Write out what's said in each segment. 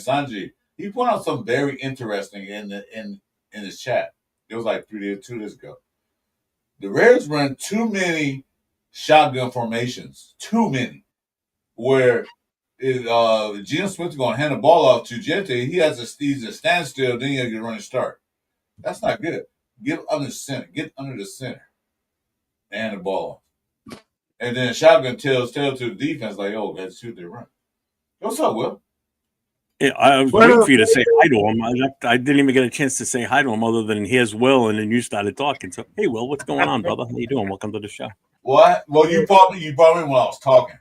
Sanji, he put out something very interesting in his chat. It was like 2 days ago. The Raiders run too many shotgun formations, too many. Where Geno Smith is going to hand the ball off to Gente, he's a standstill, then you get a running start. That's not good. Get under the center, and the ball off. And then shotgun tells to the defense like, "Oh, let's shoot their run." What's up, Will? Yeah, I was waiting for you to say hi to him. I didn't even get a chance to say hi to him other than here's Will, and then you started talking. So, hey, Will, what's going on, brother? How you doing? Welcome to the show. What? Well, you probably when I was talking.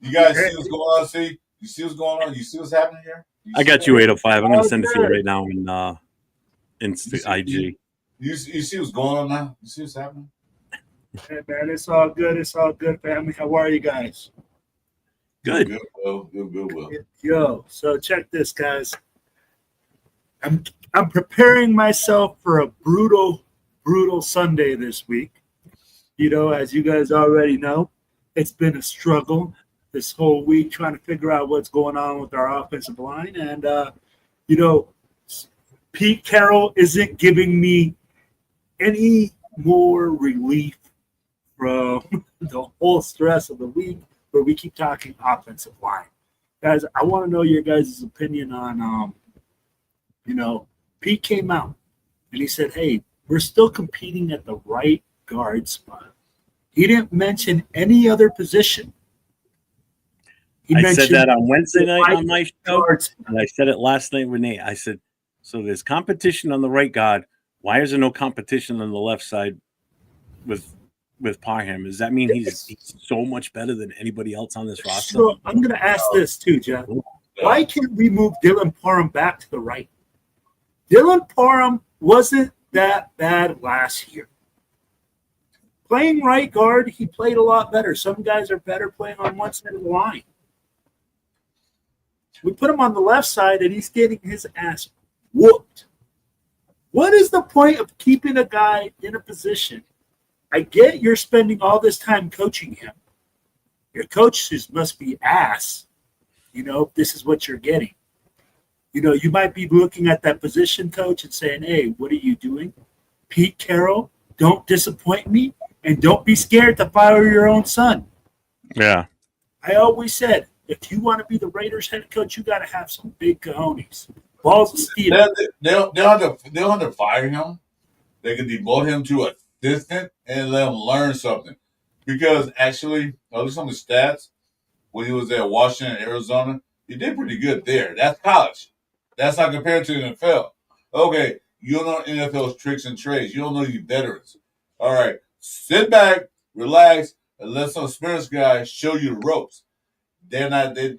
You guys see what's going on? See? You see what's going on? You see what's happening here? I got you 805. I'm going to send it to you right now in IG. You see what's going on now? You see what's happening? Hey, man, it's all good. It's all good, family. How are you guys? Good. Good, Will. Good, Will. Yo, so check this, guys. I'm preparing myself for a brutal Sunday this week. You know, as you guys already know, it's been a struggle this whole week trying to figure out what's going on with our offensive line. And, you know, Pete Carroll isn't giving me any more relief from the whole stress of the week where we keep talking offensive line. Guys, I want to know your guys' opinion on, you know, Pete came out and he said, hey, we're still competing at the right guard spot. He didn't mention any other position. I said that on Wednesday night on my show, and I said it last night with Nate. I said, so there's competition on the right guard. Why is there no competition on the left side with Parham? Does that mean he's so much better than anybody else on this roster? So I'm going to ask this too, Jeff. Why can't we move Dylan Parham back to the right? Dylan Parham wasn't that bad last year. Playing right guard, he played a lot better. Some guys are better playing on one side of the line. We put him on the left side, and he's getting his ass whooped. What is the point of keeping a guy in a position? I get you're spending all this time coaching him. Your coaches must be ass. You know, this is what you're getting. You know, you might be looking at that position coach and saying, hey, what are you doing? Pete Carroll, don't disappoint me, and don't be scared to fire your own son. Yeah. I always said, if you want to be the Raiders head coach, you got to have some big cojones. Balls of steel. They'll have to fire him. They can demote him to assistant and let him learn something. Because actually, I looked at some of the stats when he was at Washington and Arizona. He did pretty good there. That's college. That's not compared to the NFL. Okay, you don't know NFL's tricks and trades. You don't know you veterans. All right, sit back, relax, and let some experienced guys show you the ropes. They're not even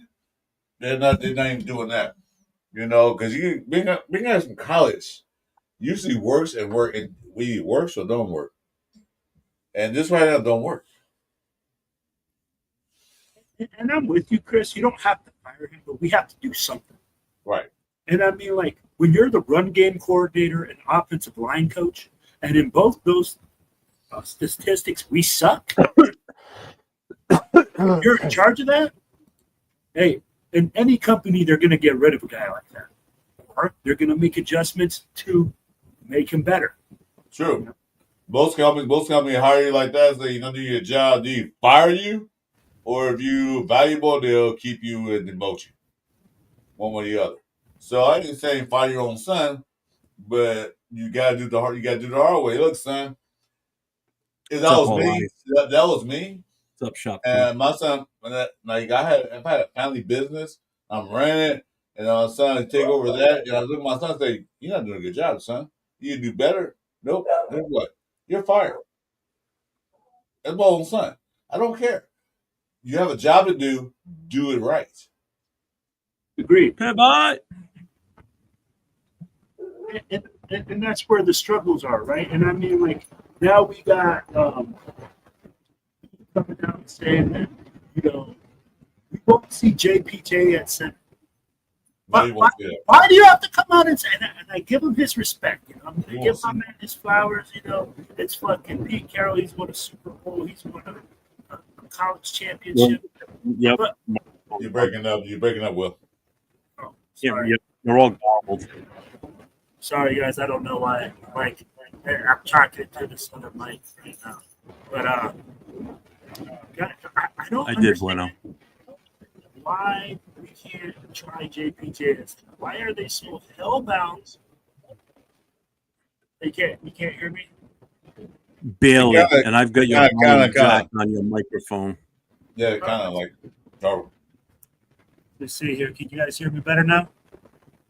doing that. You know, because you being guys from college usually works and we works or don't work. And this right now don't work. And I'm with you, Chris. You don't have to fire him, but we have to do something. Right. And I mean, like, when you're the run game coordinator and offensive line coach, and in both those statistics, we suck. You're in charge of that? Hey, in any company, they're going to get rid of a guy like that. Or they're going to make adjustments to make him better. True. You know? Most companies hire you like that, so you don't do your job. Do you fire you? Or if you're valuable, they'll keep you and demote you. One way or the other. So I didn't say fire your own son, but you gotta do the hard way. Look, son. If that was me, that was me. What's up, shop? And my son, if I had a family business, I'm running it, and my son take over that, and I look at my son and say, you're not doing a good job, son. You can do better. Nope. Then what? You're fired. That's my own son. I don't care. You have a job to do it right. Agreed. Hey, bye. And that's where the struggles are, right? And I mean, like, now we got coming out and saying that, you know, we won't see JPJ at center. Why do you have to come out and say that? And I give him his respect, you know. I'm going to give my man his flowers, you know. It's fucking Pete Carroll. He's won a Super Bowl. He's won a college championship. Yep. But, You're breaking up, Will. Sorry. You're all gobbled. Sorry, guys. I don't know why. Like, I'm talking to this other mic right now. But, guys, I don't I did, Bueno. why we can't try JPJ. Why are they so hellbound? You can't hear me? Barely. And I've got your volume jack on your microphone. Yeah, kind of like. Oh. Let's see here. Can you guys hear me better now?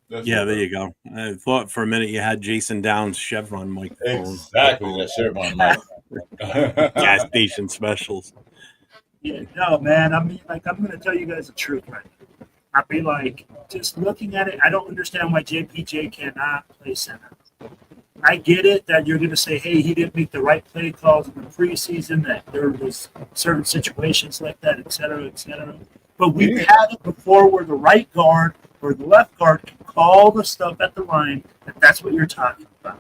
Yeah, there you go. I thought for a minute you had Jason Down's Chevron microphone. Exactly, that Chevron mic. Gas station specials. Yeah, no, man. I mean, like, I'm going to tell you guys the truth right now. I mean, like, just looking at it, I don't understand why JPJ cannot play center. I get it that you're going to say, hey, he didn't make the right play calls in the preseason, that there was certain situations like that, et cetera, et cetera. But we've had it before where the right guard or the left guard can call the stuff at the line, and that's what you're talking about.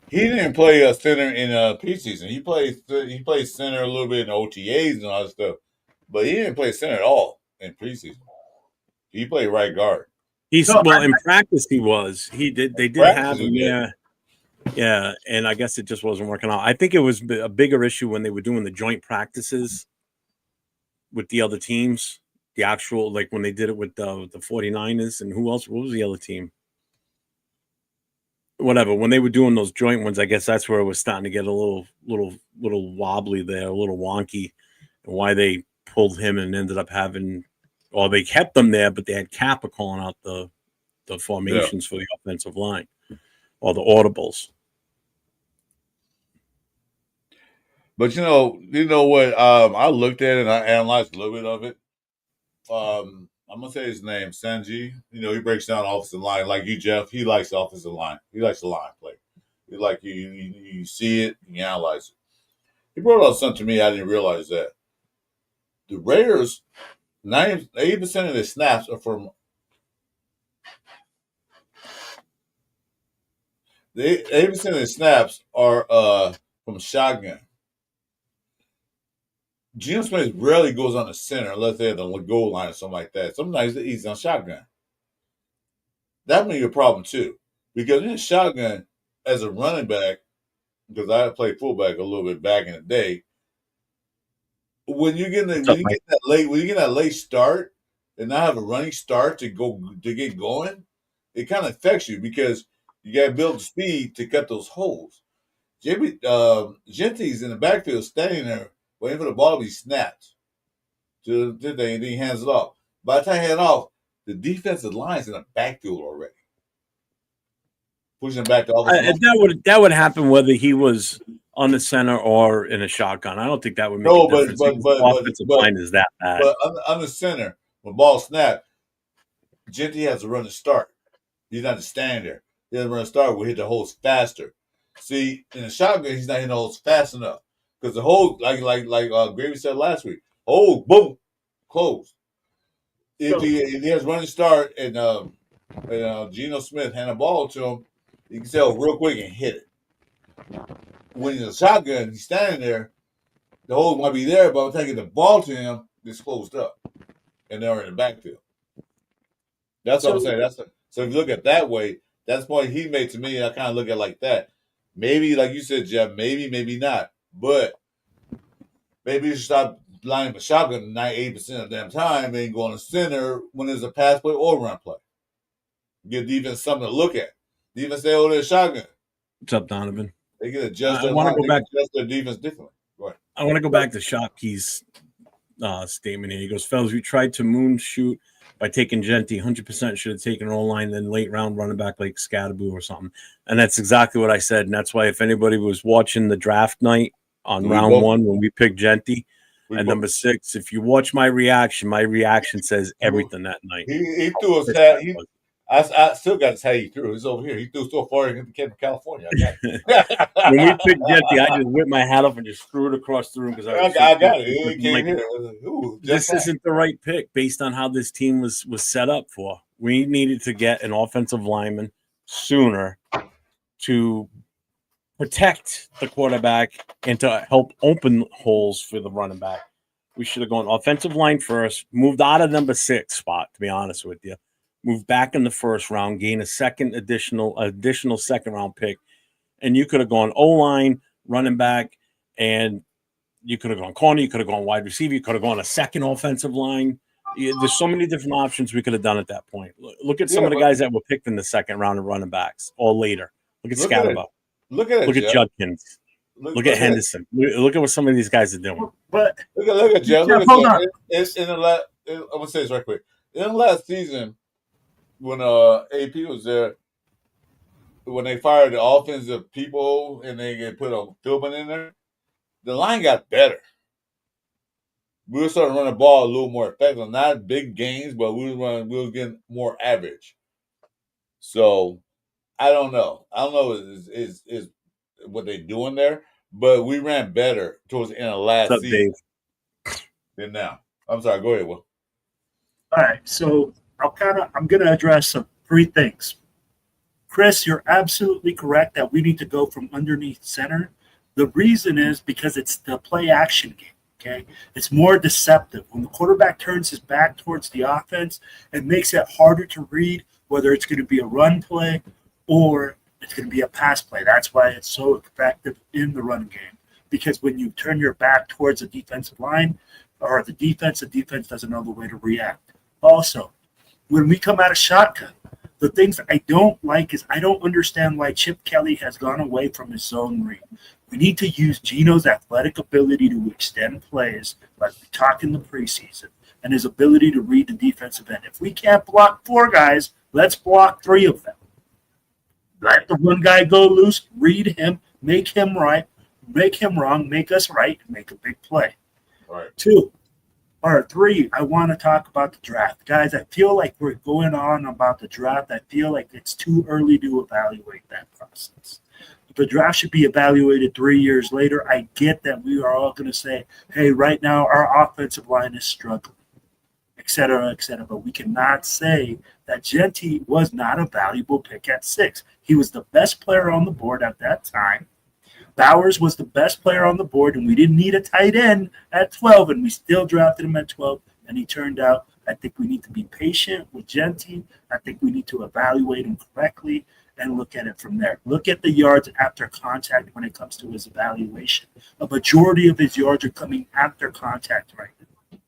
He didn't play center in preseason. He played center a little bit in OTAs and all that stuff, but he didn't play center at all in preseason. He played right guard. In practice he was. He did. They did have him. Yeah, and I guess it just wasn't working out. I think it was a bigger issue when they were doing the joint practices with the other teams. The actual, like when they did it with the 49ers and who else? What was the other team? Whatever. When they were doing those joint ones, I guess that's where it was starting to get a little wobbly there, a little wonky, and why they pulled him and ended up having, or they kept them there, but they had Kappa calling out the formations for the offensive line or the audibles. But you know what? I looked at it and I analyzed a little bit of it. I'm gonna say his name, Sanji. He breaks down offensive line like you, Jeff. He likes the offensive line. He likes the line play. He like you see it, and you analyze it. He brought out something to me I didn't realize that the Raiders, 80% of their snaps are from. 80% of the snaps are from shotgun. Geno Smith rarely goes on the center unless they're at the goal line or something like that. Sometimes he's on shotgun. That may be a problem too, because in shotgun as a running back, because I played fullback a little bit back in the day. When you get that late start and not have a running start to get going, it kind of affects you because you got to build the speed to cut those holes. Genty's in the backfield standing there waiting for the ball to be snapped. And then he hands it off. By the time he hands it off, the defensive line's in the backfield already. Pushing back to offensive line. That would happen whether he was on the center or in a shotgun. I don't think that would make a difference. But offensive line is that bad. But on the center, when ball snap, Genty has to run the start. He's not to stand there. He has to run the start. We'll hit the holes faster. See, in a shotgun, he's not hitting the holes fast enough. Because the hole, like Gravy said last week, boom, closed. If he has running start and Geno Smith hand the ball to him, he can tell real quick and hit it. When he's a shotgun, he's standing there, the hole might be there, but I'm taking the ball to him, it's closed up. And they're in the backfield. That's what I'm saying. So if you look at it that way, that's the point he made to me. I kind of look at it like that. Maybe, like you said, Jeff, maybe not. But maybe you should stop lining up a shotgun 98% of the damn time and go on the center when there's a pass play or run play. Give defense something to look at. Defense say, there's a shotgun. What's up, Donovan? They can adjust their defense differently. Go ahead. I want to go back to Shopkey's statement here. He goes, fellas, we tried to moon shoot by taking Genty. 100% should have taken an O-line, then late round running back like Scadaboo or something. And that's exactly what I said. And that's why if anybody was watching the draft night on round one when we picked Genty at number 6, if you watch my reaction says everything that night. He threw his hat. I still got his hat he threw. He's over here. He threw so far he came to California. I got it. When we picked Genty, I just whipped my hat off and just threw it across the room because I got it. He came here. This isn't the right pick based on how this team was set up for. We needed to get an offensive lineman sooner to protect the quarterback and to help open holes for the running back. We should have gone offensive line first, moved out of number 6 spot, to be honest with you. move back in the first round, gain a additional second round pick, and you could have gone O-line, running back, and you could have gone corner, you could have gone wide receiver, you could have gone a second offensive line. There's so many different options we could have done at that point. Look at some of the guys that were picked in the second round of running backs or later. Look at Scatterbo. Look at Judkins. Look at Henderson. Look at what some of these guys are doing. But look at Jeff. Hold on. It's in the last. I'm gonna say this right quick. In the last season, when AP was there, when they fired the offensive people and they put a Philbin in there, the line got better. We were starting to run the ball a little more effective. Not big gains, but we was getting more average. So I don't know. Is what they doing there, but we ran better towards the end of last season than now. I'm sorry. Go ahead, Will. All right. So I'm going to address three things. Chris, you're absolutely correct that we need to go from underneath center. The reason is because it's the play action game. Okay, it's more deceptive. When the quarterback turns his back towards the offense, it makes it harder to read whether it's going to be a run play or it's going to be a pass play. That's why it's so effective in the run game, because when you turn your back towards the defensive line or the defense doesn't know the way to react. Also, when we come out of shotgun, the things I don't like is I don't understand why Chip Kelly has gone away from his zone read. We need to use Geno's athletic ability to extend plays, like we talked in the preseason, and his ability to read the defensive end. If we can't block 4 guys, let's block 3 of them. Let the one guy go loose, read him, make him right, make him wrong, make us right, and make a big play. All right. 2. Or 3, I want to talk about the draft. Guys, I feel like we're going on about the draft. I feel like it's too early to evaluate that process. The draft should be evaluated 3 years later. I get that we are all going to say, hey, right now our offensive line is struggling, et cetera, but we cannot say that Jeanty was not a valuable pick at 6. He was the best player on the board at that time. Bowers was the best player on the board, and we didn't need a tight end at 12, and we still drafted him at 12, and he turned out. I think we need to be patient with Jeanty. I think we need to evaluate him correctly and look at it from there. Look at the yards after contact when it comes to his evaluation. A majority of his yards are coming after contact right now.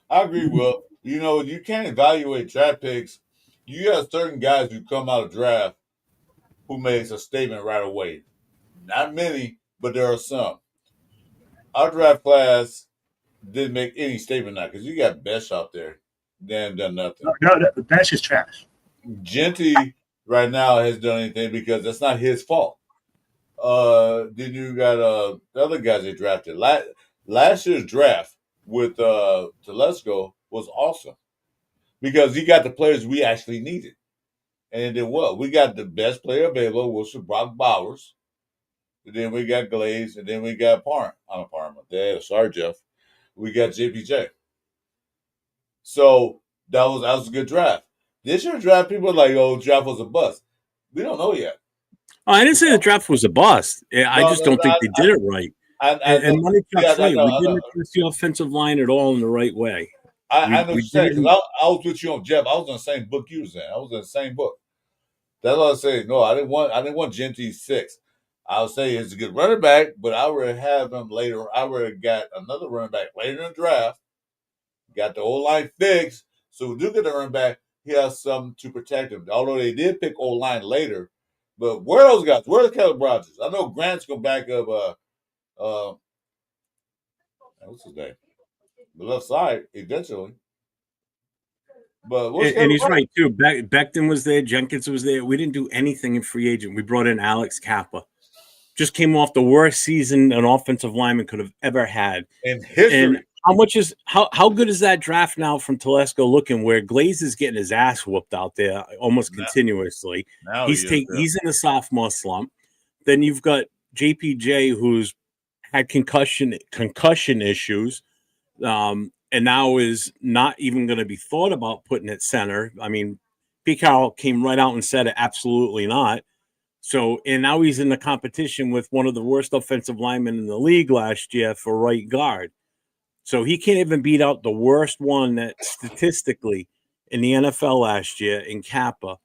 I agree, Will. You know, you can't evaluate draft picks. You have certain guys who come out of draft who makes a statement right away. Not many, but there are some. Our draft class didn't make any statement now because you got Besh out there. They haven't done nothing. No, the Besh is trash. Jeanty right now has done anything because that's not his fault. Then you got the other guys they drafted. Last year's draft with Telesco was awesome because he got the players we actually needed. And it did well. We got the best player available, which was Brock Bowers. And then we got Glaze, and then we got Parma. Sorry, Jeff. We got JPJ. So that was a good draft. This year's draft, people are like, "Oh, draft was a bust." We don't know yet. Oh, I didn't say the draft was a bust. I just don't think they did it right. And money Chuck's right. We didn't address the offensive line at all in the right way. I know what you're saying. I was with you on Jeff. I was in the same book you was in. I was in the same book. That's what I was saying. No, I didn't want Jeanty 6. I would say it's a good running back, but I would have him later. I would have got another running back later in the draft. Got the O-line fixed. So we do get the running back. He has something to protect him. Although they did pick O-line later. But where are those guys? Where's Caleb Rogers? I know Grant's going to back up what's his name? The left side eventually. But and he's right too. Becton was there, Jenkins was there. We didn't do anything in free agent. We brought in Alex Kappa. Just came off the worst season an offensive lineman could have ever had in history. And how good is that draft now from Telesco looking where Glaze is getting his ass whooped out there almost continuously. Now he's in a sophomore slump. Then you've got JPJ who's had concussion issues. And now is not even going to be thought about putting at center. I mean, Pete Carroll came right out and said it, absolutely not. So, and now he's in the competition with one of the worst offensive linemen in the league last year for right guard. So he can't even beat out the worst one that statistically in the NFL last year in Kappa.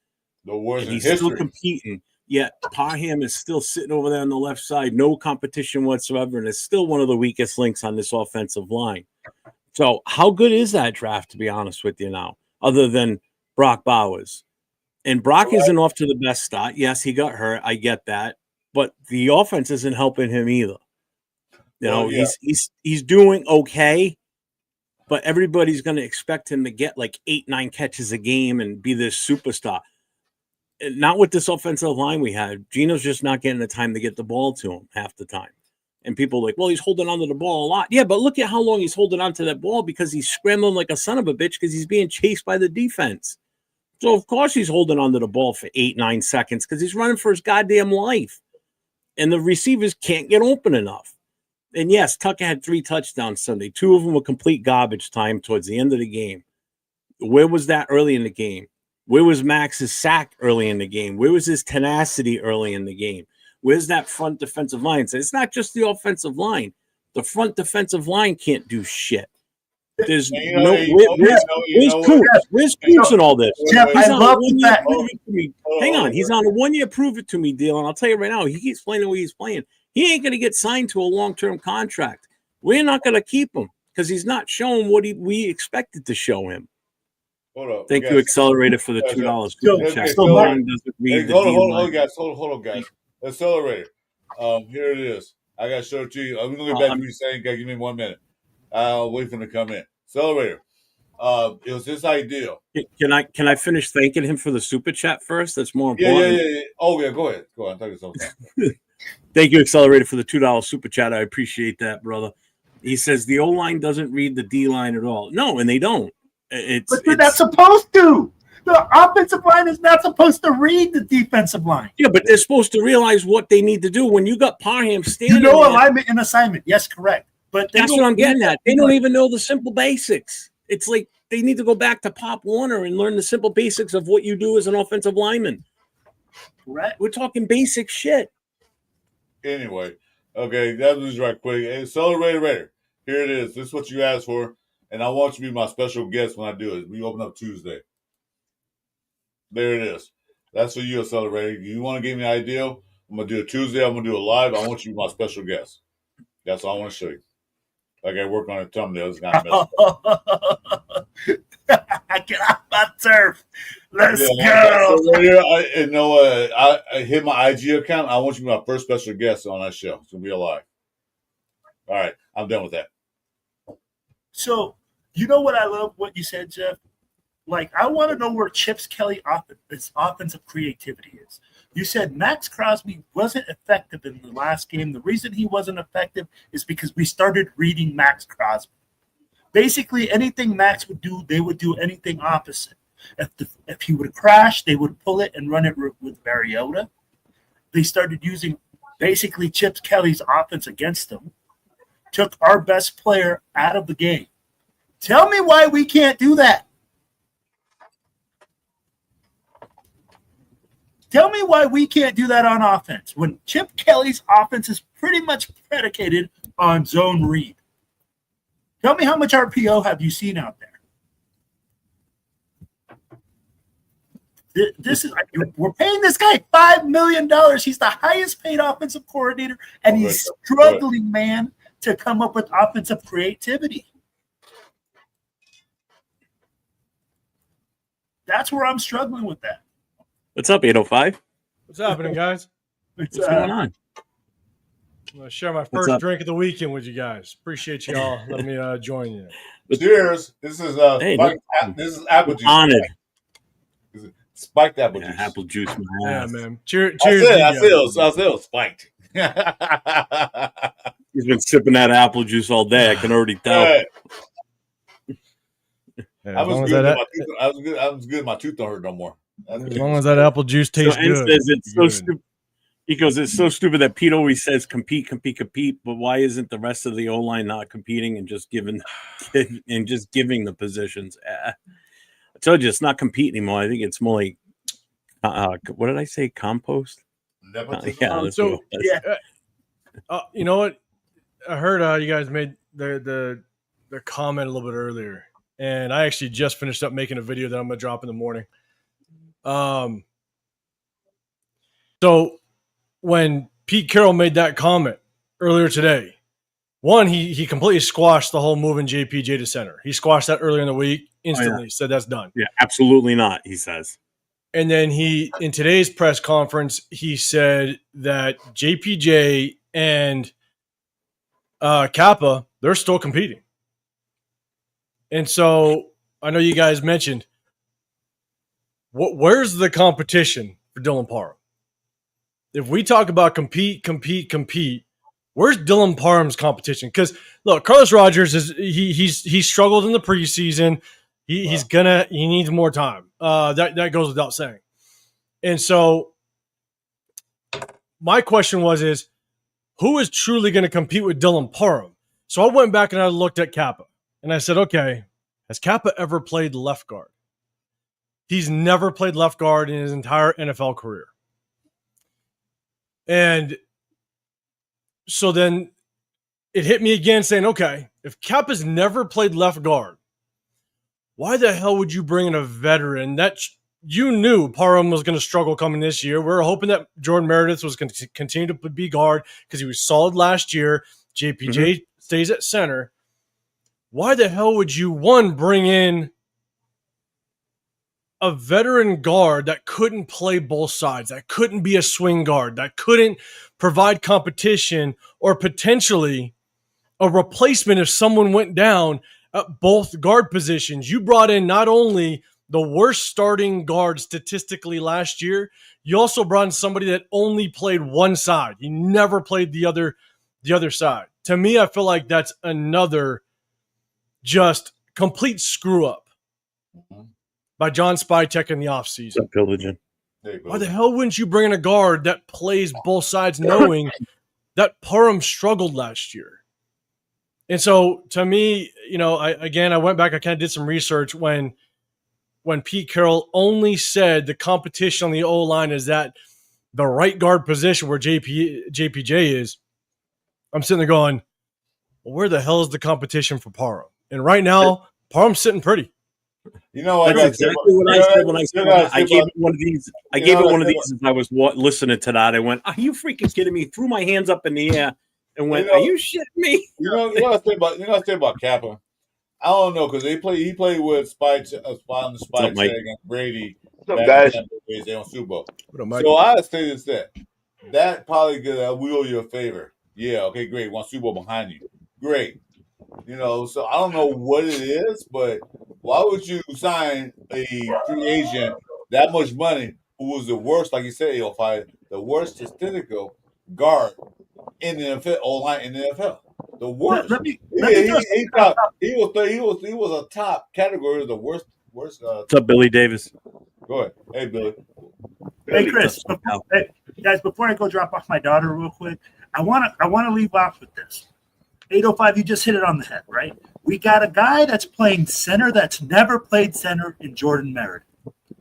The worst And in he's history. still competing. Yet Parham is still sitting over there on the left side, no competition whatsoever, and is still one of the weakest links on this offensive line. So how good is that draft, to be honest with you now, other than Brock Bowers? And Brock isn't off to the best start. Yes, he got hurt. I get that. But the offense isn't helping him either. He's doing okay, but everybody's going to expect him to get like 8-9 catches a game and be this superstar. Not with this offensive line we had. Gino's just not getting the time to get the ball to him half the time. And people are like, well, he's holding onto the ball a lot. Yeah, but look at how long he's holding onto that ball because he's scrambling like a son of a bitch because he's being chased by the defense. So, of course, he's holding onto the ball for 8-9 seconds because he's running for his goddamn life. And the receivers can't get open enough. And, yes, Tucker had 3 touchdowns Sunday. 2 of them were complete garbage time towards the end of the game. Where was that early in the game? Where was Max's sack early in the game? Where was his tenacity early in the game? Where's that front defensive line? So it's not just the offensive line. The front defensive line can't do shit. There's where's Coops in all this? Jeff, I love that. Hang on, he's on a 1-year prove it to me deal, and I'll tell you right now, he keeps playing the way he's playing. He ain't going to get signed to a long-term contract. We're not going to keep him because he's not showing what we expected to show him. Hold on. Thank you, Accelerator, for the $2. Hold on, guys. Accelerator. Here it is. I got to show it to you. I'm going to get back to you saying, give me 1 minute. I'll wait for him to come in. Accelerator. It was his idea. Can I finish thanking him for the super chat first? That's more important. Yeah. Oh, yeah, go ahead. Go on. Thank you so much. Thank you, Accelerator, for the $2 super chat. I appreciate that, brother. He says the O-line doesn't read the D-line at all. No, and they don't. But they're not supposed to. The offensive line is not supposed to read the defensive line. Yeah, but they're supposed to realize what they need to do. When you got Parham standing alignment and assignment. Yes, correct. But that's what I'm getting at. They don't even know the simple basics. It's like they need to go back to Pop Warner and learn the simple basics of what you do as an offensive lineman. Correct. We're talking basic shit. Anyway, okay, that was right quick. Accelerator. Here it is. This is what you asked for. And I want you to be my special guest when I do it. We open up Tuesday. There it is. That's for you, Accelerator. You want to give me an idea? I'm going to do it Tuesday. I'm going to do it live. I want you to be my special guest. That's all I want to show you. I got to work on a thumbnail. It's kind of messed up. Get off my turf. Let's go. I hit my IG account. I want you to be my first special guest on that show. It's going to be live. All right. I'm done with that. So, you know what I love what you said, Jeff? Like, I want to know where Chip Kelly's offensive creativity is. You said Max Crosby wasn't effective in the last game. The reason he wasn't effective is because we started reading Max Crosby. Basically, anything Max would do, they would do anything opposite. If he would crash, they would pull it and run it with Mariota. They started using basically Chip Kelly's offense against them. Took our best player out of the game. Tell me why we can't do that. Tell me why we can't do that on offense when Chip Kelly's offense is pretty much predicated on zone read. Tell me how much RPO have you seen out there? We're paying this guy $5 million. He's the highest paid offensive coordinator, and he's struggling, man, to come up with offensive creativity. That's where I'm struggling with that. What's up, 805? What's happening, guys? What's going on? I'm going to share my first drink of the weekend with you guys. Appreciate you all letting me join you. Cheers. This is this is apple juice. Honored. Spiked apple juice. Apple juice. Yeah, man. Cheers. I said it was spiked. He's been sipping that apple juice all day. I can already tell. Hey. I was good. My tooth don't hurt no more. As long as that apple juice tastes good. Says it's so stupid. He goes, it's so stupid that Pete always says compete, but why isn't the rest of the O-line not competing and just giving the positions? I told you it's not compete anymore. I think it's more like what did I say? Compost? You know what? I heard you guys made the comment a little bit earlier, and I actually just finished up making a video that I'm going to drop in the morning. So when Pete Carroll made that comment earlier today, one, he completely squashed the whole moving JPJ to center. He squashed that earlier in the week instantly. Said that's done. Yeah, absolutely not, he says. And then in today's press conference, he said that JPJ and Kappa, they're still competing. And so I know you guys mentioned, where's the competition for Dylan Parham? If we talk about compete, where's Dylan Parham's competition? Because look, Carlos Rogers he's struggled in the preseason. He needs more time. That goes without saying. And so my question is who is truly going to compete with Dylan Parham? So I went back and I looked at Kappa and I said, okay, has Kappa ever played left guard? He's never played left guard in his entire NFL career. And so then it hit me again saying, okay, if Kappa's never played left guard, why the hell would you bring in a veteran that you knew Parham was going to struggle coming this year? We were hoping that Jordan Meredith was going to continue to be guard because he was solid last year. JPJ stays at center. Why the hell would you, one, bring in a veteran guard that couldn't play both sides, that couldn't be a swing guard, that couldn't provide competition or potentially a replacement if someone went down at both guard positions? You brought in not only the worst starting guard statistically last year, you also brought in somebody that only played one side. He never played the other side. To me, I feel like that's another just complete screw up by John Spytek in the offseason. Why the hell wouldn't you bring in a guard that plays both sides knowing that Parham struggled last year? And so to me, I went back, I kind of did some research when Pete Carroll only said the competition on the O-line is at the right guard position where JPJ is. I'm sitting there going, well, where the hell is the competition for Parham? And right now, Parham's sitting pretty. You know, that's exactly what I said when I said I gave it one of these. I gave it one of these as I was listening to that. I went, "Are you freaking kidding me?" Threw my hands up in the air and went, "Are you shitting me?" You know what I say about Kappa? I don't know because he played with Spike on the Spike against Brady. What's up, guys? On Super Bowl. So I say this that probably gonna wheel you a favor. Yeah, okay, great. One Super Bowl behind you, great. So I don't know what it is, but why would you sign a free agent that much money who was the worst, like you said, the worst statistical guard in the NFL, O-line in the NFL? The worst. He was a top category of the worst. What's up, Billy Davis? Go ahead. Hey, Billy. Hey, Chris. Guys, before I go drop off my daughter real quick, I want to leave off with this. 805, you just hit it on the head, right? We got a guy that's playing center that's never played center in Jordan Meredith.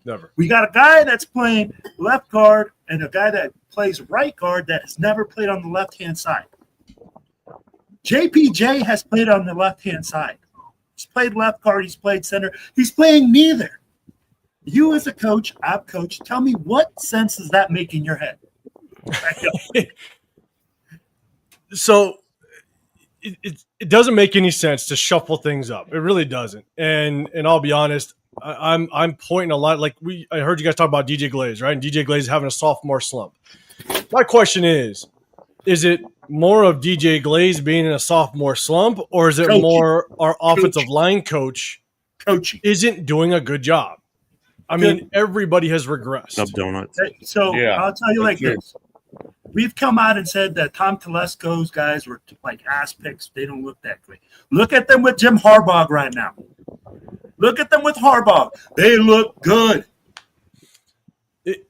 Never. We got a guy that's playing left guard and a guy that plays right guard that has never played on the left-hand side. JPJ has played on the left-hand side. He's played left guard. He's played center. He's playing neither. You as a coach, I'm coach, tell me what sense does that make in your head? So it doesn't make any sense to shuffle things up. It really doesn't. And I'll be honest, I'm pointing a lot. Like I heard you guys talk about DJ Glaze, right? And DJ Glaze having a sophomore slump. My question is it more of DJ Glaze being in a sophomore slump, or is it more our offensive line coach isn't doing a good job? I mean, everybody has regressed. Sub donuts. So I'll tell you like this. We've come out and said that Tom Telesco's guys were like ass picks. They don't look that great. Look at them with Jim Harbaugh right now. Look at them with Harbaugh. They look good.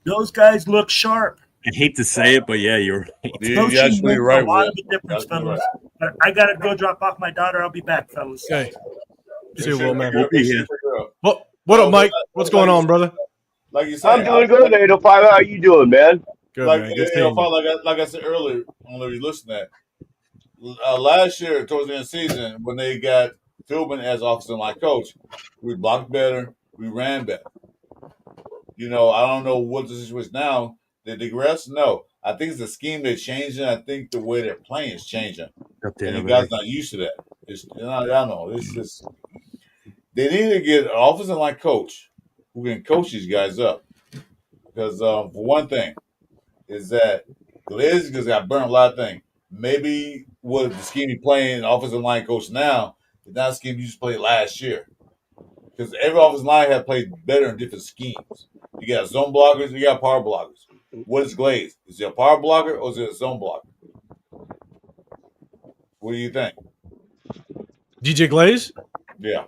Those guys look sharp. I hate to say it, but yeah, you're right. You're actually right. A lot of the difference, fellas. Right. I got to go drop off my daughter. I'll be back, fellas. Okay. See you, Will, man. We'll be here. What up, Mike? What's going on, brother? Like you said, I'm doing good, 805. How you doing, man? Good, like, man. Good like I said earlier, I don't know if you listened to that. Last year, towards the end of the season, when they got Philbin as offensive line coach, we blocked better, we ran better. You know, I don't know what the situation now. Did they digress? No. I think it's the scheme they're changing. I think the way they're playing is changing. Up there, And the over guys there. not used to that. I don't know. It's just they need to get an offensive line coach who can coach these guys up. Because for one thing, is that Glazers got burned a lot of things. Maybe with the scheme he's playing, offensive line coach now, is not the scheme you used to play last year. Because every offensive line have played better in different schemes. You got zone blockers, you got power blockers. What is Glaze? Is it a power blocker or is it a zone blocker? What do you think? DJ Glaze? Yeah.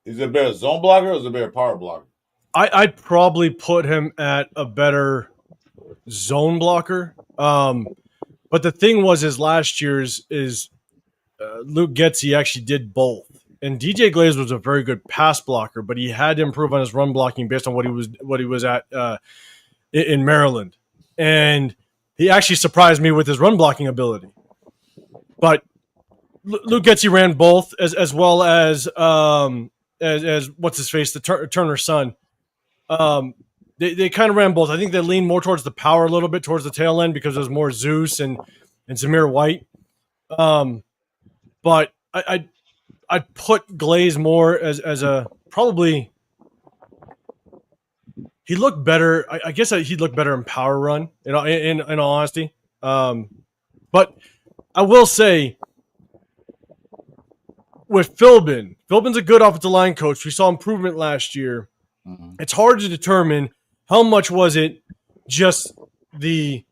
Is it a better zone blocker or is it a better power blocker? I'd probably put him at a better zone blocker. But the thing was, is last year's is Luke Getsy actually did both. And DJ Glaze was a very good pass blocker, but he had to improve on his run blocking based on what he was at in Maryland. And he actually surprised me with his run blocking ability. But Luke Getsy ran both as well as what's his face, the Turner's son. They kind of ran both. I think they leaned more towards the power a little bit towards the tail end because there's more Zeus and Zamir White. But I'd put Glaze more as a probably. He looked better. I guess he'd look better in power run. In all honesty, but I will say with Philbin's a good offensive line coach. We saw improvement last year. Mm-hmm. It's hard to determine how much was it just the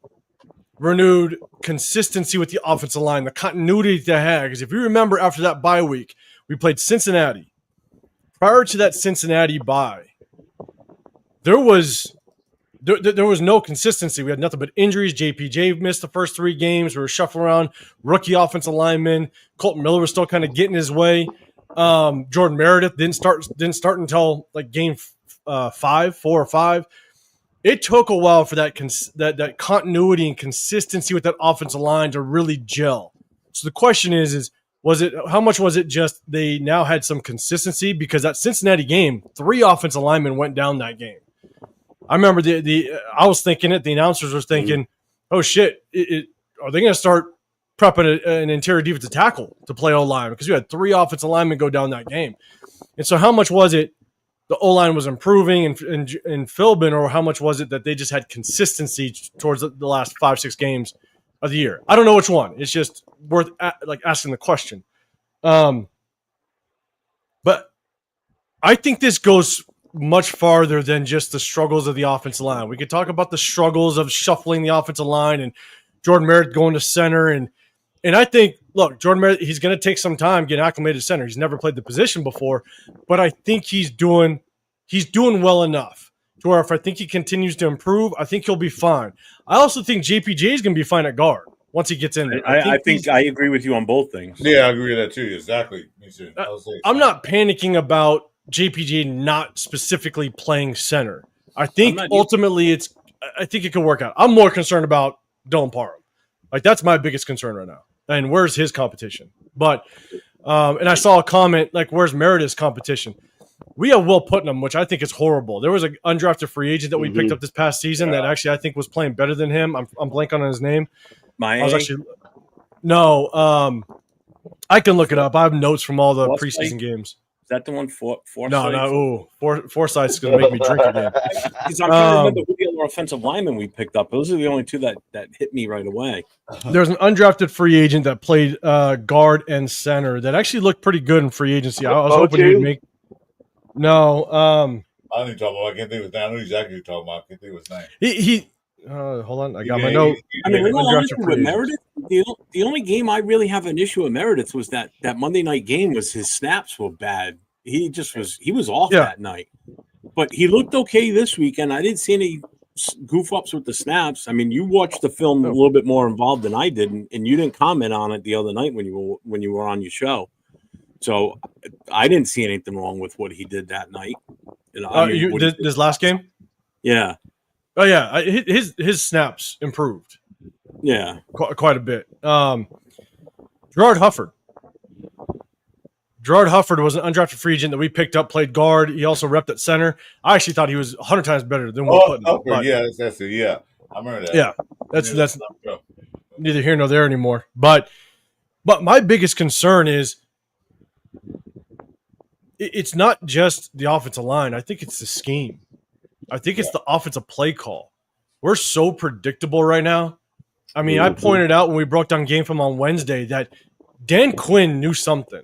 renewed consistency with the offensive line, the continuity they had. Because if you remember, after that bye week, we played Cincinnati. Prior to that Cincinnati bye, there was no consistency. We had nothing but injuries. JPJ missed the first 3 games. We were shuffling around rookie offensive linemen. Colton Miller was still kind of getting his way. Jordan Meredith didn't start until like game 4 or 5. It took a while for that continuity and consistency with that offensive line to really gel. So the question is how much was it just they now had some consistency? Because that Cincinnati game, 3 offensive linemen went down that game. I remember I was thinking it. The announcers were thinking, "Oh shit, are they going to start prepping an interior defensive tackle to play O-line?" Because you had 3 offensive linemen go down that game. And so how much was it the O-line was improving in Philbin, or how much was it that they just had consistency towards the last 5-6 games of the year? I don't know which one. It's just worth asking the question. But I think this goes much farther than just the struggles of the offensive line. We could talk about the struggles of shuffling the offensive line and Jordan Merritt going to center. And I think, look, Jordan Merritt, he's going to take some time getting acclimated to center. He's never played the position before, but I think he's doing well enough to where if I think he continues to improve, I think he'll be fine. I also think JPJ is going to be fine at guard once he gets in there. I think I agree with you on both things. Yeah, I agree with that too. Exactly. Me too. I'm not panicking about JPJ not specifically playing center. I think ultimately I think it can work out. I'm more concerned about Dylan Parham. Like, that's my biggest concern right now. And where's his competition? But and I saw a comment like, where's Meredith's competition? We have Will Putnam, which I think is horrible. There was an undrafted free agent that we picked up this past season that actually I think was playing better than him. I'm blanking on his name. I can look it up. I have notes from all the preseason games. Is that the one? Forsyth? No. Forsyth's going to make me drink again. Because I'm trying to remember who the other offensive linemen we picked up. Those are the only 2 that hit me right away. There's an undrafted free agent that played guard and center that actually looked pretty good in free agency. I was hoping he'd make. No. I don't even talk about. I can't think of his name. I know exactly what you're talking about. I can't think of his name. He hold on. I got my note. I mean, with Meredith, the only game I really have an issue with Meredith was that Monday night game was his snaps were bad. He was off that night. But he looked okay this weekend. I didn't see any goof ups with the snaps. I mean, you watched the film a little bit more involved than I did, and you didn't comment on it the other night when you were on your show. So I didn't see anything wrong with what he did that night. This last game? Yeah. Oh yeah, his snaps improved. Yeah, quite a bit. Gerard Hufford, Gerard Hufford was an undrafted free agent that we picked up, played guard. He also repped at center. I actually thought he was 100 times better than Will Putnam. Hufford, yeah, that's it. Yeah, I remember that. Yeah, that's neither here nor there anymore. But my biggest concern is it's not just the offensive line. I think it's the scheme. I think it's the offensive play call. We're so predictable right now. I mean, I pointed out when we broke down Game Film on Wednesday that Dan Quinn knew something.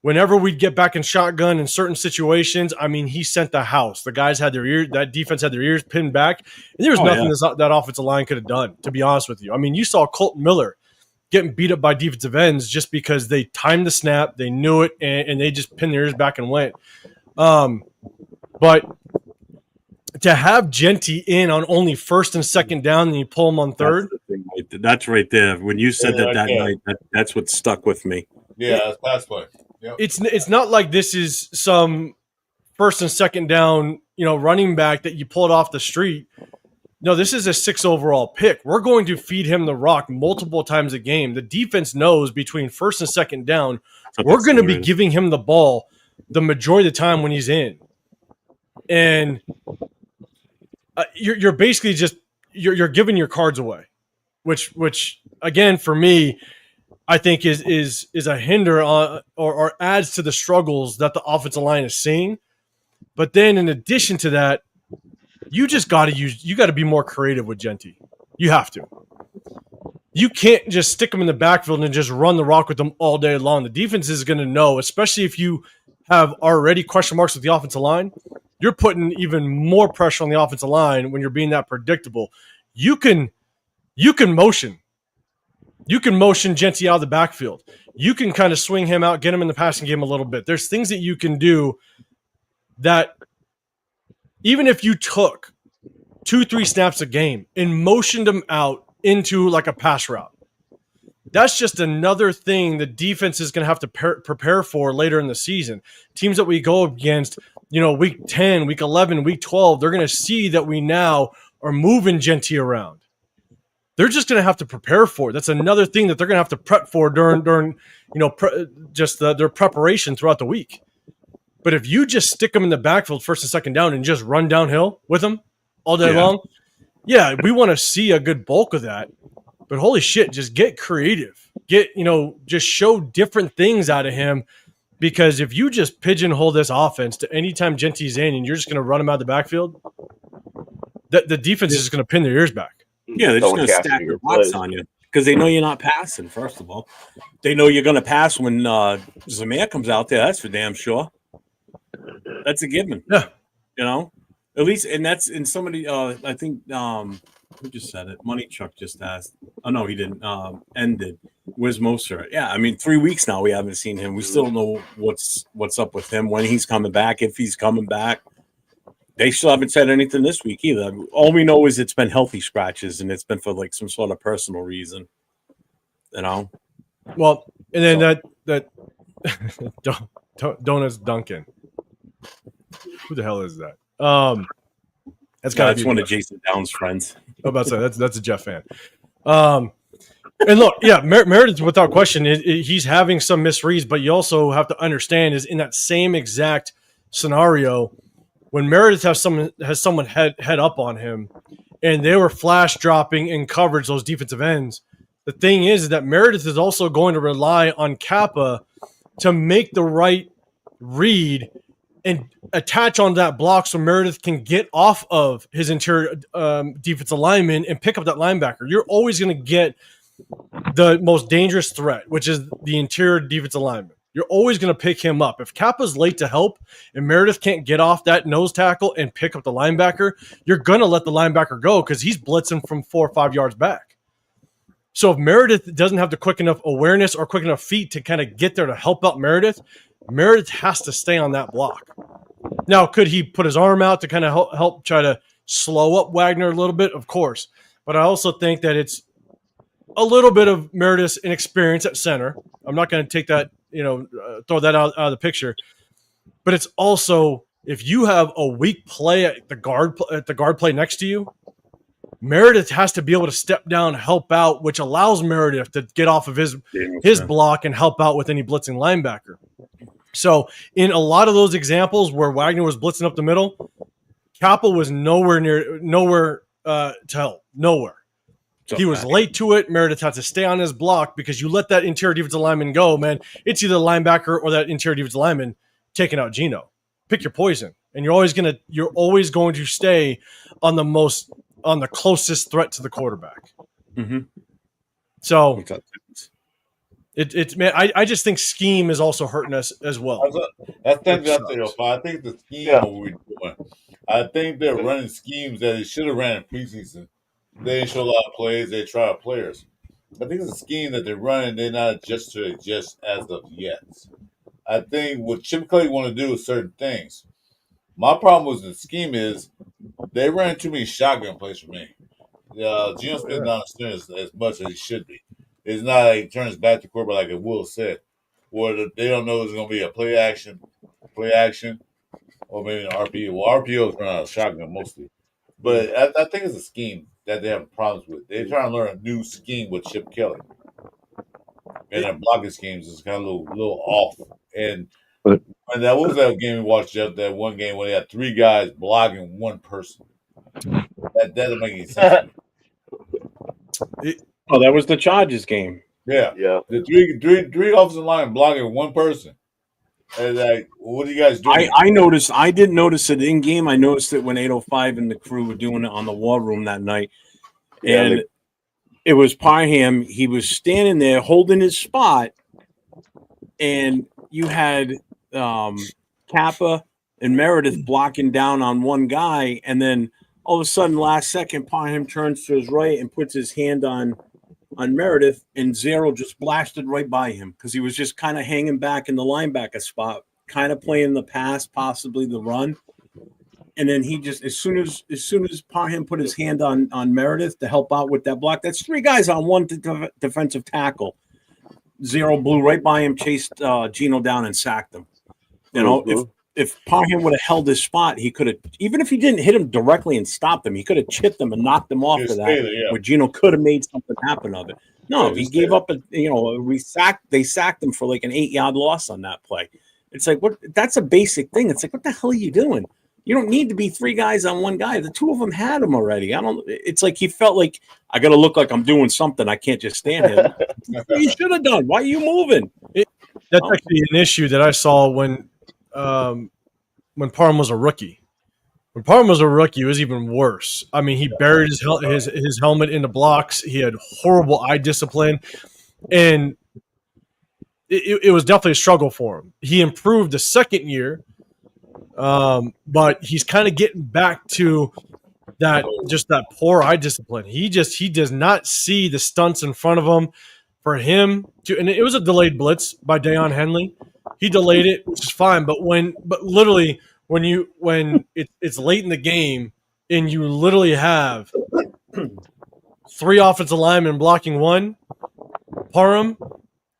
Whenever we'd get back in shotgun in certain situations, I mean, he sent the house. The guys had their ears, that defense had their ears pinned back. And there was nothing that offensive line could have done, to be honest with you. I mean, you saw Colton Miller getting beat up by defensive ends just because they timed the snap, they knew it, and they just pinned their ears back and went. But to have Genty in on only first and second down and you pull him on third. That's right there. When you said that night, that's what stuck with me. Yeah, that's pass play. Yep. It's not like this is some first and second down, running back that you pulled off the street. No, this is a 6 overall pick. We're going to feed him the rock multiple times a game. The defense knows between first and second down, we're going to be giving him the ball the majority of the time when he's in. And you're basically just you're giving your cards away, which again for me, I think is a hinder on or adds to the struggles that the offensive line is seeing. But then in addition to that, you got to be more creative with Genty. You have to. You can't just stick him in the backfield and just run the rock with them all day long. The defense is going to know, especially if you have already question marks with the offensive line. You're putting even more pressure on the offensive line when you're being that predictable. You can motion. You can motion Genty out of the backfield. You can kind of swing him out, get him in the passing game a little bit. There's things that you can do that even if you took 2-3 snaps a game and motioned him out into like a pass route, that's just another thing the defense is going to have to prepare for later in the season. Teams that we go against, week 10, week 11, week 12, they're going to see that we now are moving Genty around. They're just going to have to prepare for it. That's another thing that they're going to have to prep for during their preparation throughout the week. But if you just stick them in the backfield first and second down and just run downhill with them all day long, we want to see a good bulk of that. But holy shit, just get creative. Just show different things out of him. Because if you just pigeonhole this offense to anytime Genty's in and you're just going to run him out of the backfield, the defense is just going to pin their ears back. Yeah, they're just going to stack your box on you because they know you're not passing, first of all. They know you're going to pass when Zamir comes out there. That's for damn sure. That's a given. Yeah. At least, and that's in somebody, I think, who just said it? Money Chuck just asked. Oh, no, he didn't. Ended. Where's Moser? Yeah, I mean, 3 weeks now we haven't seen him. We still don't know what's up with him, when he's coming back, if he's coming back. They still haven't said anything this week either. All we know is it's been healthy scratches, and it's been for like some sort of personal reason. Well, and then that Donuts Duncan. Who the hell is that? That's one of Jason Downs' friends. I'm about to say that's a Jeff fan. And look, Meredith, without question, he's having some misreads, but you also have to understand is in that same exact scenario. When Meredith has someone head up on him and they were flash dropping in coverage, those defensive ends, the thing is that Meredith is also going to rely on Kappa to make the right read and attach on that block so Meredith can get off of his interior defensive lineman and pick up that linebacker. You're always going to get the most dangerous threat, which is the interior defensive lineman. You're always going to pick him up. If Kappa's late to help and Meredith can't get off that nose tackle and pick up the linebacker, you're going to let the linebacker go because he's blitzing from 4 or 5 yards back. So if Meredith doesn't have the quick enough awareness or quick enough feet to kind of get there to help out Meredith has to stay on that block. Now, could he put his arm out to kind of help try to slow up Wagner a little bit? Of course. But I also think that it's a little bit of Meredith's inexperience at center. I'm not going to take that, throw that out of the picture. But it's also, if you have a weak play at the guard play next to you, Meredith has to be able to step down, help out, which allows Meredith to get off of his block and help out with any blitzing linebacker. So in a lot of those examples where Wagner was blitzing up the middle, Capel was nowhere to help. Nowhere. So He was late to it. Meredith had to stay on his block because you let that interior defensive lineman go, man. It's either the linebacker or that interior defensive lineman taking out Geno. Pick your poison, and you're always going to stay on the closest threat to the quarterback. Mm-hmm. So it's man, I just think scheme is also hurting us as well. I think the scheme what we're doing. I think they're running schemes that they should have ran in preseason. They didn't show a lot of plays. They try out players. I think it's a scheme that they're running. They're not adjusted just as of yet. I think what Chip Kelly want to do is certain things. My problem with the scheme is they ran too many shotgun plays for me. Geno Smith not understanding as much as he should be. It's not like he turns back to quarterback like Will said, where they don't know it's going to be a play action, or maybe an RPO. Well, RPOs run out of shotgun mostly. But I think it's a scheme that they have problems with. They're trying to learn a new scheme with Chip Kelly. And their blocking schemes is kind of a little off. And that was that game we watched, Jeff, that one game where they had three guys blocking one person. That doesn't make any sense. That was the Chargers game. Yeah. The three offensive line blocking one person. And like, what are you guys doing? I noticed. I didn't notice it in game. I noticed it when 805 and the crew were doing it on the War Room that night, and it was Parham. He was standing there holding his spot, and you had Kappa and Meredith blocking down on one guy, and then all of a sudden, last second, Parham turns to his right and puts his hand on Meredith, and Zero just blasted right by him because he was just kind of hanging back in the linebacker spot, kind of playing the pass, possibly the run. And then he just, as soon as Parham put his hand on Meredith to help out with that block, that's three guys on one defensive tackle. Zero blew right by him, chased Geno down and sacked him. You know, if Parham would have held his spot, he could have, even if he didn't hit him directly and stopped him, he could have chipped him and knocked him off of that, where Geno could have made something happen of it. No, he gave up they sacked him for like an 8-yard loss on that play. It's like, what? That's a basic thing. It's like, what the hell are you doing? You don't need to be three guys on one guy. The two of them had him already. It's like he felt like, I got to look like I'm doing something. I can't just stand here. You should have done. Why are you moving? That's actually an issue that I saw when Parham was a rookie. When Parham was a rookie, it was even worse. I mean, he buried his helmet in the blocks. He had horrible eye discipline, and it was definitely a struggle for him. He improved the second year, but he's kind of getting back to that poor eye discipline. He does not see the stunts in front of him. For him to, and it was a delayed blitz by Deion Henley. He delayed it, which is fine. But literally when it's late in the game and you literally have three offensive linemen blocking one, Parham,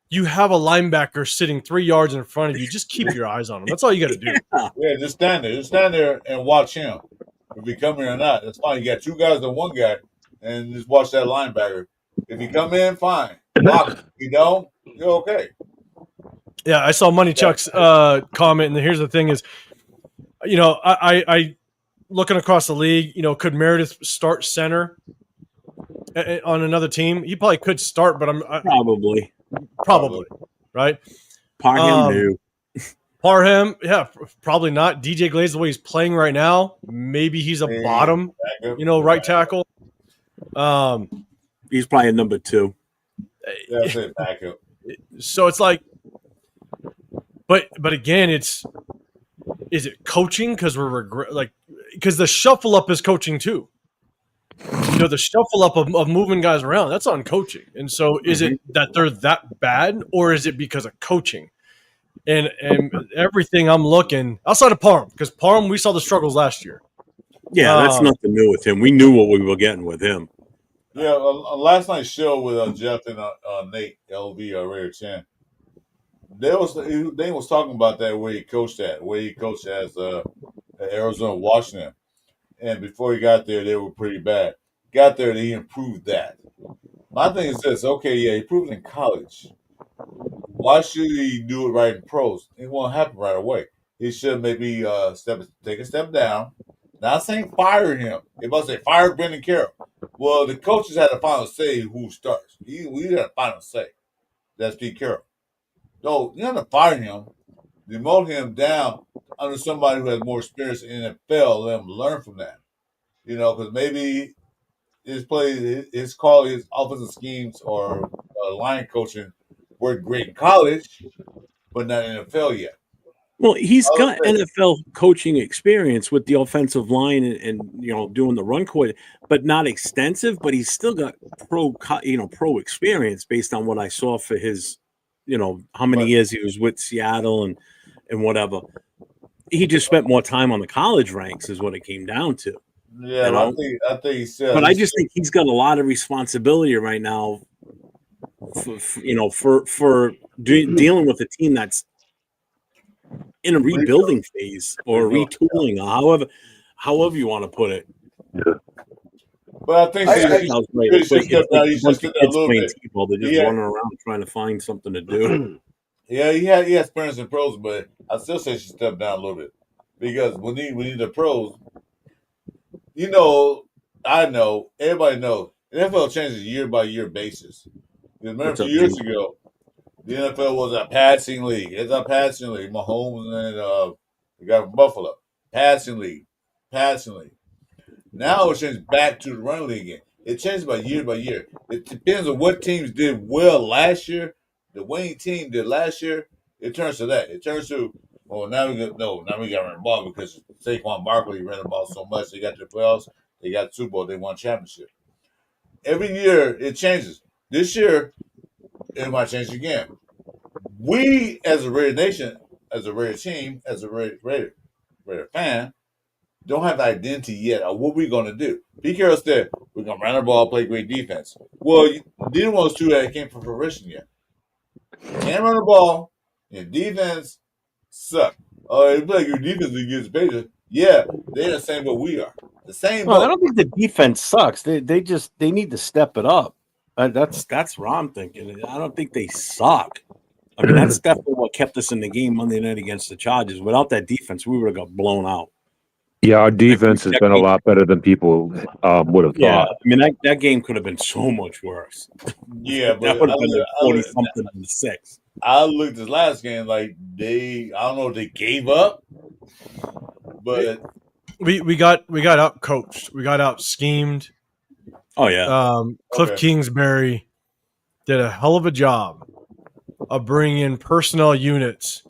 you have a linebacker sitting 3 yards in front of you. Just keep your eyes on him. That's all you got to do. Yeah, just stand there. Just stand there and watch him. If he come in or not, that's fine. You got two guys and one guy, and just watch that linebacker. If he come in, fine. Block. If you don't, you're okay. Yeah, I saw Money Chuck's comment, and here's the thing: is I looking across the league, could Meredith start center on another team? He probably could start, but probably right. Parham knew. Parham, yeah, probably not. DJ Glaze, the way he's playing right now, maybe he's a bottom, right tackle. He's probably a number 2. That's it, backup. So it's like, but again, is it coaching? Because because the shuffle up is coaching too. The shuffle up of moving guys around, that's on coaching. And so is it that they're that bad, or is it because of coaching? And everything I'm looking outside of Parham, because Parham, we saw the struggles last year. Yeah, that's nothing new with him. We knew what we were getting with him. Yeah, last night's show with Jeff and Nate LV Raider 10, they was talking about that where he coached at Arizona, Washington, and before he got there, they were pretty bad. Got there, and he improved that. My thing is this: okay, yeah, he improved in college. why should he do it right in pros? It won't happen right away. He should maybe take a step down. Not saying fire him. If I say fire Brendan Carroll, well, the coaches had the final say who starts. We had a final say. That's Pete Carroll. No, you have to fire him, demote him down under somebody who has more experience in the NFL. Let him learn from that. Because maybe his play, his call, his offensive schemes or line coaching worked great in college, but not in the NFL yet. Well, he's got NFL coaching experience with the offensive line and doing the run court, but not extensive. But he's still got pro experience based on what I saw for his, how many years he was with Seattle and whatever. He just spent more time on the college ranks, is what it came down to. Yeah, I think he said. But I just think he's got a lot of responsibility right now, for dealing with a team that's in a rebuilding phase or retooling, or however you want to put it. Yeah. But I think he should step down a little bit. They're just running around trying to find something to do. Yeah, he had experience in pros, but I still say he should step down a little bit because we need the pros. I know, everybody knows, the NFL changes year by year basis. Remember, a few years ago, the NFL was a passing league. It's a passing league. Mahomes and the guy from Buffalo. Passing league. Now it changed back to the running league again. It changed by year. It depends on what teams did well last year. The winning team did last year. It turns to that. It turns to, now we got to run the ball because Saquon Barkley ran the ball so much. They got to the playoffs. They got the Super Bowl. They won championship. Every year it changes. This year it might change again. We, as a Raider Nation, as a Raider team, as a Raider fan, don't have the identity yet of what we're going to do. Pete Carroll said, we're going to run the ball, play great defense. Well, neither one of those two that came from fruition yet. Can't run the ball, and defense suck. Oh, they play good defense against Patriots. Yeah, they're the same what we are. The same. Well, I don't think the defense sucks. They need to step it up. That's what I'm thinking. I don't think they suck. I mean, that's definitely what kept us in the game Monday night against the Chargers. Without that defense, we would have got blown out. Yeah, our defense has been a lot better than people would have thought. Yeah, I mean, that game could have been so much worse. Yeah, but that would have been 40-something in the 6. I looked at this last game like I don't know if they gave up, but we got out coached. We got out schemed. Oh yeah. Cliff Kingsbury did a hell of a job of bringing in personnel units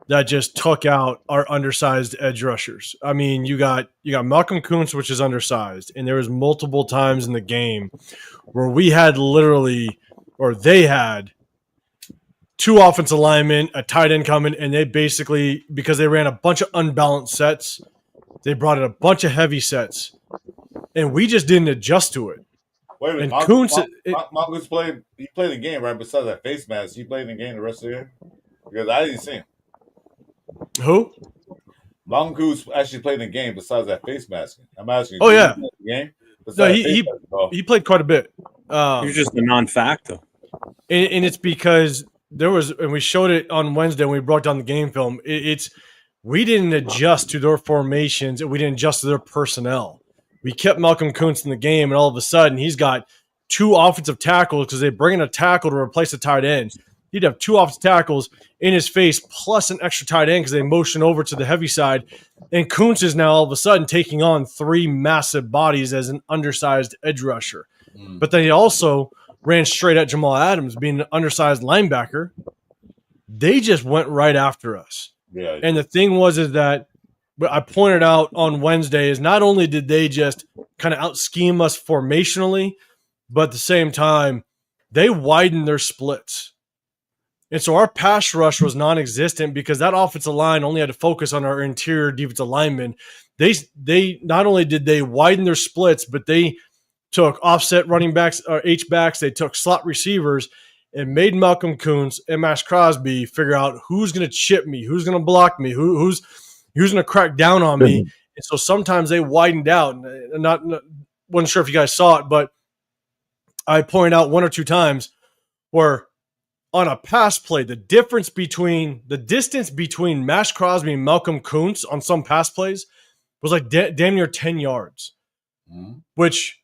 that just took out our undersized edge rushers. I mean, you got Malcolm Koonce, which is undersized, and there was multiple times in the game where we had they had 2 offensive linemen, a tight end coming, and they basically, because they ran a bunch of unbalanced sets, they brought in a bunch of heavy sets, and we just didn't adjust to it. Wait a minute, Malcolm played the game right besides that face mask. He played the game the rest of the year? Because I didn't see him. Who? Malcolm Koonce actually played the game besides that face mask. I'm asking. Oh yeah, the game. No, he played quite a bit. He was just a non-factor, and it's because there was, and we showed it on Wednesday when we brought down the game film. We didn't adjust to their formations and we didn't adjust to their personnel. We kept Malcolm Koonce in the game, and all of a sudden he's got 2 offensive tackles because they bring in a tackle to replace the tight end. He'd have 2 offensive tackles in his face plus an extra tight end because they motion over to the heavy side. And Koonce is now all of a sudden taking on 3 massive bodies as an undersized edge rusher. But then he also ran straight at Jamal Adams, being an undersized linebacker. They just went right after us. Yeah. And the thing is that I pointed out on Wednesday is not only did they just kind of out-scheme us formationally, but at the same time, they widened their splits. And so our pass rush was non-existent because that offensive line only had to focus on our interior defensive linemen. They not only did they widen their splits, but they took offset running backs or H-backs, they took slot receivers and made Malcolm Koonce and Max Crosby figure out who's going to chip me, who's going to block me, who's going to crack down on me. And so sometimes they widened out. And wasn't sure if you guys saw it, but I pointed out 1 or 2 times where on a pass play, the distance between Max Crosby and Malcolm Kuntz on some pass plays was like damn near 10 yards, which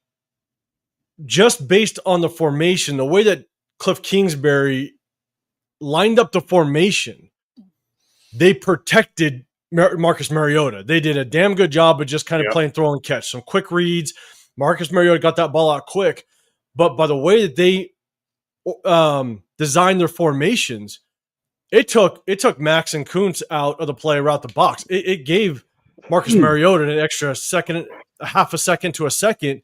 just based on the formation, the way that Cliff Kingsbury lined up the formation, they protected Marcus Mariota. They did a damn good job of just kind of playing throw and catch, some quick reads. Marcus Mariota got that ball out quick, but by the way that they designed their formations, it took Max and Kuntz out of the play around the box. It gave Marcus Mariota an extra second, half a second to a second,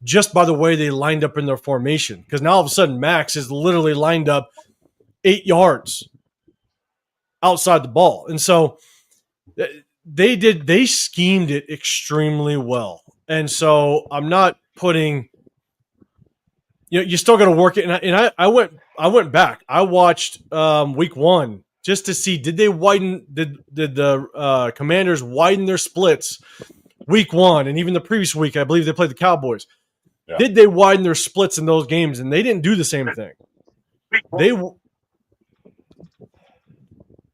just by the way they lined up in their formation. Because now all of a sudden Max is literally lined up 8 yards outside the ball, and so they schemed it extremely well. And so I'm not putting. You still got to work it, and I went back. I watched week 1 just to see did the Commanders widen their splits week 1, and even the previous week I believe they played the Cowboys. Yeah. Did they widen their splits in those games? And they didn't do the same thing.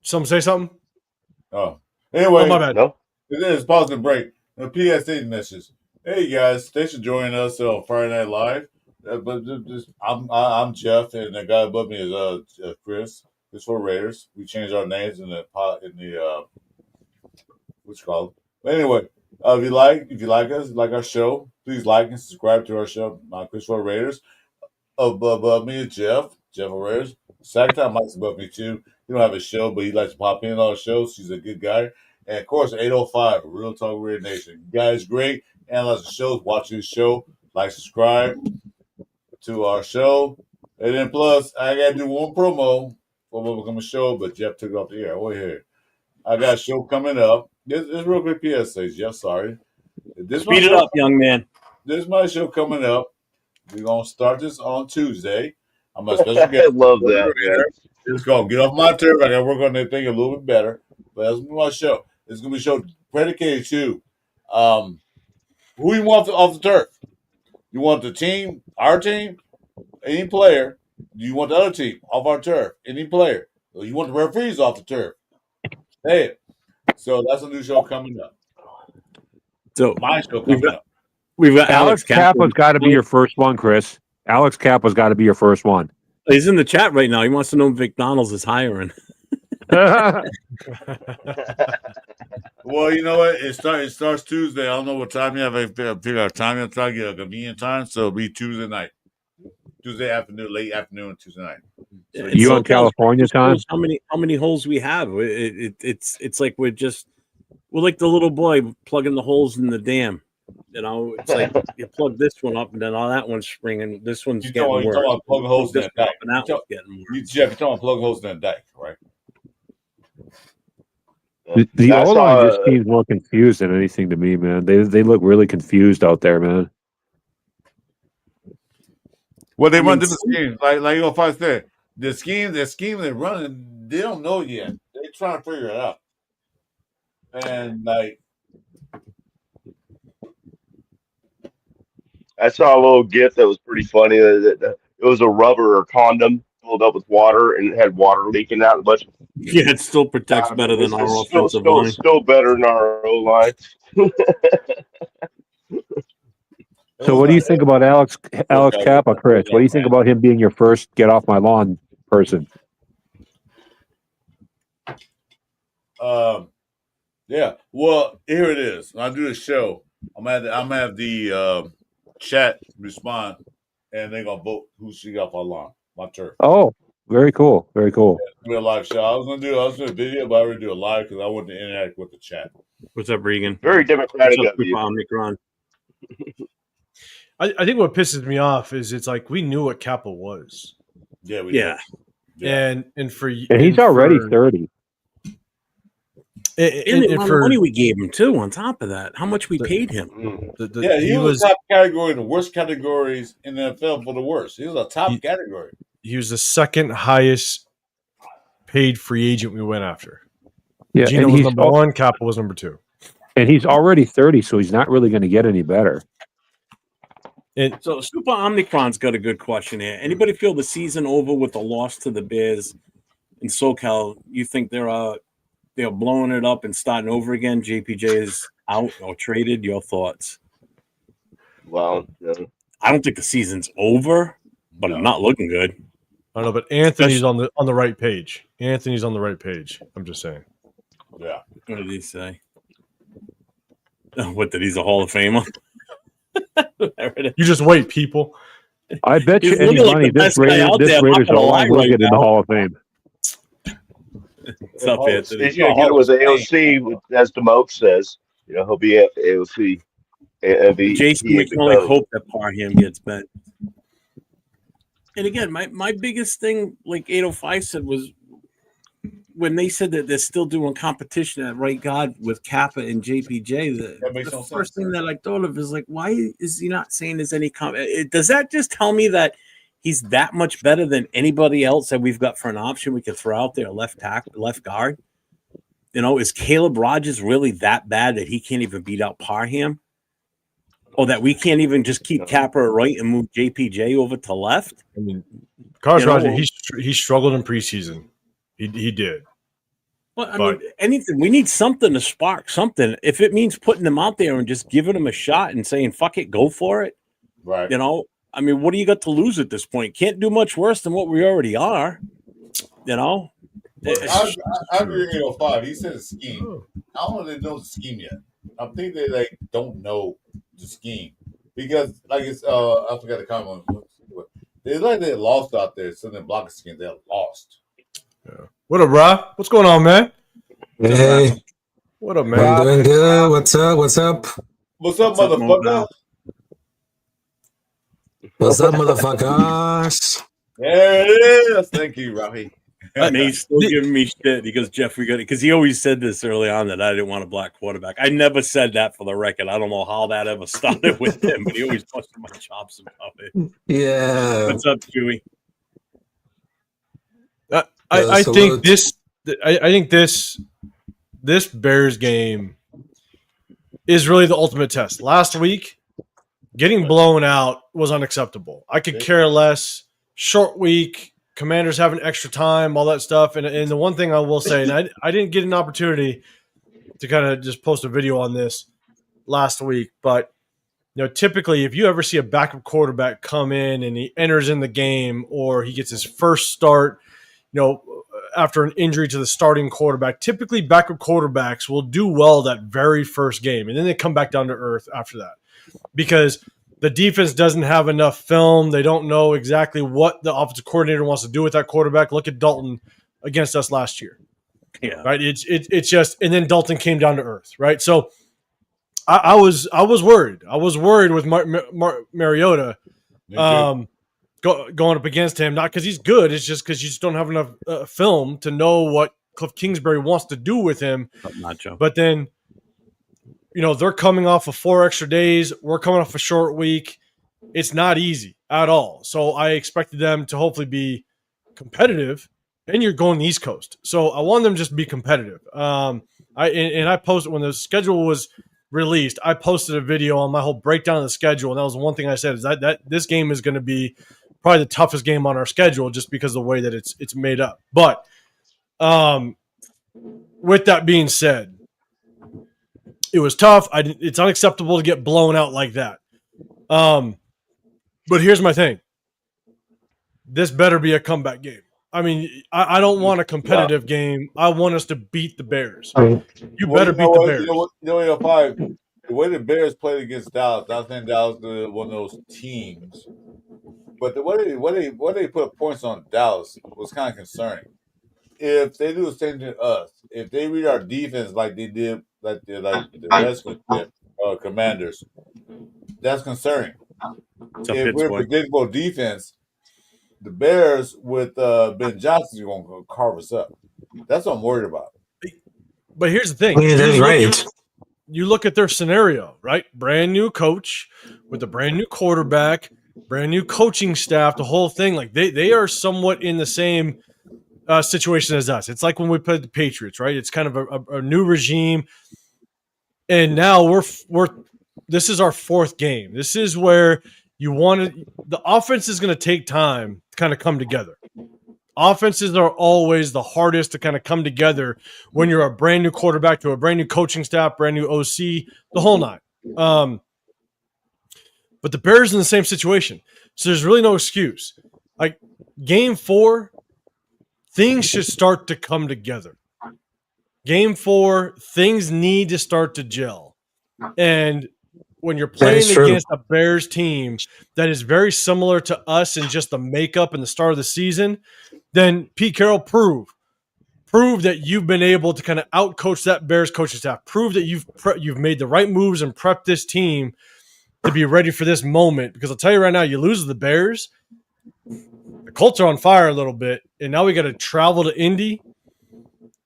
Some say something. Oh, anyway, my bad. No? It is pause and break. The PSA message. Hey guys, thanks for joining us on Friday Night Live. I'm Jeff, and the guy above me is Chris. It's for Raiders. We changed our names in the what's it called. But anyway, if you like us, like our show, please like and subscribe to our show. Chris for Raiders. Above me is Jeff for Raiders. Second time Mike's above me too. He don't have a show, but he likes to pop in on our shows. He's a good guy. And of course, 805 Real Talk Raider Nation. You guys, great. Analyze the shows, watch this show, like, subscribe to our show. And then plus, I got to do one promo for what become a show, but Jeff took it off the air. Over here. I got a show coming up. This real quick PSA, Jeff, sorry. Speed it up, young man. This is my show coming up. We're going to start this on Tuesday. I'm a special guest. I love that, man. It's going to get off my turf. I got to work on that thing a little bit better. But that's going to be my show. It's going to be a show predicated to who you want off the turf. You want the team, our team, any player. Do you want the other team off our turf, any player? Or you want the referees off the turf? Say it. So that's a new show coming up. So my show coming up. We've got Alex Kappa's got to be your first one, Chris. Alex Kappa's got to be your first one. He's in the chat right now. He wants to know if McDonald's is hiring. Well, you know what? It starts Tuesday. I don't know what time you have. I figure out time. I'm trying to get a convenient time, so it'll be Tuesday night, Tuesday afternoon, late afternoon, Tuesday night. So you on California time? How many holes we have? It's like we're like the little boy plugging the holes in the dam. You know, it's like you plug this one up, and then all that one's springing. This one's getting worse. You're talking about plugging holes in that dike. Jeff, you're talking about plugging holes in that dike, right? The O-line just seems more confused than anything to me, man. They look really confused out there, man. Well, they run different schemes. Like if I said, the scheme they're running, they don't know yet. They're trying to figure it out. And like, I saw a little GIF that was pretty funny. It was a rubber or condom filled up with water, and it had water leaking out. A bunch of it still protects better than our offensive line. Still better than our O line. So, what do you think about Alex Kappa, Chris? What do you think about him being your first get off my lawn person? Yeah. Well, here it is. When I do the show, I'm gonna have the chat respond, and they're gonna vote who should get off our lawn, my turf. Oh, very cool. Very cool. Yeah, it'll be a live show. I was gonna do a video, but I already do it live because I wanted to interact with the chat. What's up, Regan? Very democratic of you. I think what pisses me off is it's like we knew what Kappa was. Yeah, we did. And he's already 30. And the money we gave him too. On top of that, how much we paid him? He was top category in the worst categories in the NFL for the worst. He was a top category. He was the second highest paid free agent we went after. Yeah, Gino was number one. Kappa was number two. And he's already 30, so he's not really going to get any better. So Super Omnicron's got a good question here. Anybody feel the season over with the loss to the Bears in SoCal? You think they're blowing it up and starting over again? JPJ is out or traded. Your thoughts? Well, I don't think the season's over, but I'm not looking good. I don't know, but Anthony's on the right page. Anthony's on the right page. I'm just saying. Yeah. What did he say? What, that he's a Hall of Famer? You just wait, people. I bet you He's any literally money the this best guy out Raiders there, not O gonna lie line will right get in the now. Hall of Fame. What's up, Anthony? he's gonna get it with AOC, as Demoke says. He'll be at AOC. Jason, we can only hope that Parham gets bent. And again, my biggest thing, like 805 said, was when they said that they're still doing competition at right guard with Kappa and JPJ. The first thing that I thought of is like, why is he not saying there's any does that just tell me that he's that much better than anybody else that we've got for an option we could throw out there, left guard? Is Caleb Rogers really that bad that he can't even beat out Parham? Or that we can't even just keep Kappa at right and move JPJ over to left? I mean, Carlos Rogers, he struggled in preseason. He did. Well, I mean, anything. We need something to spark something. If it means putting them out there and just giving them a shot and saying, fuck it, go for it. Right. I mean, what do you got to lose at this point? Can't do much worse than what we already are. I agree with 805. He said a scheme. I don't know if they know the scheme yet. I think they don't know the scheme. Because I forgot the comment. They lost out there, so they block a scheme. They're lost. Yeah. What up, Rob? What's going on, man? Hey. What up, man? I'm doing good. What's up? What's up? What's up, motherfucker? What's up, motherfuckers? There it is. Thank you, Robbie. And he's still giving me shit. He goes, Jeff, we got it. Because he always said this early on that I didn't want a black quarterback. I never said that for the record. I don't know how that ever started with him, but he always busted my chops about it. Yeah. What's up, Chewy? I think this Bears game is really the ultimate test. Last week, getting blown out was unacceptable. I could care less. Short week, Commanders having extra time, all that stuff. And the one thing I will say, and I didn't get an opportunity to kind of just post a video on this last week, but typically if you ever see a backup quarterback come in and he enters in the game or he gets his first start, after an injury to the starting quarterback, typically backup quarterbacks will do well that very first game. And then they come back down to earth after that because the defense doesn't have enough film. They don't know exactly what the offensive coordinator wants to do with that quarterback. Look at Dalton against us last year. Yeah. Right. It's just, and then Dalton came down to earth. Right. So I was worried. I was worried with Mariota. Going up against him, not because he's good. It's just because you just don't have enough film to know what Cliff Kingsbury wants to do with him. But then, they're coming off of 4 extra days. We're coming off a short week. It's not easy at all. So I expected them to hopefully be competitive. And you're going the East Coast, so I wanted them just to be competitive. I posted when the schedule was released. I posted a video on my whole breakdown of the schedule, and that was one thing I said is that this game is going to be probably the toughest game on our schedule just because of the way that it's made up. But with that being said, it was tough. It's unacceptable to get blown out like that. But here's my thing. This better be a comeback game. I mean, I don't want a competitive game. I want us to beat the Bears. You better beat the Bears. The way the Bears played against Dallas, I think Dallas is one of those teams. But the way they put points on Dallas was kind of concerning. If they do the same to us, if they read our defense like they did, like the rest of the Commanders, that's concerning. If we're a predictable defense, the Bears with Ben Johnson is going to carve us up. That's what I'm worried about. But here's the thing. Yeah, that's right. You look at their scenario, right? Brand new coach with a brand new quarterback, brand new coaching staff, the whole thing. Like they are somewhat in the same situation as us. It's like when we played the Patriots, right? It's kind of a new regime. And now this is our 4th game. This is where the offense is going to take time to kind of come together. Offenses are always the hardest to kind of come together when you're a brand new quarterback to a brand new coaching staff, brand new OC, the whole nine. But the Bears in the same situation. So there's really no excuse. Like game 4, things should start to come together. Game 4, things need to start to gel. And when you're playing against a Bears team that is very similar to us in just the makeup and the start of the season, then Pete Carroll prove that you've been able to kind of outcoach that Bears coaching staff. Prove that you've made the right moves and prepped this team to be ready for this moment. Because I'll tell you right now, you lose to the Bears, the Colts are on fire a little bit, and now we got to travel to Indy.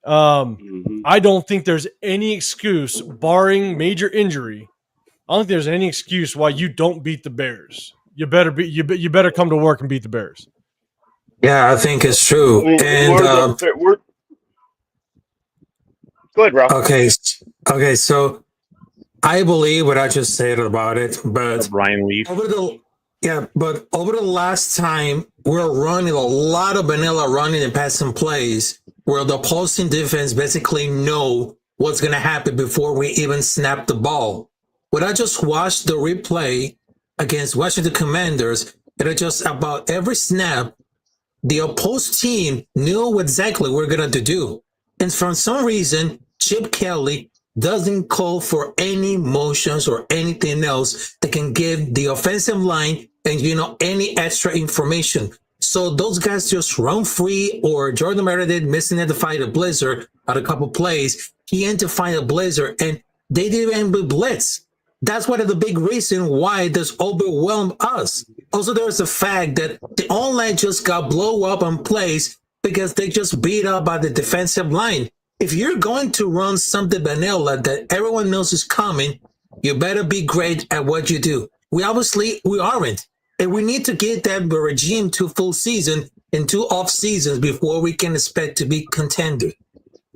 I don't think there's any excuse, barring major injury. I don't think there's any excuse why you don't beat the Bears. You better come to work and beat the Bears. Yeah, I think it's true. I mean, And go ahead, Ralph. Okay. So I believe what I just said about it, but Brian Leaf. over the last time, we're running a lot of vanilla running and passing plays where the opposing defense basically know what's going to happen before we even snap the ball. When I just watched the replay against Washington Commanders, and just about every snap, the opposed team knew exactly what we're going to do. And for some reason, Chip Kelly doesn't call for any motions or anything else that can give the offensive line and, any extra information. So those guys just run free, or Jordan Meredith missing it to fight a blizzard at a couple plays. He had to find a blizzard, and they didn't even blitz. That's one of the big reason why this overwhelmed us. Also, there's the fact that the online just got blow up on plays because they just beat up by the defensive line. If you're going to run something vanilla that everyone knows is coming, you better be great at what you do. We aren't. And we need to get that regime to full season and 2 off seasons before we can expect to be contender.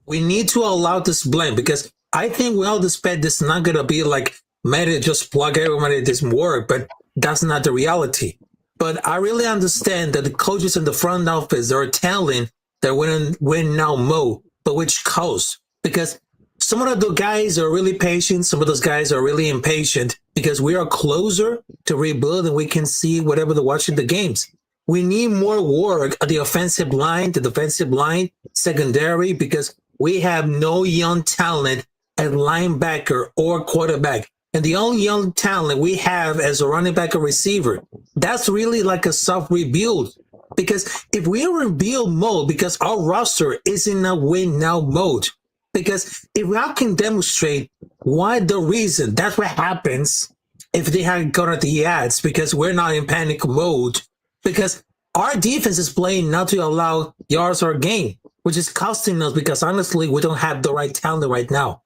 We need to allow this blend, because I think we all expect this not going to be like, man, just plug everybody this work, but that's not the reality. But I really understand that the coaches in the front office are telling they're win now mode, but which coast? Because some of the guys are really patient, some of those guys are really impatient, because we are closer to rebuild and we can see whatever they're watching the games. We need more work at the offensive line, the defensive line, secondary, because we have no young talent at linebacker or quarterback. And the only young talent we have as a running back or receiver, that's really like a soft rebuild. Because if we are in rebuild mode, because our roster is in a win now mode, because if I can demonstrate why the reason, that's what happens if they hadn't gone at the ads, because we're not in panic mode, because our defense is playing not to allow yards or gain, which is costing us, because honestly, we don't have the right talent right now.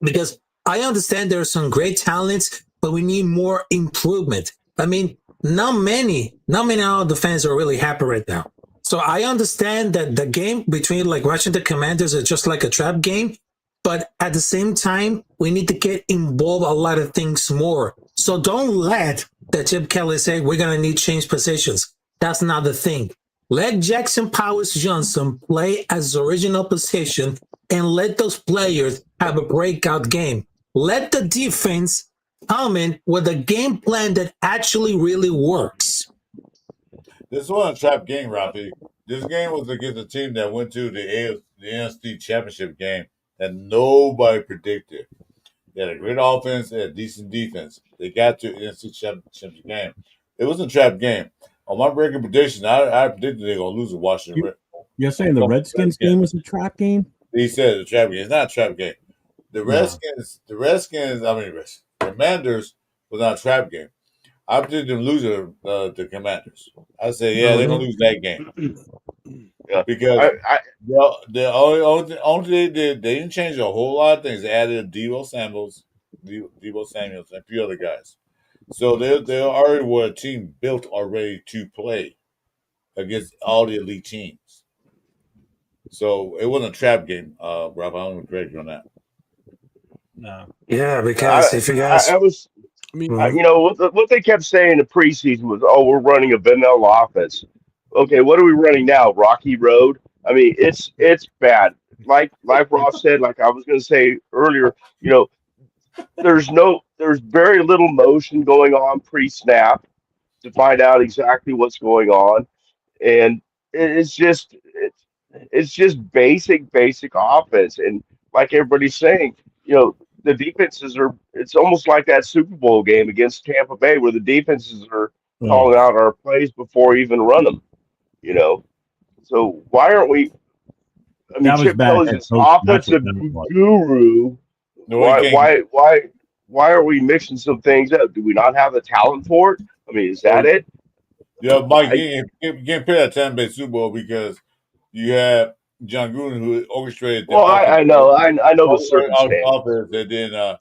Because I understand there are some great talents, but we need more improvement. I mean, not many of the fans are really happy right now. So I understand that the game between like Washington Commanders is just like a trap game, but at the same time, we need to get involved a lot of things more. So don't let the Chip Kelly say we're going to need change positions. That's not the thing. Let Jackson Powers Johnson play as the original position and let those players have a breakout game. Let the defense come in with a game plan that actually really works. This wasn't a trap game, Rafi. This game was against a team that went to the NFC Championship game that nobody predicted. They had a great offense, they had a decent defense. They got to the NFC Championship game. It wasn't a trap game. On my breaking prediction, I predicted they're going to lose to Washington. You're saying the Redskins game was a trap game? He said it's a trap game. It's not a trap game. The Commanders was not a trap game. I predicted them losing the Commanders. I said, they're going to lose that game. Yeah. Because the only thing they did, they didn't change a whole lot of things. They added Deebo Samuels, and a few other guys. So they already were a team built already to play against all the elite teams. So it wasn't a trap game, Rob. I don't agree on that. No. Yeah, because if you guys, I mean, what they kept saying in the preseason was, "Oh, we're running a vanilla offense." Okay, what are we running now? Rocky Road. I mean, it's bad. Like Rob said, like I was going to say earlier, you know, there's very little motion going on pre-snap to find out exactly what's going on, and it's just basic offense. And like everybody's saying, the defenses are. It's almost like that Super Bowl game against Tampa Bay where the defenses are calling out our plays before we even run them. So why aren't we? I mean, That was Chip bad. Kelly's this offensive guru. No, I can't. Why are we mixing some things up? Do we not have the talent for it? I mean, is that it? Yeah, Mike, you can't play that Tampa Bay Super Bowl because you have John Gruden who orchestrated. Well, I know the circumstance. Offense, and then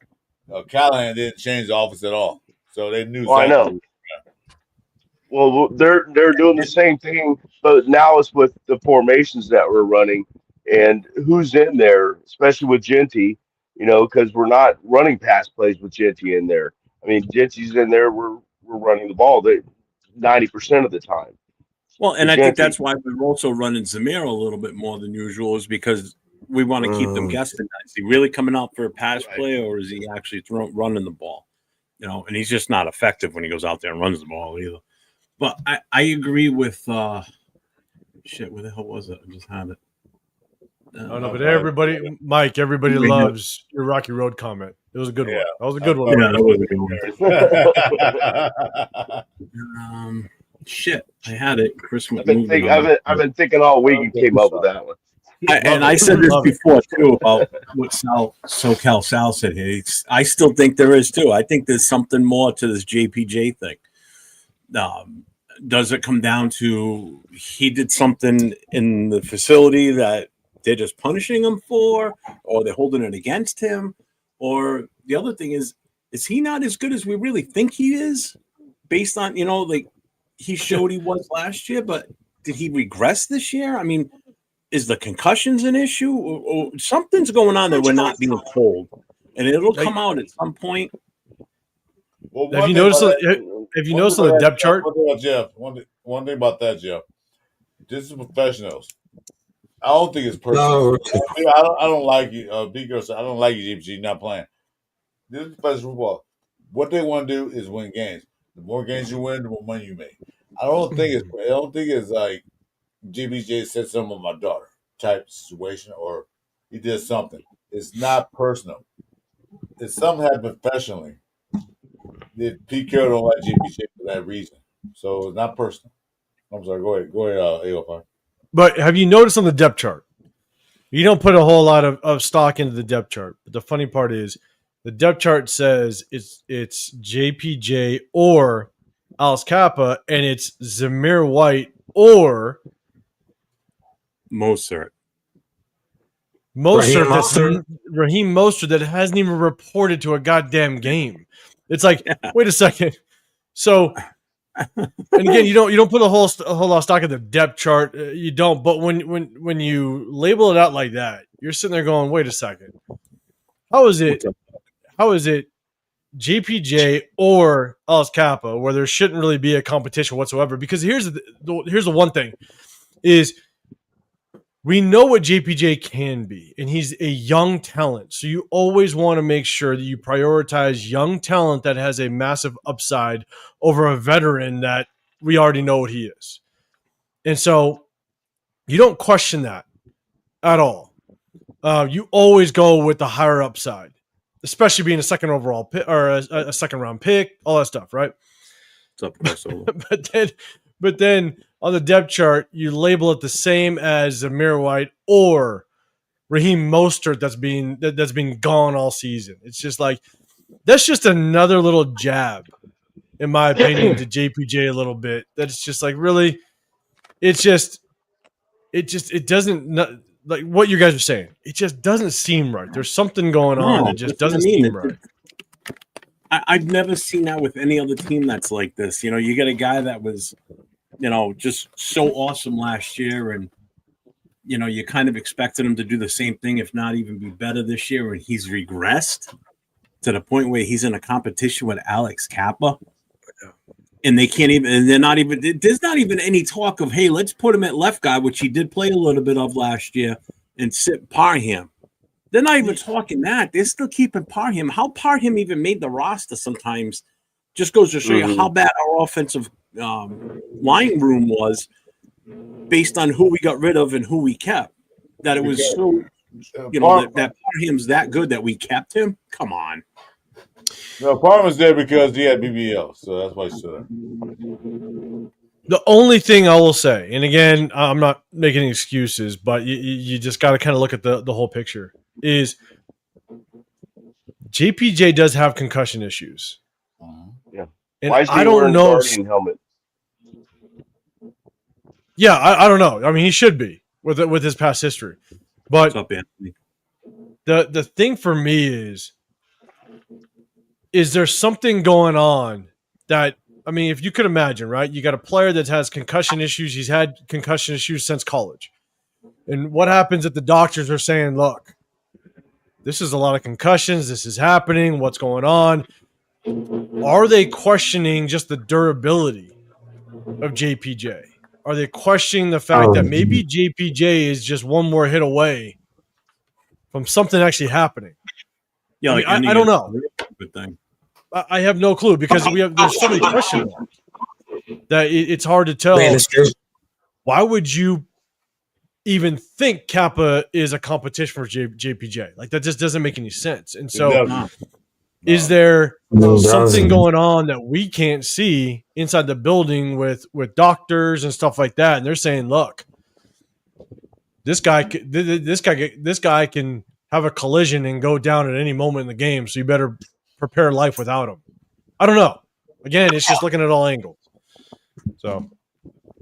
Callahan didn't change the offense at all, so they knew. Well, I know. Well, they're doing the same thing, but now it's with the formations that we're running and who's in there, especially with Genty. Because we're not running pass plays with Genty in there. I mean, Genty's in there. We're running the ball 90% of the time. Well, and I think that's why we're also running Zamir a little bit more than usual, is because we want to keep them guessing. Is he really coming out for a pass play, or is he actually running the ball? And he's just not effective when he goes out there and runs the ball either. But I agree with where the hell was it? I just had it. But everybody loves your Rocky Road comment. It was a good one. That was a good one. Yeah, that was a good one. I had it. Chris, I've been thinking all week and came up with that one. I said this before too about what SoCal Sal said here. I still think there is too. I think there's something more to this JPJ thing. Does it come down to he did something in the facility that they're just punishing him for, or they're holding it against him? Or the other thing is he not as good as we really think he is, based on, he showed he was last year, but did he regress this year? I mean, is the concussions an issue, or something's going on that we're not being told, and it'll come out at some point? Well, have you noticed on the depth chart? One thing about that, Jeff. This is professionals. I don't think it's personal. No. I don't like you, Big Girl. I don't like you, GPG, not playing. This is professional football. What they want to do is win games. The more games you win, the more money you make. I don't think it's like GPJ said something with my daughter type situation, or he did something. It's not personal. It's something happened professionally. Pete Carroll don't like GPJ for that reason. So it's not personal. I'm sorry. Go ahead, AO5. But have you noticed on the depth chart? You don't put a whole lot of stock into the depth chart. But the funny part is the depth chart says it's JPJ or Alice Kappa, and it's Zamir White or Mostert. Raheem Mostert that hasn't even reported to a goddamn game. It's like, wait a second. So, and again, you don't put a whole lot of stock in the depth chart. You don't. But when you label it out like that, you're sitting there going, wait a second. How is it JPJ or Alice Kappa where there shouldn't really be a competition whatsoever? Because here's the one thing is we know what JPJ can be, and he's a young talent. So you always want to make sure that you prioritize young talent that has a massive upside over a veteran that we already know what he is. And so you don't question that at all. You always go with the higher upside, especially being a second overall pick or a second round pick, all that stuff, right? What's up, But then on the depth chart, you label it the same as Zamir White or Raheem Mostert that's been gone all season. It's just like that's just another little jab, in my opinion, to JPJ a little bit. That's just like really, it doesn't like what you guys are saying. It just doesn't seem right. There's something going on that just doesn't seem right. I've never seen that with any other team that's like this. You get a guy that was, just so awesome last year, and you kind of expected him to do the same thing, if not even be better this year, and he's regressed. to the point where he's in a competition with Alex Kappa. And they can't even, and they're not even, there's not even any talk of, hey, let's put him at left guard, which he did play a little bit of last year, and sit Parham. They're not even talking that. They're still keeping Parham. How Parham even made the roster sometimes just goes to show you how bad our offensive line room was based on who we got rid of and who we kept. That it was so, that Parham's that good that we kept him. Come on. No, Parham's there because he had BBL, so that's why he's there. The only thing I will say, and again, I'm not making excuses, but you just got to kind of look at the whole picture, is JPJ does have concussion issues. Yeah. And Why is he I don't wearing know. Guardian helmet? Yeah, I don't know. I mean, he should be with his past history. But What's up, Anthony? the thing for me is there something going on that, I mean, if you could imagine, right? You got a player that has concussion issues. He's had concussion issues since college. And what happens if the doctors are saying, look, this is a lot of concussions. This is happening. What's going on? Are they questioning just the durability of JPJ? Are they questioning the fact that maybe JPJ is just one more hit away from something actually happening? Yeah, I mean, I don't know. Good thing. I have no clue because there's so many question marks that it's hard to tell. Why would you even think Kappa is a competition for JPJ? Like, that just doesn't make any sense. And so is there something going on that we can't see inside the building with doctors and stuff like that? And they're saying, look, this guy can have a collision and go down at any moment in the game. So you better prepare life without him. I don't know. Again, it's just looking at all angles. So,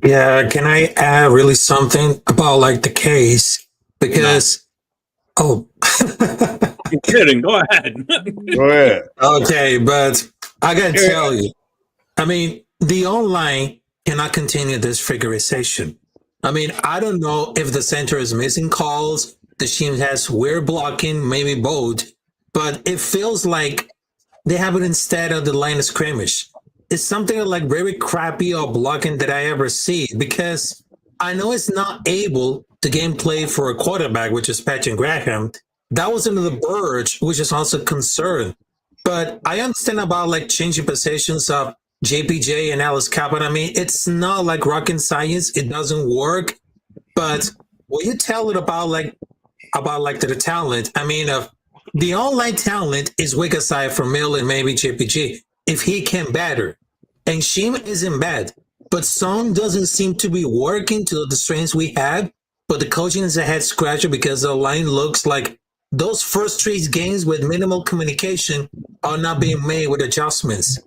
yeah, can I add really something about like the case? Because, I'm kidding. Go ahead. Go ahead. Okay, but I gotta tell you, I mean, the online cannot continue this figurization. I mean, I don't know if the center is missing calls, the team has weird blocking, maybe both, but it feels like they have it instead of the line of scrimmage. It's something like very crappy or blocking that I ever see, because I know it's not able to game play for a quarterback, which is Patrick Graham. That was into the Burge, which is also concerned. But I understand about like changing positions of JPJ and Alex Kappa. I mean, it's not like rocket science. It doesn't work. But when you tell it about the talent, I mean, the online talent is weak aside from Mill and maybe JPG. If he can better, and Sheem isn't bad, but Song doesn't seem to be working to the strengths we have. But the coaching is a head scratcher because the line looks like those first 3 games with minimal communication are not being made with adjustments.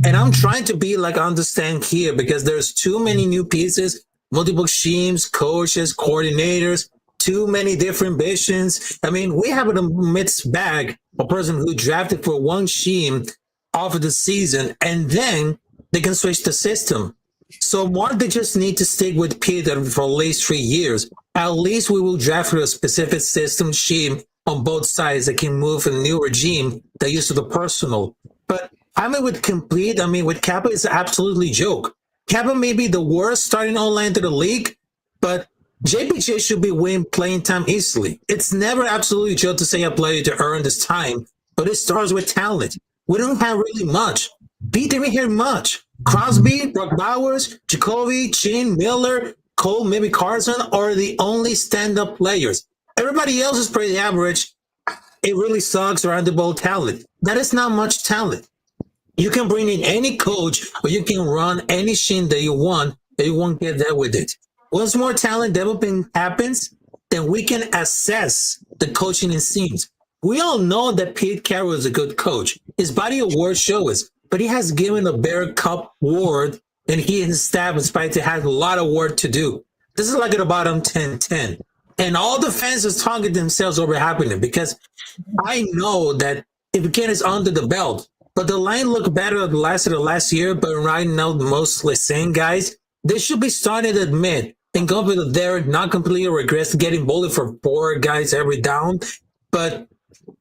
And I'm trying to be like understand here because there's too many new pieces, multiple schemes, coaches, coordinators, too many different visions. I mean, we have a mixed bag, a person who drafted for one scheme off of the season, and then they can switch the system. So why they just need to stick with Peter for at least 3 years? At least we will draft for a specific system scheme on both sides that can move in a new regime that used to the personal. But I mean, with Kappa, it's absolutely joke. Kappa may be the worst starting online to the league, but JPJ should be winning playing time easily. It's never absolutely joke to say a player to earn this time, but it starts with talent. We don't have really much. Pete didn't hear much. Crosby, Brock Bowers, Jacoby, Chin, Miller, Cole, maybe Carson are the only stand-up players. Everybody else is pretty average. It really sucks around the ball talent. That is not much talent. You can bring in any coach or you can run any scheme that you want, and you won't get there with it. Once more talent developing happens, then we can assess the coaching and schemes. We all know that Pete Carroll is a good coach. His body of work shows, but he has given a Bear Cup award, and he and his staff, in spite of has a lot of work to do. This is like at the bottom 10-10. And all the fans is talking themselves over happening because I know that if Ken is under the belt, but the line looked better the last year, but right now mostly same guys, they should be starting to admit and go over there, not completely regress getting bullied for 4 guys every down. But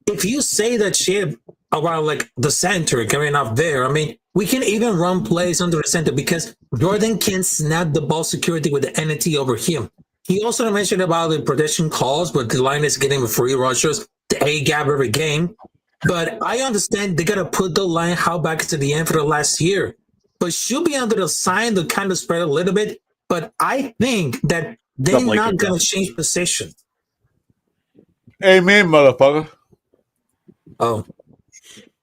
if you say that shit around like the center, coming off there. I mean, we can even run plays under the center because Jordan can snap the ball security with the NT over him. He also mentioned about the protection calls, but the line is getting free rushers, the A gap every game. But I understand they got to put the line how back to the end for the last year. But should be under the sign to kind of spread a little bit. But I think that they're Something like not it, going to change position. Amen, motherfucker. Oh.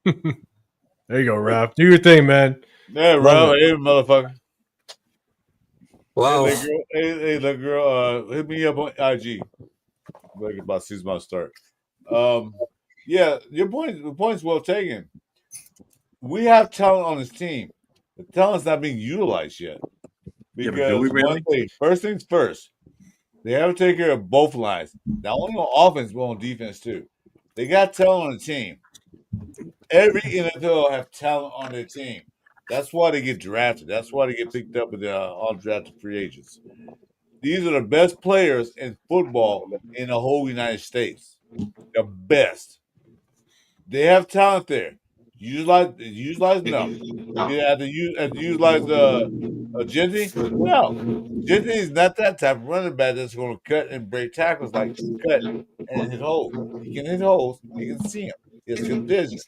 There you go, Raph. Do your thing, man. Yeah, Rob. Hey, motherfucker. Wow. Hey, little girl, hit me up on IG. Like about season about to start. Yeah, the point's well taken. We have talent on this team. The talent's not being utilized yet. Yeah, Because but do we really? one thing, first things first, they have to take care of both lines. Not only on offense, but on defense too. They got talent on the team. Every NFL have talent on their team. That's why they get drafted. That's why they get picked up with the undrafted free agents. These are the best players in football in the whole United States. The best. They have talent there. Utilize them. You have to utilize Genty. No, Genty is not that type of running back that's going to cut and break tackles like cut and hit holes. He can hit holes. You can see him. He has good vision,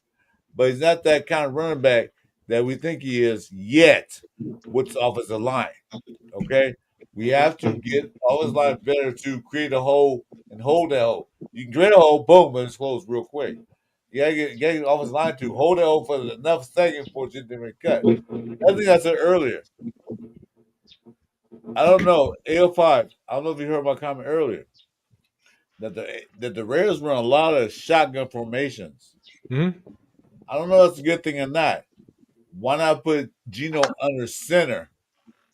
but he's not that kind of running back that we think he is yet with the offensive line. Okay, we have to get offensive line better to create a hole and hold that hole. You can create a hole, boom, but it's closed real quick. You gotta get the offensive line to hold it hole for enough seconds for it to be cut. I think I said earlier. I don't know, AO5. I don't know if you heard my comment earlier that the Raiders run a lot of shotgun formations. Mm-hmm. I don't know if that's a good thing or not. Why not put Geno under center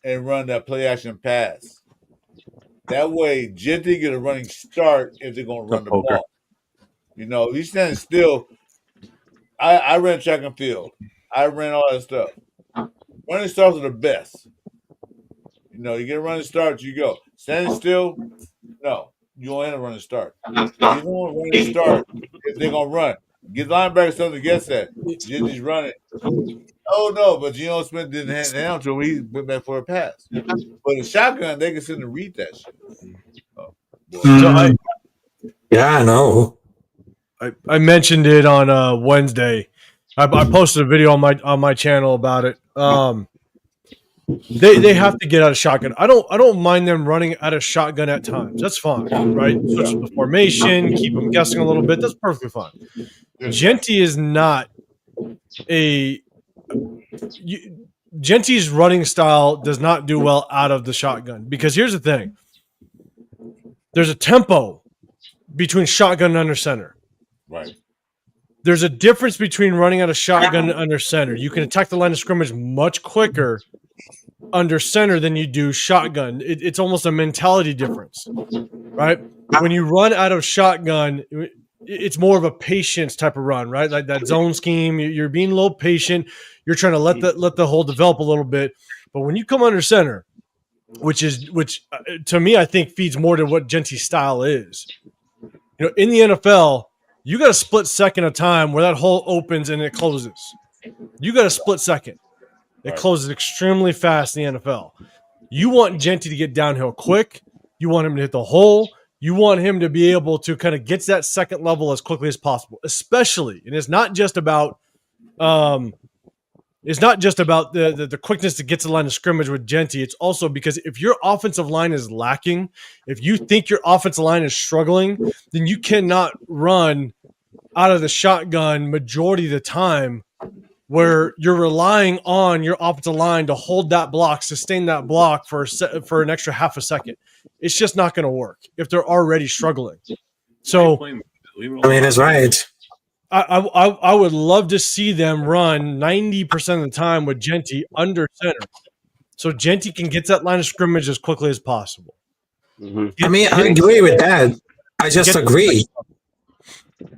and run that play action pass? That way, Genty get a running start if they're going to run the ball. You know, he's standing still. I ran track and field. I ran all that stuff. Running starts are the best. You know, you get a running start, you go. Standing still, no. You don't end a running start. You don't want to run a start if they're going to run. Get linebacker something against that. Genty's running. Oh, no, but Geno Smith didn't hand it down to him. He went back for a pass. But a shotgun, they can sit and read that shit. So Yeah, I know. I mentioned it on Wednesday. I posted a video on my channel about it. They have to get out of shotgun. I don't mind them running out of shotgun at times. That's fine, right? Switch the formation, keep them guessing a little bit. That's perfectly fine. Genty is not Genty's running style does not do well out of the shotgun because here's the thing. There's a tempo between shotgun and under center. Right. There's a difference between running out of shotgun and under center. You can attack the line of scrimmage much quicker under center than you do shotgun. It's almost a mentality difference, right? When you run out of shotgun, it's more of a patience type of run, right? Like that zone scheme, you're being a little patient. You're trying to let the hole develop a little bit. But when you come under center, which to me I think feeds more to what Genty's style is. You know, in the NFL, you got a split second of time where that hole opens and it closes. You got a split second. It closes extremely fast in the NFL. You want Genty to get downhill quick. You want him to hit the hole. You want him to be able to kind of get to that second level as quickly as possible, especially. And it's not just about the quickness to get to the line of scrimmage with Genty. It's also because if your offensive line is lacking, if you think your offensive line is struggling, then you cannot run out of the shotgun majority of the time where you're relying on your offensive line to hold that block, sustain that block for an extra half a second. It's just not going to work if they're already struggling. So, I mean, that's right. I would love to see them run 90% of the time with Genty under center, so Genty can get that line of scrimmage as quickly as possible. I mean, I agree with that. I just agree.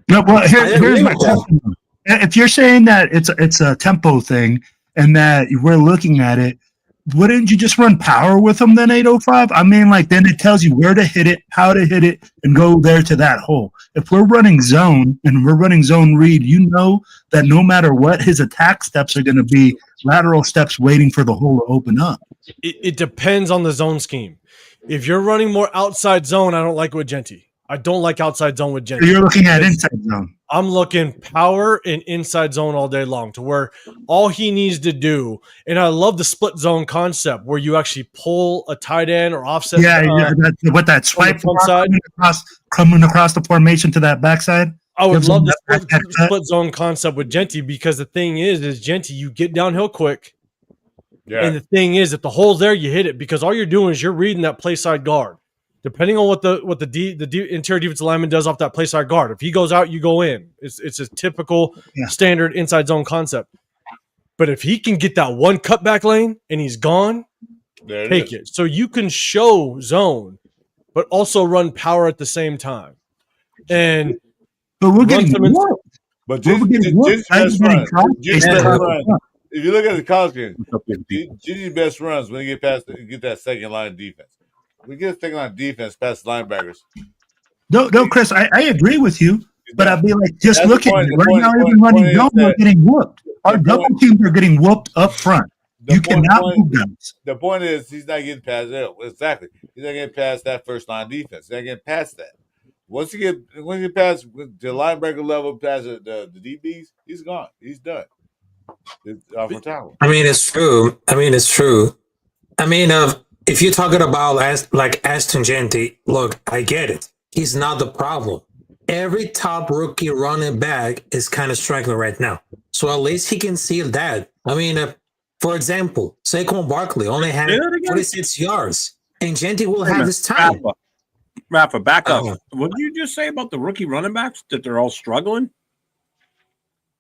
No, well, here's my question. If you're saying that it's a tempo thing and that we're looking at it, wouldn't you just run power with them then 805? I mean, like then it tells you where to hit it, how to hit it, and go there to that hole. If we're running zone and we're running zone read, you know that no matter what, his attack steps are going to be lateral steps waiting for the hole to open up. It depends on the zone scheme. If you're running more outside zone, I don't like it with Genty. I don't like outside zone with Genty. So you're looking at inside zone. I'm looking power and inside zone all day long to where all he needs to do, and I love the split zone concept where you actually pull a tight end or offset. Yeah, with that swipe side coming across the formation to that backside. I would love the split zone concept with Genty because the thing is Genty, you get downhill quick. Yeah. And the thing is, if the hole's there, you hit it because all you're doing is you're reading that play side guard. Depending on what the interior defensive lineman does off that play side guard, if he goes out, you go in. It's a typical standard inside zone concept. But if he can get that one cutback lane and he's gone, take it. So you can show zone, but also run power at the same time. And but we're getting whooped. But if you look at the college game, Ginny's best runs when you get that second line defense. We get a second line defense past linebackers. No, Chris, I agree with you, but I'd be like, just look at it. We're not even running zone. We're getting whooped. Our double teams are getting whooped up front. You cannot move them. The point is, he's not getting past that. Exactly. He's not getting past that first line defense. He's not getting past that. Once you get past the linebacker level, past the DBs, he's gone. He's done. I mean, it's true. If you're talking about Ashton Genty, look, I get it. He's not the problem. Every top rookie running back is kind of struggling right now. So at least he can see that. I mean, for example, Saquon Barkley only had 46 yards, and Genty will have his time. Rafa, back up. What did you just say about the rookie running backs, that they're all struggling?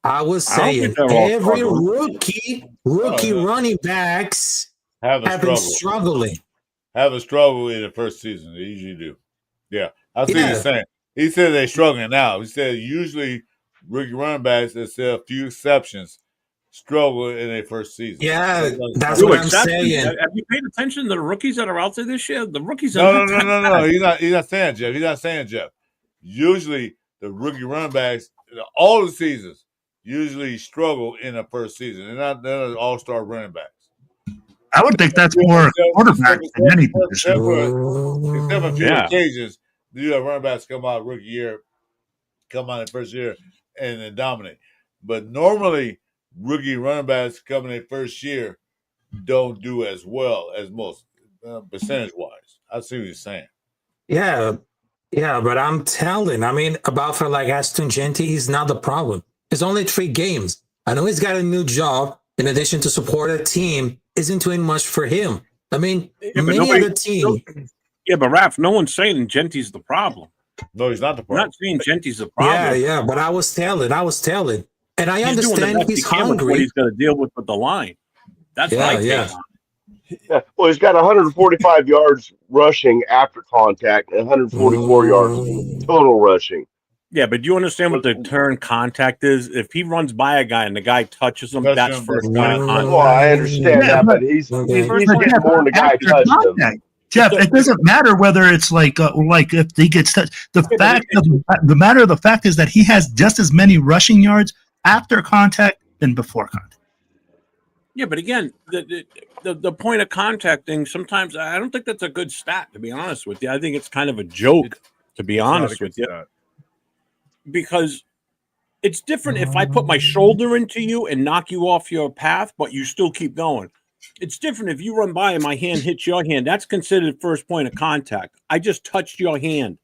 I was saying every rookie running backs have been struggling. Have a struggle in the first season. They usually do. Yeah. I see what you're saying. He said they're struggling now. He said usually rookie running backs, there's a few exceptions, struggle in their first season. Yeah, that's what I'm saying. Have you paid attention to the rookies that are out there this year? The rookies No. He's not saying Jeff. He's not saying Jeff. Usually the rookie running backs, all the seasons, usually struggle in the first season. They're not all-star running backs. I would think that's more quarterbacks than any Except position. for a few occasions, you have running backs come out rookie year, come out in first year, and then dominate. But normally, rookie running backs come in their first year don't do as well as most, percentage-wise. I see what you're saying. Yeah, but I'm telling. I mean, about for like Ashton Genty, he's not the problem. It's only 3 games. I know he's got a new job. In addition to support a team, isn't doing much for him. I mean, many other team. Yeah, but Raph, no one's saying Genty's the problem. No, he's not the problem. I'm not saying Genty's the problem. Yeah, but I was telling. And I understand he's hungry. What he's got to deal with the line. That's my take on it. Yeah. Well, he's got 145 yards rushing after contact and 144 yards total rushing. Yeah, but do you understand what the turn contact is? If he runs by a guy and the guy touches him, that's first point of contact. Well, I understand that, but he's getting more than the guy touched him. Jeff, it doesn't matter whether it's like if he gets touched. The fact is that he has just as many rushing yards after contact than before contact. Yeah, but again, the point of contact thing, sometimes I don't think that's a good stat, to be honest with you. I think it's kind of a joke, to be honest with you. Because it's different if I put my shoulder into you and knock you off your path, but you still keep going. It's different if you run by and my hand hits your hand. That's considered first point of contact. I just touched your hand.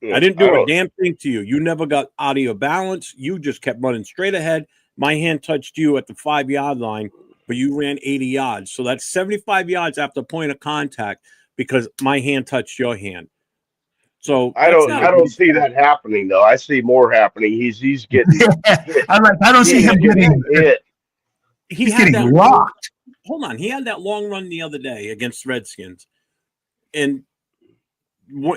Yeah, I didn't do a damn thing to you. You never got out of your balance. You just kept running straight ahead. My hand touched you at the 5-yard line, but you ran 80 yards. So that's 75 yards after point of contact because my hand touched your hand. So I don't see that happening though. I see more happening. He's getting. I don't see him getting hit. He's getting rocked. Hold on, he had that long run the other day against Redskins, and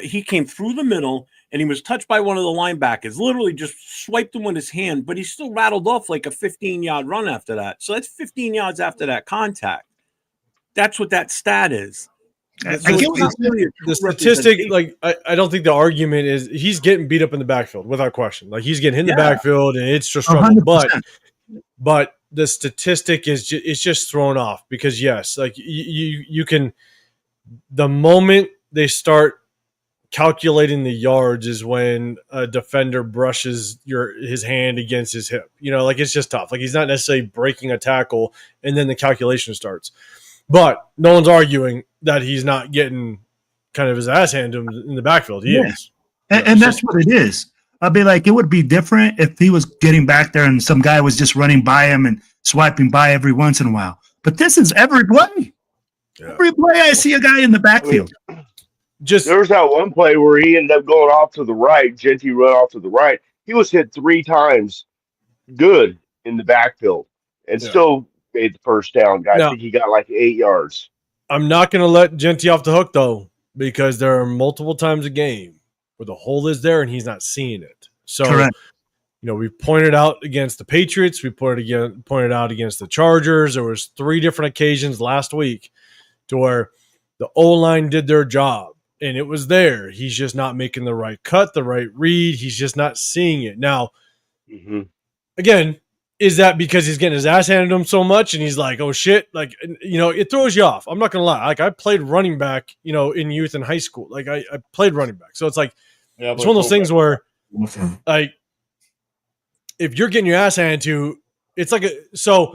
he came through the middle, and he was touched by one of the linebackers. Literally, just swiped him with his hand, but he still rattled off like a 15-yard run after that. So that's 15 yards after that contact. That's what that stat is. I So get it's not really a The true statistic, representation. like I don't think the argument is he's getting beat up in the backfield without question. Like he's getting hit in the Yeah. backfield and it's just struggle. 100%. But the statistic is it's just thrown off because yes, like you can, the moment they start calculating the yards is when a defender brushes his hand against his hip. You know, like it's just tough. Like he's not necessarily breaking a tackle and then the calculation starts. But no one's arguing that he's not getting kind of his ass handed to him in the backfield. He is. And that's what it is. I'd be like, it would be different if he was getting back there and some guy was just running by him and swiping by every once in a while. But this is every play. Yeah. Every play I see a guy in the backfield. Just There was that one play where he ended up going off to the right. Genty run off to the right. He was hit 3 times good in the backfield and still made the first down. Guy, I think he got like 8 yards. I'm not going to let Genty off the hook, though, because there are multiple times a game where the hole is there and he's not seeing it. So, Correct. you know, we pointed out against the Patriots. We pointed out against the Chargers. There was 3 different occasions last week to where the O-line did their job. And it was there. He's just not making the right cut, the right read. He's just not seeing it. Now, again, is that because he's getting his ass handed to him so much and he's like, oh, shit? Like, you know, it throws you off. I'm not going to lie. Like, I played running back, you know, in youth and high school. Like, I played running back. So it's like, it's one of those things where, like, if you're getting your ass handed to, it's like so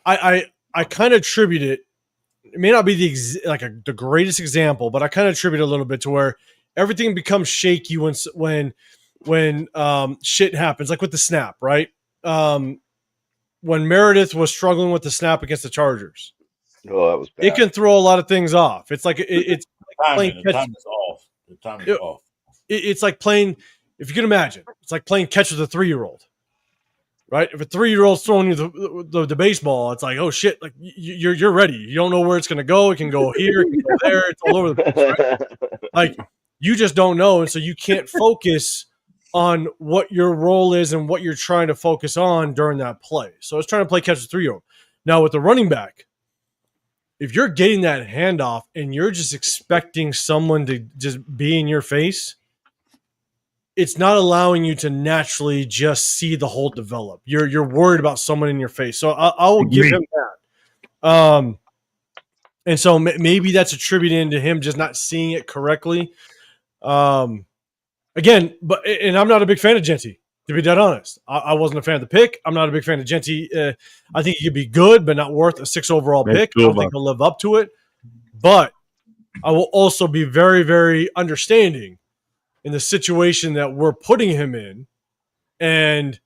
I kind of attribute it. It may not be the greatest example, but I kind of attribute it a little bit to where everything becomes shaky when shit happens, like with the snap, right? When Meredith was struggling with the snap against the Chargers, that was bad. It can throw a lot of things off. It's like it's like playing the time is off. The time is off. It's like playing, if you can imagine, it's like playing catch with a 3-year-old. Right? If a 3-year-old's throwing you the baseball, it's like, oh shit, like you're ready. You don't know where it's gonna go. It can go here, it can go there, it's all over the place, right? Like you just don't know, and so you can't focus on what your role is and what you're trying to focus on during that play. So it's trying to play catch with a 3-year-old. Now with the running back, if you're getting that handoff and you're just expecting someone to just be in your face, it's not allowing you to naturally just see the hole develop. You're worried about someone in your face. So I will give him that. And so maybe that's attributed to him just not seeing it correctly. Again, and I'm not a big fan of Genty, to be dead honest. I wasn't a fan of the pick. I'm not a big fan of Genty. I think he could be good, but not worth a 6 overall pick. I don't think he'll live up to it. But I will also be very, very understanding in the situation that we're putting him in, and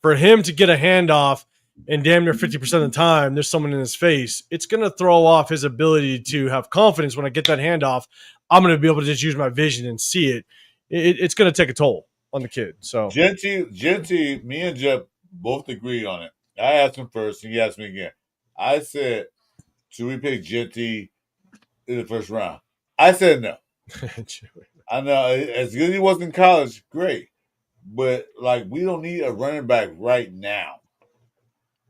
for him to get a handoff and damn near 50% of the time there's someone in his face, it's going to throw off his ability to have confidence. When I get that handoff, I'm going to be able to just use my vision and see it. It's going to take a toll on the kid. So Genty, me and Jeff both agree on it. I asked him first, and he asked me again. I said, should we pick Genty in the first round? I said no. I know, as good as he was in college, great. But, like, we don't need a running back right now.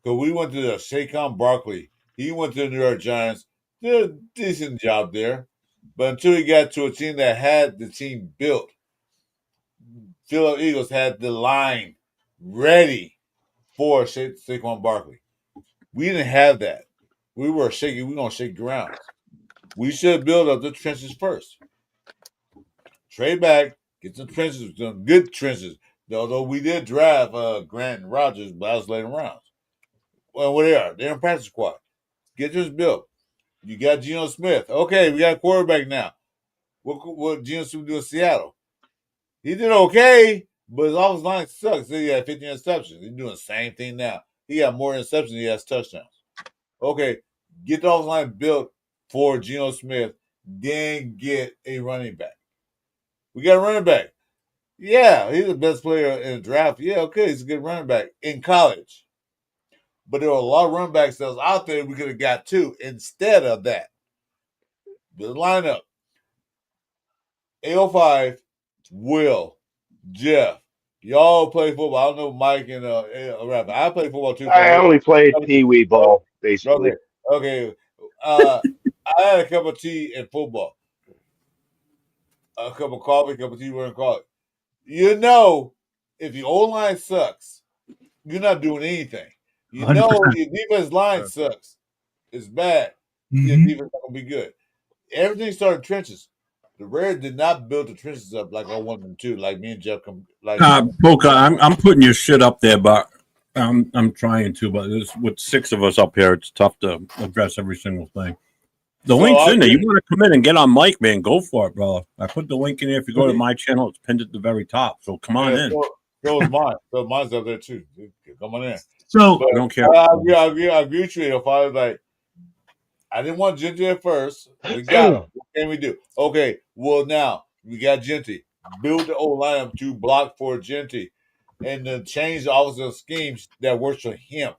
Because we went to the Saquon Barkley. He went to the New York Giants. Did a decent job there. But until he got to a team that had the team built, Philadelphia Eagles had the line ready for Saquon Barkley. We didn't have that. We were shaking. We're going to shake ground. We should build up the trenches first. Trade back, get some trenches, some good trenches. Although we did draft Grant and Rodgers, but I was later rounds. Well, what they are? They're in practice squad. Get this built. You got Geno Smith. Okay, we got a quarterback now. What Geno Smith do in Seattle? He did okay, but his offensive line sucks. So he had 50 interceptions. He's doing the same thing now. He got more interceptions than he has touchdowns. Okay, get the offensive line built for Geno Smith, then get a running back. We got a running back. Yeah, he's the best player in the draft. Yeah, okay, he's a good running back in college. But there were a lot of running backs that was out there we could have got too instead of that. The lineup. 805, Will, Jeff. Y'all play football. I don't know Mike and Rapper. I play football too. I only played pee-wee ball, basically. Okay. I had a cup of tea in football. A cup of coffee, a cup of tea, we're going to call it. You know, if the O-line sucks, you're not doing anything. You know 100%. your defense line sucks. It's bad. Your Mhm. defense not going to be good. Everything started trenches. The Reds did not build the trenches up like I wanted them to, like me and Jeff. Boca, I'm putting your shit up there, but I'm trying to. But with 6 of us up here, it's tough to address every single thing. The link's in there. You want to come in and get on mic, man? Go for it, brother. I put the link in there. If you go to my channel, it's pinned at the very top. So come on in. So is mine. So mine's up there too. Come on in. So But I don't care. I agree with you. If I was like, I didn't want Genty at first. We got him. What can we do? Okay, well now we got Genty. Build the old lineup to block for Genty, and then change the offensive schemes that works for him.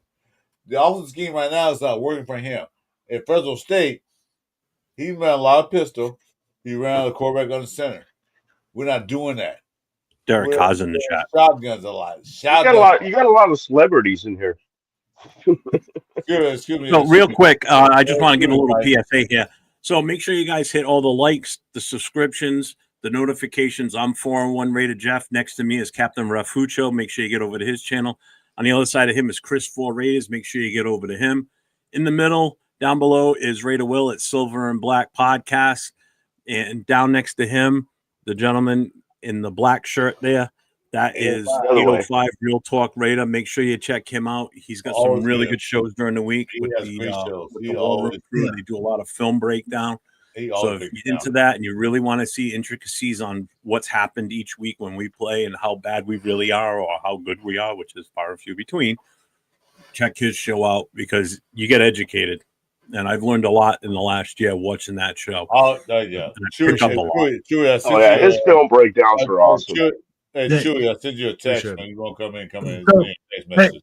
The offensive scheme right now is not working for him. At Fresno State, he ran a lot of pistol. He ran the quarterback on the center. We're not doing that. Derek Haas in the chat. Shotguns a lot. You got a lot of celebrities in here. Excuse me. So real quick, I just want to give a little PSA here. So make sure you guys hit all the likes, the subscriptions, the notifications. I'm 4-1 Rated Jeff. Next to me is Captain Rafucho. Make sure you get over to his channel. On the other side of him is Chris 4 Raiders. Make sure you get over to him. In the middle, down below, is Raider Will at Silver and Black Podcast. And down next to him, the gentleman in the black shirt there, that is 805 Real Talk Raider. Make sure you check him out. He's got some really good shows during the week with the Walrus crew. They do a lot of film breakdown. So if you're into that and you really want to see intricacies on what's happened each week when we play and how bad we really are or how good we are, which is far and few between, check his show out because you get educated. And I've learned a lot in the last year watching that show. Oh, yeah. His film breakdowns are awesome. Hey, Chewy, I sent you a text, man. You want to come in? Text message.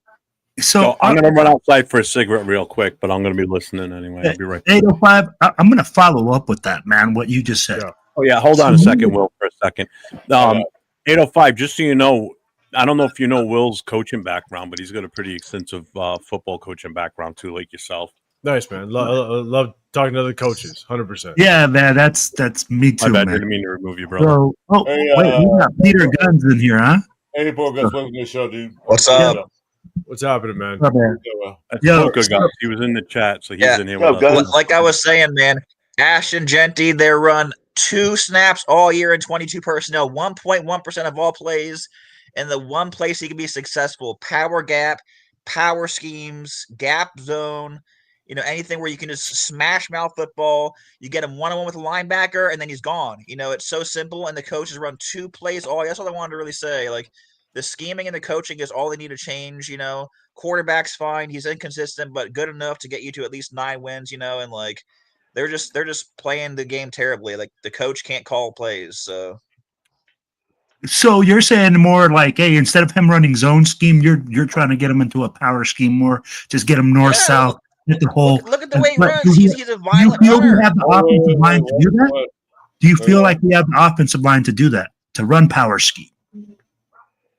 So I'm going to run outside for a cigarette real quick, but I'm going to be listening anyway. I'll be right back. 805, I'm going to follow up with that, man, what you just said. Yeah. Oh, yeah. Hold on a second, Will, for a second. 805, just so you know, I don't know if you know Will's coaching background, but he's got a pretty extensive football coaching background, too, like yourself. Nice, man. Love talking to the coaches, 100%. Yeah, man, that's me too, I man. didn't mean to remove you, brother. So, wait, we got Peter Guns in here, huh? 84 Guns, welcome to the show, dude. What's up? What's happening, man? That's Boca, guys. He was in the chat, so he's in here with us. Like I was saying, man, Ashton Genty, they run 2 snaps all year in 22 personnel, 1.1% of all plays. And the one place he can be successful, power gap, power schemes, gap zone, anything where you can just smash mouth football. You get him one-on-one with a linebacker, and then he's gone. It's so simple, and the coaches run 2 plays all. That's all I wanted to really say. Like, the scheming and the coaching is all they need to change. Quarterback's fine. He's inconsistent, but good enough to get you to at least 9 wins, and like they're just playing the game terribly. Like, the coach can't call plays. So you're saying more like, hey, instead of him running zone scheme, you're trying to get him into a power scheme more. Just get him north-south. Hit the hole. Look at the way he runs. He's a violent runner. Do you feel we have the offensive line to do that? Do you feel like we have the offensive line to do that, to run power scheme?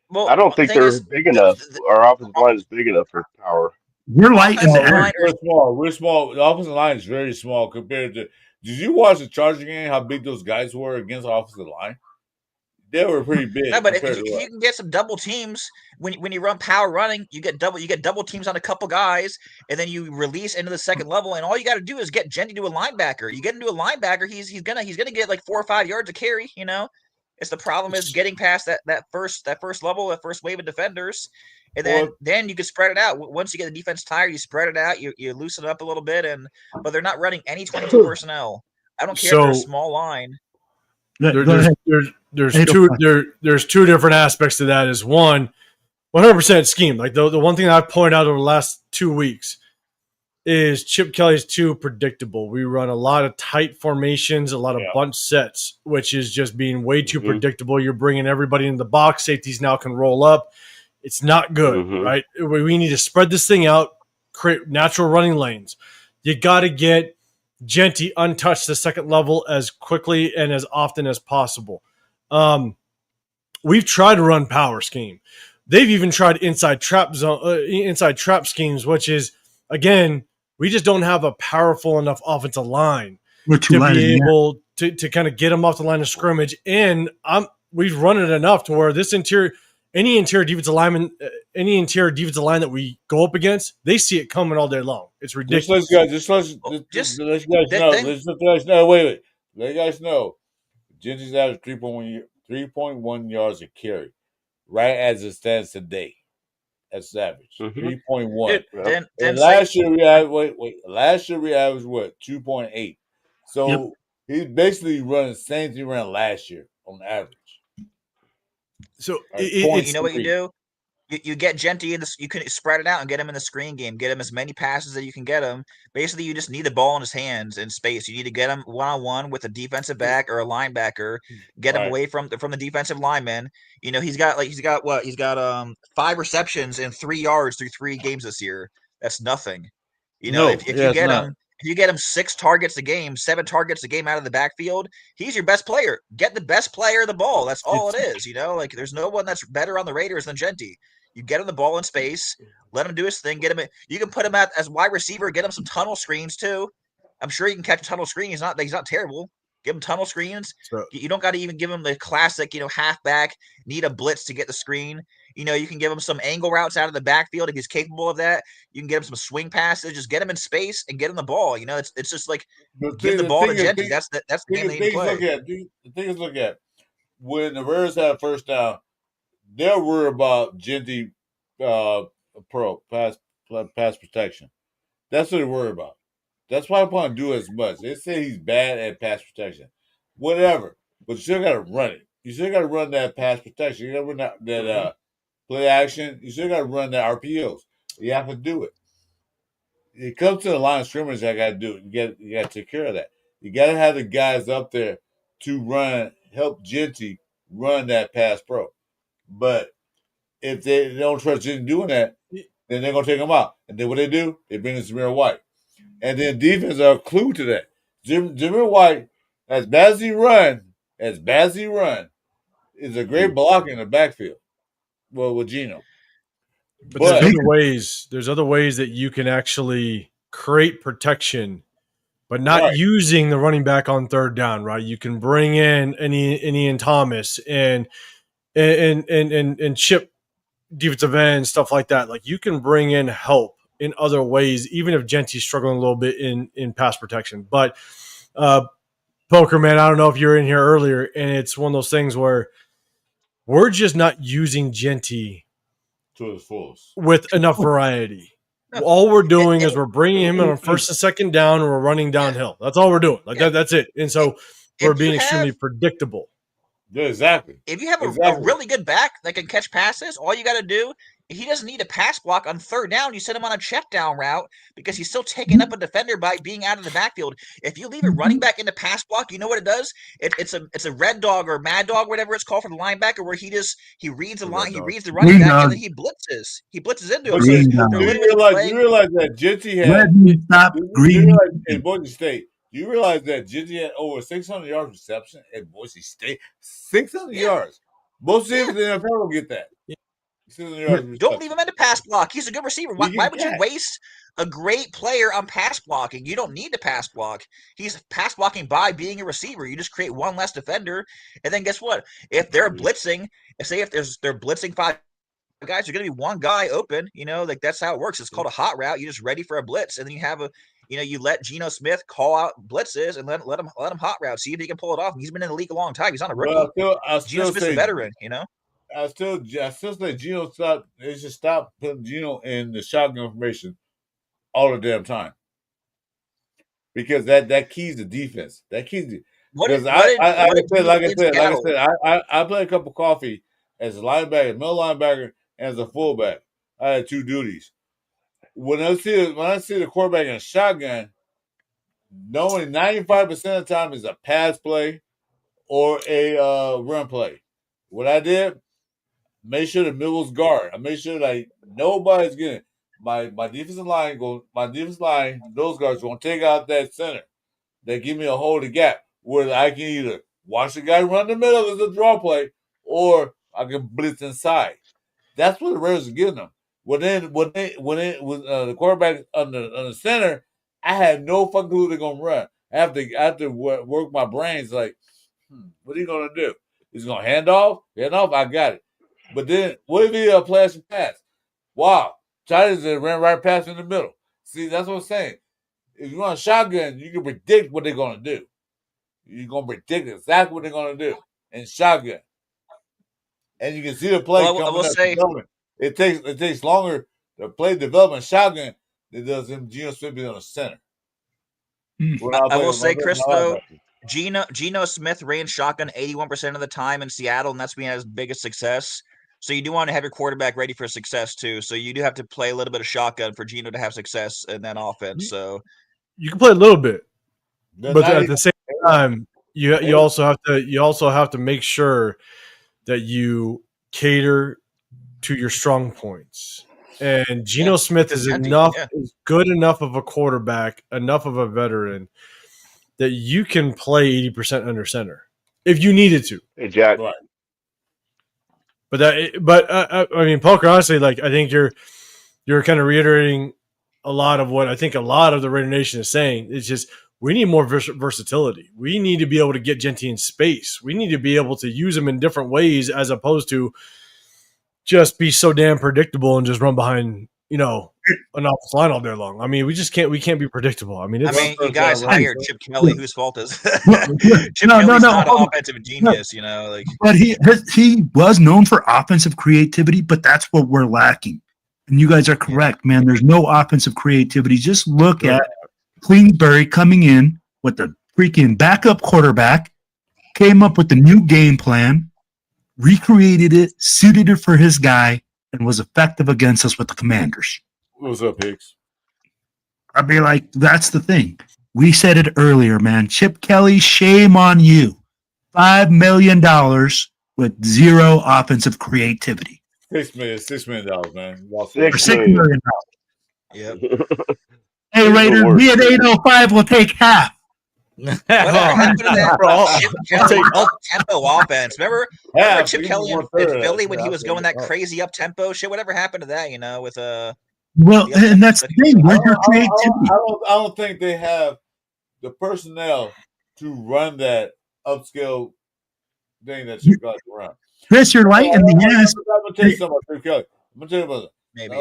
Well, I don't think they're big enough. Our offensive line is big enough for power. We're light in the air. We're small. We're small. The offensive line is very small compared to. Did you watch the Charger game? How big those guys were against the offensive line? They were pretty big. No, but if you can get some double teams when you run power running, you get double teams on a couple guys, and then you release into the second level, and all you got to do is get Genty to a linebacker. You get into a linebacker, he's gonna get like 4 or 5 yards to carry. It's the problem is getting past that first level, that first wave of defenders, and then you can spread it out. Once you get the defense tired, you spread it out, you loosen it up a little bit, but they're not running any 22 personnel. I don't care if they're a small line. There's 2 different aspects to that. Is one, 100% scheme. Like the one thing I've pointed out over the last 2 weeks is Chip Kelly's too predictable. We run a lot of tight formations, a lot of bunch sets, which is just being way too predictable. You're bringing everybody in the box. Safeties now can roll up. It's not good, right? We need to spread this thing out, create natural running lanes. You got to get Genty untouched the second level as quickly and as often as possible. We've tried to run power scheme. They've even tried inside trap schemes, which is, again, We just don't have a powerful enough offensive line We're too to light be in the able to kind of get them off the line of scrimmage. And we've run it enough to where any interior defensive lineman, any interior defensive line that we go up against, they see it coming all day long. It's ridiculous. Just let you guys know. Wait. Let you guys know. Genty's average 3.1 yards a carry, right as it stands today. That's average. 3.1. And last year we had last year we averaged what? 2.8. So he's basically running the same thing he ran last year on average. So you know what you do? You get Jeanty in this. You can spread it out and get him in the screen game. Get him as many passes as you can get him. Basically, you just need the ball in his hands in space. You need to get him one-on-one with a defensive back or a linebacker. Get him away from the defensive lineman. You know, he's got 5 receptions and 3 yards through 3 games this year. That's nothing. You know, if you get him 6 targets a game, 7 targets a game out of the backfield, he's your best player. Get the best player the ball. That's all it is. You know, like there's no one that's better on the Raiders than Jeanty. You get him the ball in space, let him do his thing, get him. You can put him out as wide receiver, get him some tunnel screens too. I'm sure he can catch a tunnel screen. He's not terrible. Give him tunnel screens. You don't got to even give him the classic, halfback, need a blitz to get the screen. You know, you can give him some angle routes out of the backfield if he's capable of that. You can get him some swing passes. Just get him in space and get him the ball. You know, it's just like give the ball to Jeanty. That's the game they need to play. The thing is, look at when the Raiders had first down, they're worried about Jeanty pass protection. That's what they're worried about. That's why I want to do as much. They say he's bad at pass protection. Whatever. But you still got to run it. You still got to run that pass protection. You got to run that play action. You still got to run the RPOs. You have to do it. It comes to the line of scrimmage, I got to do it. You got to take care of that. You got to have the guys up there to help Jeanty run that pass pro. But if they don't trust Jeanty doing that, then they're going to take him out. And then what they do, they bring in Zamir White. And then defense are a clue to that. Zamir White, as bad as he run, is a great blocker in the backfield. Well, with Geno. But there's other ways that you can actually create protection, but not using the running back on third down, right? You can bring in an Ian Thomas and chip defensive end, stuff like that. Like you can bring in help in other ways, even if Jeanty's struggling a little bit in pass protection. But Poker Man, I don't know if you were in here earlier, and it's one of those things where we're just not using Jeanty to his fullest with enough variety. All we're doing is we're bringing him on first and second down, and we're running downhill. That's all we're doing. That's it. And so we're being extremely predictable. Yeah, exactly. If you have a really good back that can catch passes, all you got to do, he doesn't need a pass block on third down. You send him on a check down route because he's still taking up a defender by being out of the backfield. If you leave a running back in the pass block, you know what it does? It's a red dog or mad dog, whatever it's called for the linebacker, where he reads the line, he reads the running back, and then he blitzes. He blitzes into him. You realize that Jeanty had in Boise State. You realize that Jeanty had over 600 yards reception at Boise State. 600 yards. Most teams in the NFL will get that. Don't leave him in the pass block. He's a good receiver. Why would you waste a great player on pass blocking? You don't need to pass block. He's pass blocking by being a receiver. You just create one less defender. And then guess what? If they're blitzing, they're blitzing 5 guys, there's going to be one guy open. You know, like that's how it works. It's called a hot route. You're just ready for a blitz. And then you have you let Geno Smith call out blitzes and let him hot route. See if he can pull it off. He's been in the league a long time. He's not a rookie. Geno Smith's a veteran, I still say Geno they should stop putting Geno in the shotgun formation all the damn time. Because that keys the defense. That keys because I play a cup of coffee as a linebacker, middle linebacker, and as a fullback. I had 2 duties. When I see the quarterback in a shotgun, knowing 95% of the time is a pass play or a run play. What I did, made sure the middle was guard. I made sure like nobody's getting my defensive line. Those guards gonna take out that center. They give me a hole to gap where I can either watch the guy run the middle as a draw play, or I can blitz inside. That's what the Raiders are giving them. When the quarterback on the center, I had no fucking clue they're gonna run. I have to work my brains like, what are you gonna do? He's gonna hand off? Hand off, I got it. But then what if he plays a pass? Wow, China ran right past in the middle. See, that's what I'm saying. If you run a shotgun, you can predict what they're gonna do. You're gonna predict exactly what they're gonna do in shotgun. And you can see the play coming up. It takes longer to play development shotgun than does him Geno Smith being on the center. I will say, Chris, though, Geno Smith ran shotgun 81% of the time in Seattle, and that's when he had his biggest success. So you do want to have your quarterback ready for success too. So you do have to play a little bit of shotgun for Geno to have success in that offense. So you can play a little bit, but at the same time, you also have to make sure that you cater to your strong points. And Geno Smith is is good enough of a quarterback, enough of a veteran that you can play 80% under center if you needed to. Exactly. Right. But I mean, Poker, honestly, like I think you're kind of reiterating a lot of what I think a lot of the Raider Nation is saying. It's just we need more versatility. We need to be able to get Genty in space. We need to be able to use him in different ways as opposed to just be so damn predictable and just run behind, an offensive line all day long. I mean, we can't be predictable. I mean, you guys hired Chip Kelly, whose fault is Chip Kelly's not an offensive genius, But he was known for offensive creativity, but that's what we're lacking. And you guys are correct, man. There's no offensive creativity. Just look at Kingsbury coming in with the freaking backup quarterback, came up with the new game plan, recreated it, suited it for his guy, and was effective against us with the Commanders. What's up, Hicks? I mean, like, that's the thing. We said it earlier, man. Chip Kelly, shame on you. $5 million with zero offensive creativity. $6 million, man. $6 million. Yep. Hey, Raiders, me at 805 will take half. Whatever happened to that Chip Kelly up-tempo offense? Remember Chip Kelly in Philly when he was going that crazy up-tempo shit? Whatever happened to that, with Well, and that's the thing. Where's your creativity? I don't think they have the personnel to run that upscale thing that Chip Kelly can run. Chris, you're light in the ass. I'm going to tell you something about Chip Kelly. I'm going to tell you about it. Maybe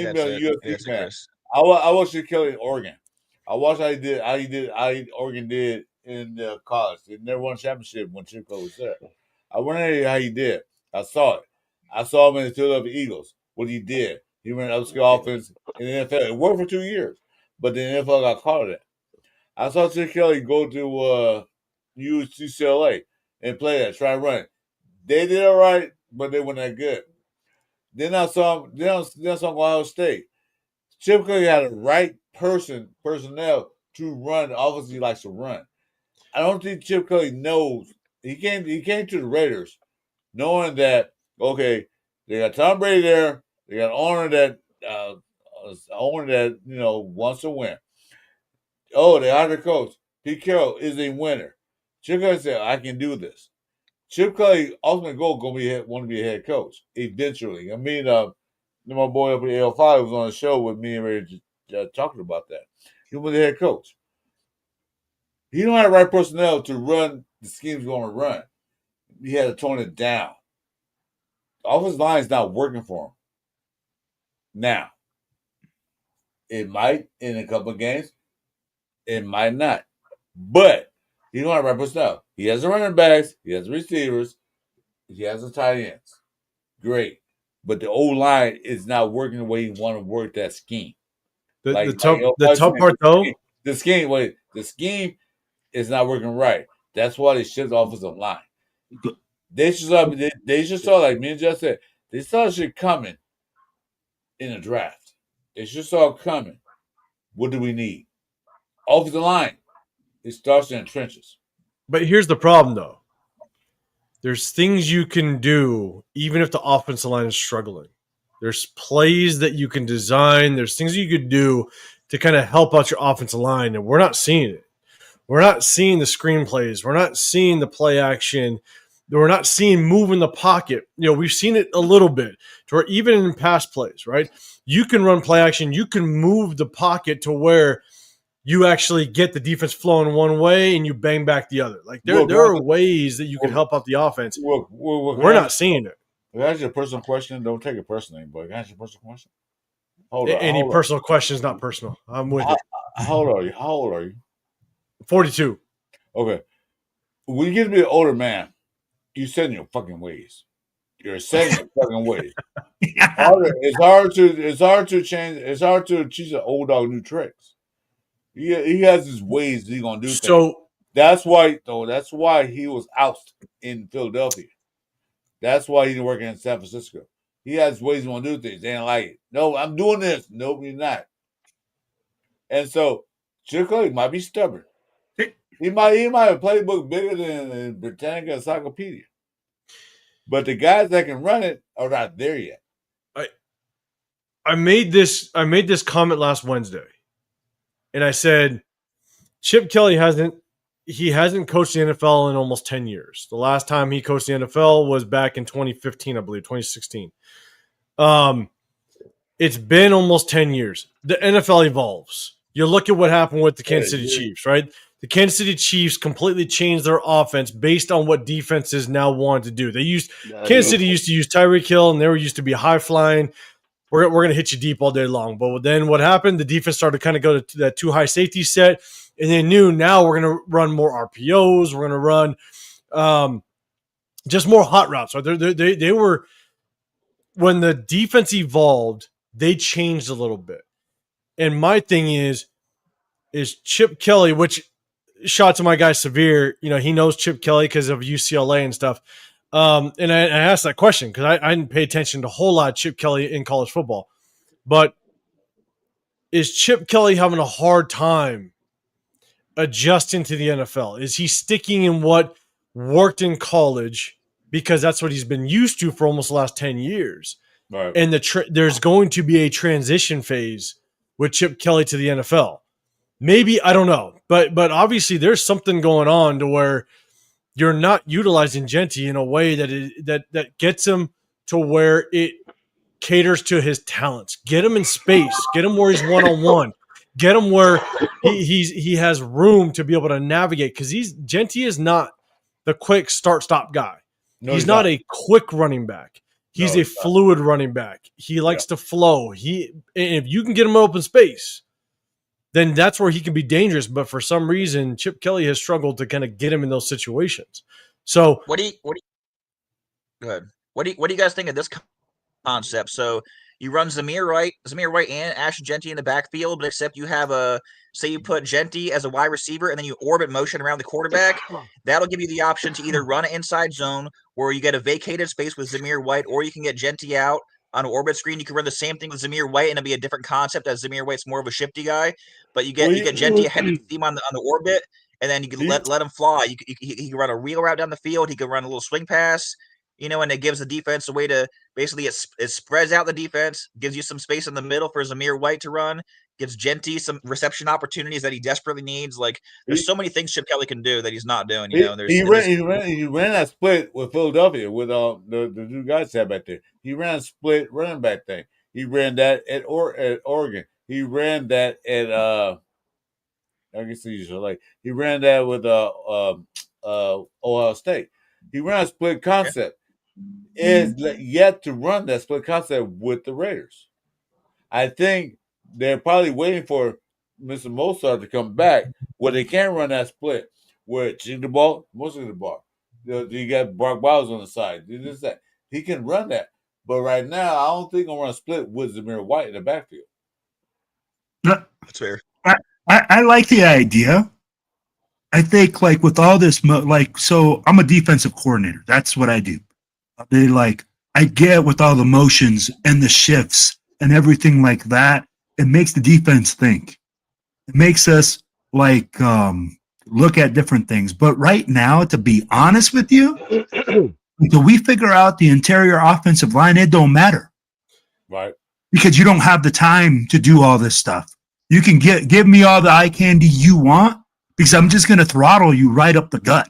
a that's UFC fan. I watched Chip Kelly in Oregon. I watched how Oregon did in college. They never won a championship when Chip Kelly was there. I wondered how he did. I saw it. I saw him in the Philadelphia Eagles. What he did. He ran upscale offense in the NFL. It worked for 2 years, but the NFL got caught of that. I saw Chip Kelly go to UCLA and play that, try to run it. They did all right, but they weren't that good. Then I saw him. Then I saw him go Ohio State. Chip Kelly had the right personnel to run the offense he likes to run. I don't think Chip Kelly knows. He came to the Raiders knowing that, okay, they got Tom Brady there. They got owner that wants to win. Oh, they hired a coach. Pete Carroll is a winner. Chip Kelly said, I can do this. Chip Kelly ultimate goal want to be a head coach eventually. I mean, my boy up at AL5 was on a show with me and Ray talking about that. He was the head coach. He don't have the right personnel to run the schemes going to run. He had to tone it down. The offensive line is not working for him. Now, it might in a couple of games. It might not. But he don't have the right personnel. He has the running backs. He has the receivers. He has the tight ends. Great. But the O-line is not working the way he want to work that scheme. The tough part, though? The scheme is not working right. That's why they shipped the offensive line. They just saw, like me and Jeff said, they saw shit coming in the draft. They just saw it coming. What do we need? Offensive line. It starts in the trenches. But here's the problem, though. There's things you can do even if the offensive line is struggling. There's plays that you can design. There's things you could do to kind of help out your offensive line, and we're not seeing it. We're not seeing the screenplays. We're not seeing the play action. We're not seeing move in the pocket. We've seen it a little bit to where even in pass plays, right? You can run play action. You can move the pocket to where you actually get the defense flowing one way and you bang back the other. Like there are ways that you can help out the offense. We're not seeing it. Can I ask you a personal question? Don't take it personally, but can I ask you a personal question? Any personal question is not personal. I'm with it. How old are you? How old are you? 42. Okay. When you get to be an older man, you set in your fucking ways. You're set in your fucking ways. It's hard to change. It's hard to teach an old dog new tricks. He has his ways that he's gonna do things. So that's why he was ousted in Philadelphia. That's why he didn't work in San Francisco. He has ways he want to do things. They didn't like it. No, I'm doing this. Nope, you're not. And so Chip Kelly might be stubborn. He might have a playbook bigger than Britannica Encyclopedia. But the guys that can run it are not there yet. I made this comment last Wednesday. And I said Chip Kelly hasn't coached the NFL in almost 10 years. The last time he coached the NFL was back in 2015, I believe, 2016. It's been almost 10 years. The NFL evolves. You look at what happened with the Kansas City Chiefs, right? The Kansas City Chiefs completely changed their offense based on what defenses now wanted to do. Kansas City used to use Tyreek Hill, and they were used to be high flying. We're going to hit you deep all day long. But then what happened? The defense started to kind of go to that too high safety set, and they knew now we're going to run more RPOs. We're going to run just more hot routes. Right? They were when the defense evolved, they changed a little bit. And my thing is Chip Kelly, which shot to my guy Severe, he knows Chip Kelly because of UCLA and stuff. And I asked that question because I didn't pay attention to a whole lot of Chip Kelly in college football. But is Chip Kelly having a hard time adjusting to the NFL? Is he sticking in what worked in college because that's what he's been used to for almost the last 10 years? Right. And there's going to be a transition phase with Chip Kelly to the NFL. Maybe, I don't know. But obviously there's something going on to where you're not utilizing Genty in a way that gets him to where it caters to his talents. Get him in space. Get him where he's one-on-one. Get him where he has room to be able to navigate. Because Genty is not the quick start-stop guy. No, he's not a quick running back. He's a fluid running back. He likes to flow. If you can get him open space, then that's where he can be dangerous. But for some reason, Chip Kelly has struggled to kind of get him in those situations. So What do you guys think of this concept? So you run Zamir White and Ashton Genty in the backfield, but except you have say you put Genty as a wide receiver and then you orbit motion around the quarterback. That'll give you the option to either run an inside zone where you get a vacated space with Zamir White, or you can get Genty out on an orbit screen. You can run the same thing with Zamir White, and it'll be a different concept as Zamir White's more of a shifty guy. But you get Genty ahead of the team on the orbit, and then you can let him fly. He can run a wheel route down the field. He can run a little swing pass, and it gives the defense a way to basically it spreads out the defense, gives you some space in the middle for Zamir White to run, gives Genty some reception opportunities that he desperately needs. Like there's so many things Chip Kelly can do that he's not doing. He ran that split with Philadelphia with the two guys sat back there. He ran a split running back thing. He ran that at Oregon. He ran that at I guess he ran that with Ohio State. He ran a split concept. Is yet to run that split concept with the Raiders. I think they're probably waiting for Mr. Mozart to come back where they can run that split where check the ball, mostly the ball. You got Brock Bowers on the side. He can run that. But right now, I don't think I'm going to run a split with Zamir White in the backfield. That's fair. I like the idea. I think with all this, so I'm a defensive coordinator. That's what I do. I get with all the motions and the shifts and everything like that. It makes the defense think. It makes us look at different things. But right now, to be honest with you, until we figure out the interior offensive line, it don't matter. Right. Because you don't have the time to do all this stuff. You can give me all the eye candy you want because I'm just going to throttle you right up the gut.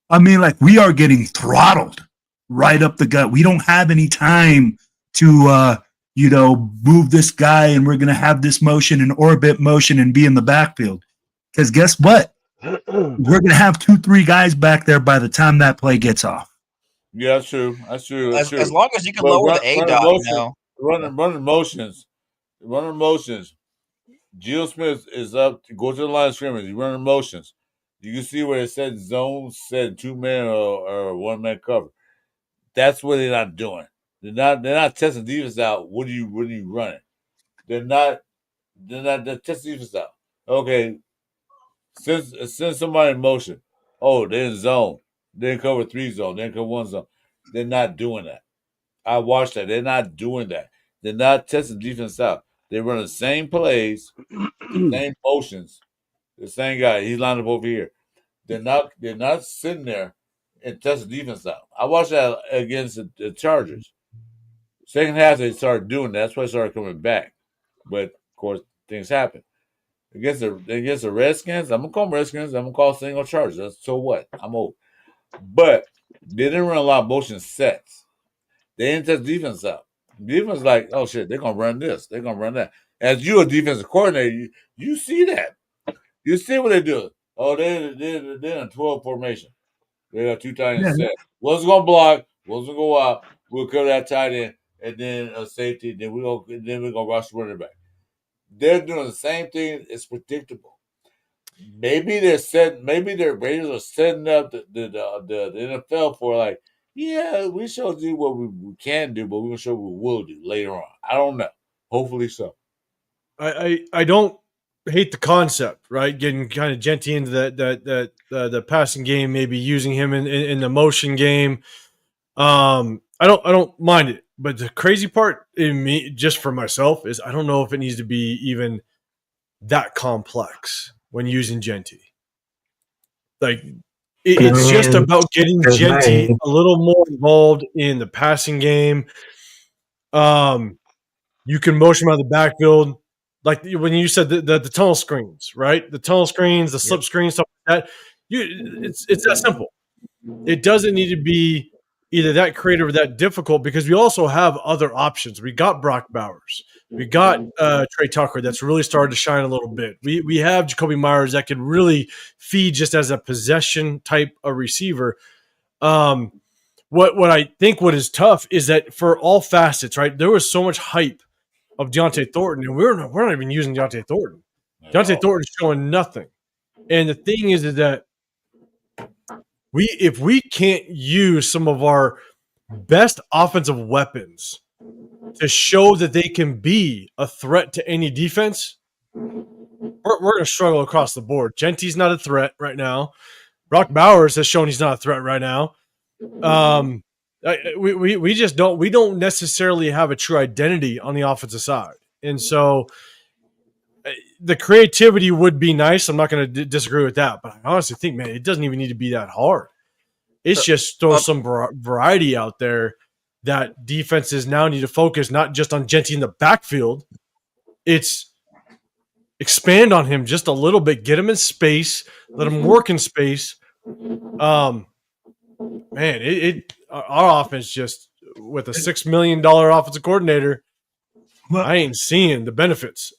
I mean, we are getting throttled right up the gut. We don't have any time to move this guy and we're going to have this motion and orbit motion and be in the backfield. Because guess what? We're going to have 2-3 guys back there by the time that play gets off. Yeah, that's true. That's true. That's true. As long as you can lower the A-dot, running motions. Geo Smith is up to go to the line of scrimmage. He's running motions. You can see where it said zone, said 2-man or 1-man cover. That's what they're not doing. They're not testing defense out. What are you running? They're testing defense out. Okay. Send somebody in motion. Oh, they're in zone. They didn't cover 3 zone. They didn't cover 1 zone. They're not doing that. I watched that. They're not doing that. They're not testing defense out. They run the same plays, same motions. The same guy. He's lined up over here. They're not sitting there and testing defense out. I watched that against the Chargers. Second half they started doing that. That's why they started coming back. But of course things happen. Against the Redskins, I'm gonna call them Redskins. I'm gonna call single Chargers. So what? I'm old. But they didn't run a lot of motion sets. They didn't test defense out. Defense like, oh shit, they're gonna run this, they're gonna run that. As you a defensive coordinator, you see that. You see what they do. Oh, they're in 12 formation. They got 2 tight ends set. One's gonna block, one's gonna go out. We'll cover that tight end, and then a safety. Then we're gonna rush the running back. They're doing the same thing. It's predictable. Maybe their Raiders are setting up the NFL for like, yeah, we shall do what we can do, but we're gonna show what we will do later on. I don't know. Hopefully so. I don't hate the concept, right? Getting kind of Genty into the passing game, maybe using him in the motion game. I don't mind it, but the crazy part in me, just for myself, is I don't know if it needs to be even that complex when using Genty. Like it's just about getting Genty a little more involved in the passing game. You can motion him out of the backfield. Like when you said the tunnel screens, right? The tunnel screens, the slip screens, stuff like that. It's that simple. It doesn't need to be either that creative or that difficult because we also have other options. We got Brock Bowers. We got Trey Tucker that's really started to shine a little bit. We have Jacoby Myers that can really feed just as a possession type of receiver. What I think what is tough is that for all facets, right, there was so much hype of Deontay Thornton, and we're not even using Deontay Thornton. Deontay Thornton's showing nothing. And the thing is that if we can't use some of our best offensive weapons to show that they can be a threat to any defense, we're going to struggle across the board. Genty's not a threat right now. Brock Bowers has shown he's not a threat right now. We just don't necessarily have a true identity on the offensive side. And so the creativity would be nice. I'm not going to disagree with that, but I honestly think, man, it doesn't even need to be that hard. It's just throw some variety out there that defenses now need to focus not just on Genty in the backfield. It's expand on him just a little bit, get him in space, let him work in space. Man, our offense just with a $6 million offensive coordinator, I ain't seeing the benefits.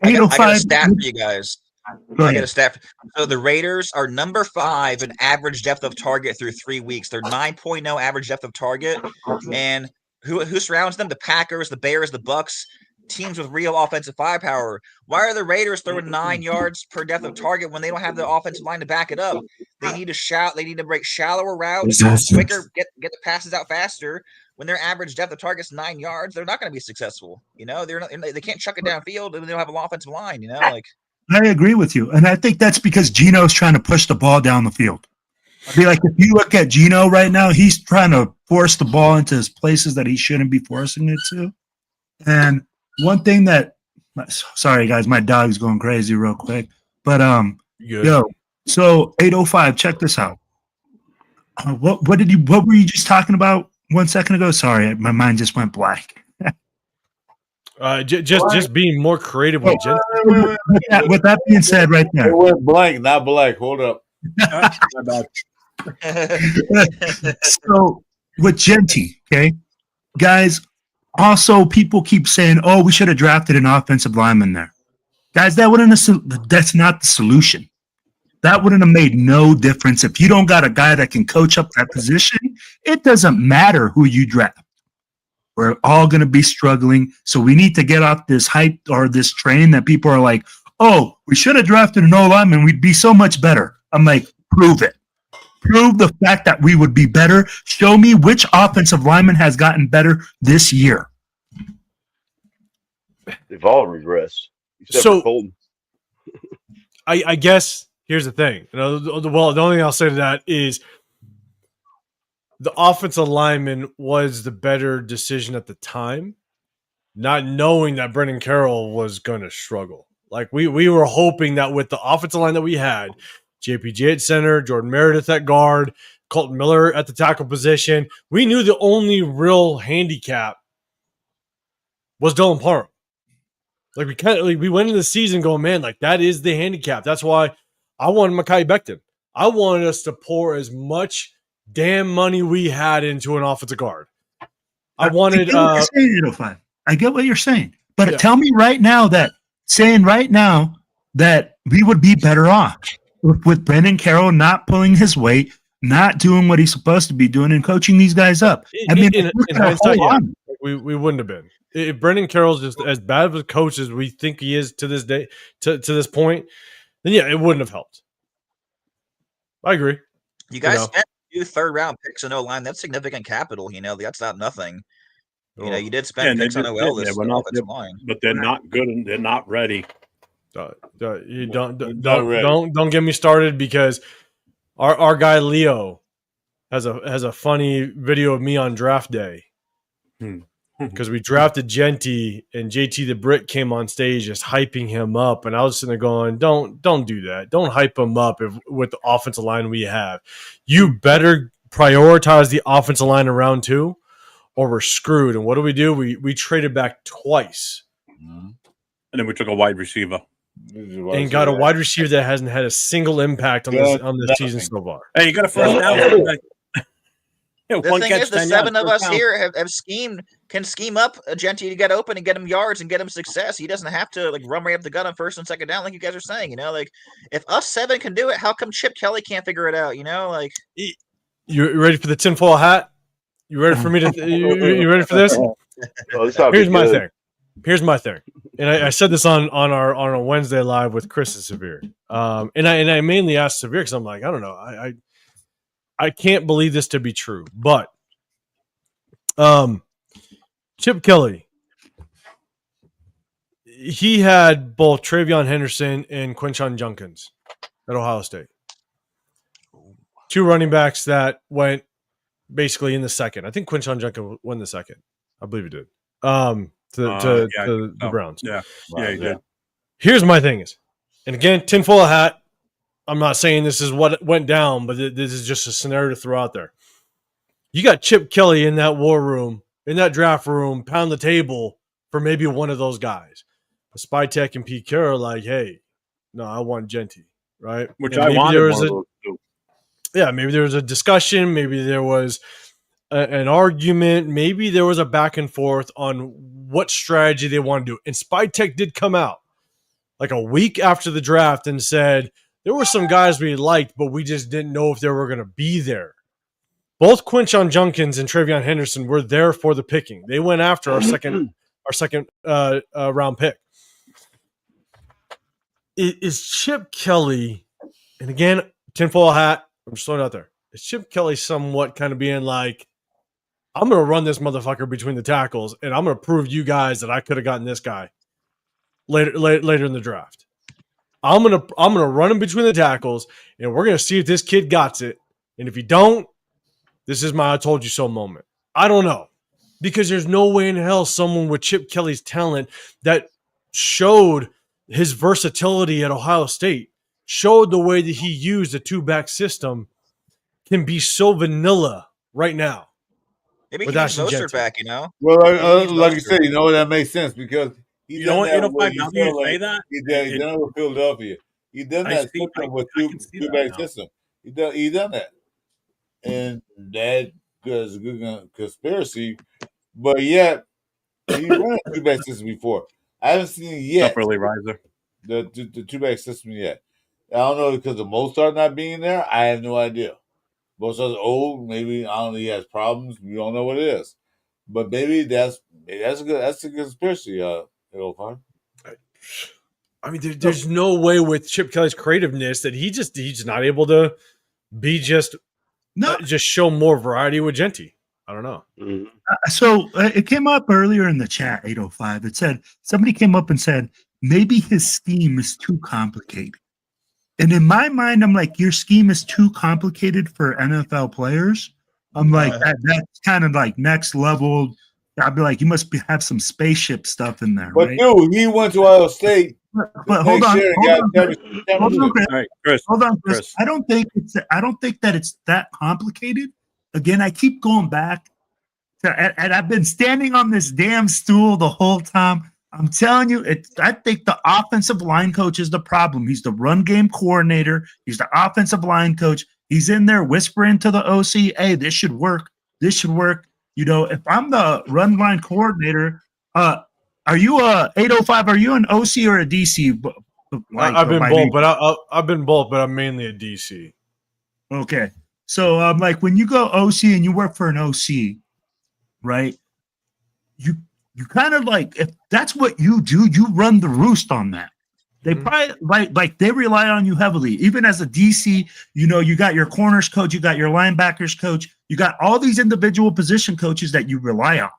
I got a stat for you guys. I got a stat. So the Raiders are number 5 in average depth of target through 3 weeks. They're 9.0 average depth of target. And who surrounds them? The Packers, the Bears, the Bucks, teams with real offensive firepower. Why are the Raiders throwing 9 yards per depth of target when they don't have the offensive line to back it up? They need to break shallower routes, quicker, get the passes out faster. When their average depth of target's 9 yards, they're not going to be successful. You know, they can't chuck it downfield and they don't have an offensive line. You know, like. I agree with you, and I think that's because Geno's trying to push the ball down the field. I'd be like, if you look at Geno right now, he's trying to force the ball into his places that he shouldn't be forcing it to. And one thing that, sorry guys, my dog's going crazy real quick, but so 805, check this out. What were you just talking about 1 second ago? Sorry, my mind just went blank. Just being more creative with Genty. With that being said, right there, it went blank, not blank. Hold up. So with Genty, okay, guys, Also, people keep saying, "Oh, we should have drafted an offensive lineman there." Guys, that's not the solution. That wouldn't have made no difference. If you don't got a guy that can coach up that position, it doesn't matter who you draft. We're all going to be struggling. So we need to get off this hype or this train that people are like, "Oh, we should have drafted an O-lineman. We'd be so much better." I'm like, prove it. Prove the fact that we would be better. Show me which offensive lineman has gotten better this year. They've all regressed. Except So- for Colton. I guess here's the thing. The only thing I'll say to that is the offensive lineman was the better decision at the time, not knowing that Brendan Carroll was going to struggle. Like we were hoping that with the offensive line that we had, JPJ at center, Jordan Meredith at guard, Colton Miller at the tackle position, we knew the only real handicap was Dylan Parham. Like we went into the season going, man, like that is the handicap. That's why I wanted Mekhi Becton. I wanted us to pour as much damn money we had into an offensive guard. I wanted. I get what you're saying, but Yeah. tell me right now that we would be better off with Brendan Carroll not pulling his weight, not doing what he's supposed to be doing, and coaching these guys up. I mean, in look at hindsight, our whole yeah, line. we wouldn't have been. If Brendan Carroll's just as bad of a coach as we think he is to this day, to this point, then yeah, it wouldn't have helped. I agree. You guys know. spent 2 third-round picks on O-line. That's significant capital. That's not nothing. You did spend picks on OL this offensive line. But they're not good and they're not ready. You don't get me started because our guy Leo has a funny video of me on draft day because we drafted Genty and JT the Brit came on stage just hyping him up, and I was sitting there going, don't do that, don't hype him up with the offensive line we have. You better prioritize the offensive line in round 2 or we're screwed. And what do? We traded back twice. And then we took a wide receiver. And got a wide receiver that hasn't had a single impact on this season so far. Hey, you got a first down. The thing is, the 7 of us here can scheme up a Genty to get open and get him yards and get him success. He doesn't have to run right up the gut on first and second down like you guys are saying. If us 7 can do it, how come Chip Kelly can't figure it out? You ready for the tinfoil hat? You ready for me to? You ready for this? Here's my thing. And I said this on a Wednesday live with Chris and Severe. And I mainly asked Severe because I'm like, I don't know, I can't believe this to be true, but Chip Kelly, he had both Travion Henderson and Quinshon Judkins at Ohio State. 2 running backs that went basically in the second. I think Quinshon Judkins won the second. I believe he did. To the Browns. Yeah, he did. Here's my thing is, and again, tinfoil hat. I'm not saying this is what went down, but this is just a scenario to throw out there. You got Chip Kelly in that war room, in that draft room, pound the table for maybe one of those guys. Spytek and Pete Carroll are like, hey, no, I want Genty, right? Which and I wanted one of those too. Yeah, maybe there was a discussion. Maybe there was an argument. Maybe there was a back and forth on what strategy they want to do. And Spytek did come out like a week after the draft and said, there were some guys we liked, but we just didn't know if they were going to be there. Both Quinshon Judkins and Travion Henderson were there for the picking. They went after our second round pick. Is Chip Kelly, and again, tinfoil hat, I'm just throwing it out there. Is Chip Kelly somewhat kind of being like, I'm going to run this motherfucker between the tackles, and I'm going to prove you guys that I could have gotten this guy later in the draft. I'm gonna run him between the tackles, and we're gonna see if this kid got it. And if you don't, this is my I told you so moment. I don't know, because there's no way in hell someone with Chip Kelly's talent that showed his versatility at Ohio State, showed the way that he used a 2-back system, can be so vanilla right now. Maybe he needs Mostert back, Well, like you said, that makes sense because you know what? It'll find out you say that. He done it with Philadelphia. He done that system with 2-back system. He done that, and that is a good conspiracy. But yet, He ran a two-back system before. I haven't seen it yet. Up early riser. The two-back system yet. I don't know because of Mozart not being there. I have no idea. Mozart's old. Maybe I don't know. He has problems. We don't know what it is. But maybe that's a good conspiracy. Ilfan. I mean, there's no way with Chip Kelly's creativeness that he's not able to be just show more variety with Genty. I don't know. So it came up earlier in the chat, 805. It said somebody came up and said maybe his scheme is too complicated. And in my mind, I'm like, your scheme is too complicated for NFL players. I'm like, that's kind of like next level. I'd be like, you must have some spaceship stuff in there. But right? dude, he went to Ohio State. But hold on, Chris. All right, Chris. I don't think that it's that complicated. Again, I keep going back to, and I've been standing on this damn stool the whole time. I'm telling you, I think the offensive line coach is the problem. He's the run game coordinator. He's the offensive line coach. He's in there whispering to the OC, "Hey, this should work. This should work." You know, if I'm the run line coordinator, are you 805? Are you an OC or a DC? I've been both, but I've been both, but I'm mainly a DC. Okay, so like when you go OC and you work for an OC, right? You kind of like, if that's what you do, you run the roost on that. They probably like they rely on you heavily. Even as a DC, you know, you got your corners coach, you got your linebackers coach, you got all these individual position coaches that you rely on.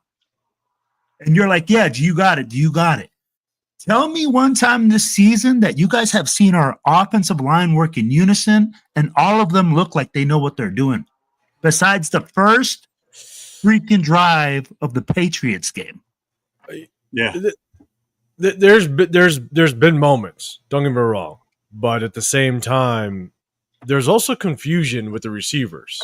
And you're like, yeah, do you got it? Do you got it? Tell me one time this season that you guys have seen our offensive line work in unison and all of them look like they know what they're doing. Besides the first freaking drive of the Patriots game. Yeah. There's been moments, don't get me wrong, but at the same time, there's also confusion with the receivers.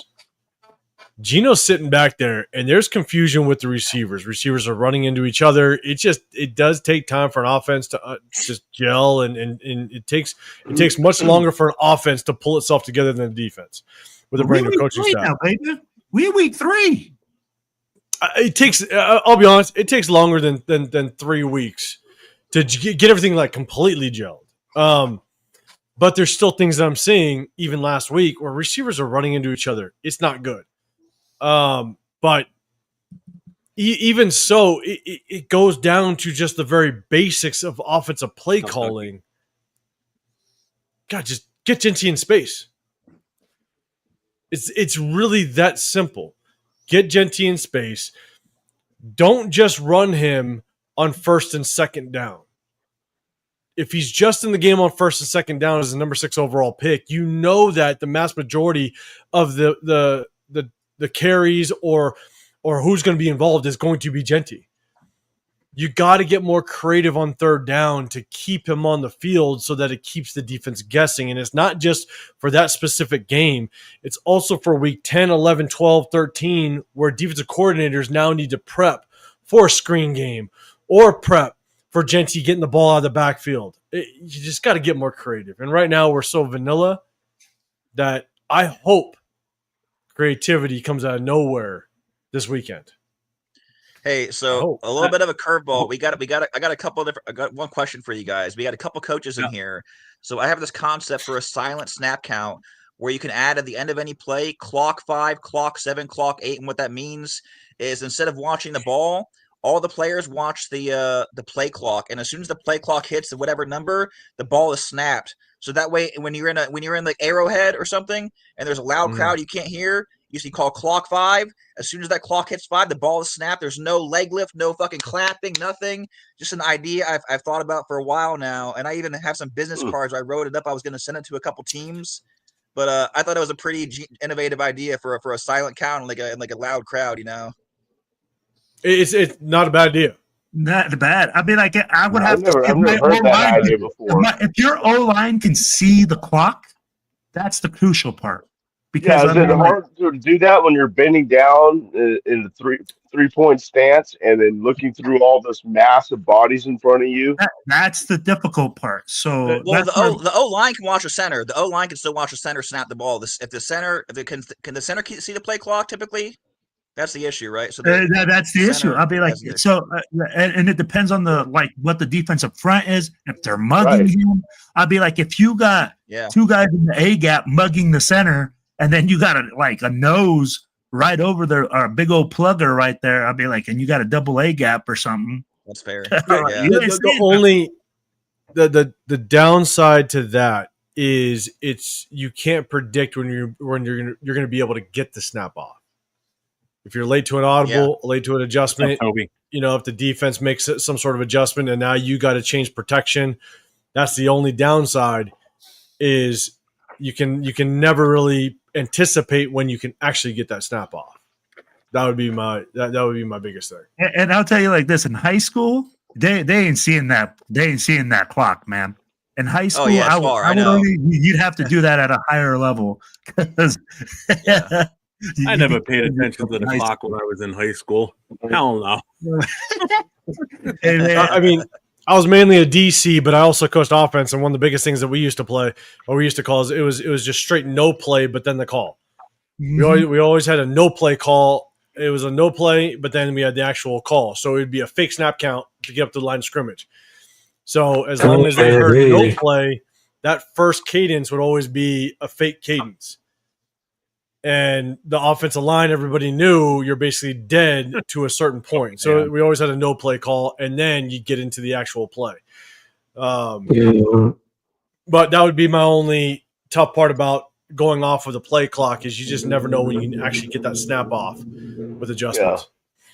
Gino's sitting back there, and there's confusion with the receivers. Receivers are running into each other. It does take time for an offense to just gel, and it takes much longer for an offense to pull itself together than a defense with a brand new coaching staff. Now, baby. We're week 3. It takes. I'll be honest. It takes longer than 3 weeks to get everything like completely gelled. But there's still things that I'm seeing even last week where receivers are running into each other. It's not good. But even so, it goes down to just the very basics of offensive play calling. God, just get Genty in space. It's really that simple. Get Genty in space. Don't just run him on first and second down. If he's just in the game on first and second down as a number 6 overall pick, you know that the mass majority of the carries or who's going to be involved is going to be Genty. You got to get more creative on third down to keep him on the field so that it keeps the defense guessing. And it's not just for that specific game. It's also for week 10, 11, 12, 13, where defensive coordinators now need to prep for a screen game or prep for Genty getting the ball out of the backfield. You just got to get more creative. And right now we're so vanilla that I hope creativity comes out of nowhere this weekend. Hey, so a little bit of a curveball. I got one question for you guys. We got a couple coaches in here. So I have this concept for a silent snap count where you can add at the end of any play, clock 5, clock 7, clock 8. And what that means is instead of watching the ball, all the players watch the play clock. And as soon as the play clock hits whatever number, the ball is snapped. So that way, when you're in like Arrowhead or something, and there's a loud crowd you can't hear, you call clock 5. As soon as that clock hits 5, the ball is snapped. There's no leg lift, no fucking clapping, nothing. Just an idea I've thought about for a while now, and I even have some business cards. I wrote it up. I was going to send it to a couple teams, but I thought it was a pretty innovative idea for a silent count and like a loud crowd. You know, it's not a bad idea. Not bad. I mean, I would have to. I've never heard that idea before. If your O-line can see the clock, that's the crucial part. Because is it hard to do that when you're bending down in the three-point stance and then looking through all this massive bodies in front of you? That's the difficult part. So, the O line can watch a center. The O line can still watch a center snap the ball. Can the center see the play clock typically? That's the issue, right? So that's the issue. I'll be like, so, and it depends on what the defensive front is. If they're mugging him, I'll be like, if you got two guys in the A gap mugging the center, and then you got a nose right over there, or a big old plugger right there, I'll be like, and you got a double A gap or something. That's fair. The downside to that is you can't predict when you're going to be able to get the snap off. If you're late to an audible, late to an adjustment, if the defense makes some sort of adjustment and now you got to change protection, that's the only downside. Is you can never really anticipate when you can actually get that snap off. That would be my biggest thing. And I'll tell you like this: in high school, they ain't seeing that. They ain't seeing that clock, man. In high school, you'd have to do that at a higher level. I never paid attention to the clock when I was in high school. Hell no. I mean, I was mainly a DC, but I also coached offense. And one of the biggest things that we used to play, or we used to call, it was just straight no play, but then the call. Mm-hmm. We always had a no play call. It was a no play, but then we had the actual call. So it would be a fake snap count to get up to the line of scrimmage. So as long as they heard no play, that first cadence would always be a fake cadence. And the offensive line, everybody knew you're basically dead to a certain point. So we always had a no play call, and then you get into the actual play. But that would be my only tough part about going off of the play clock is you just never know when you can actually get that snap off with adjustments.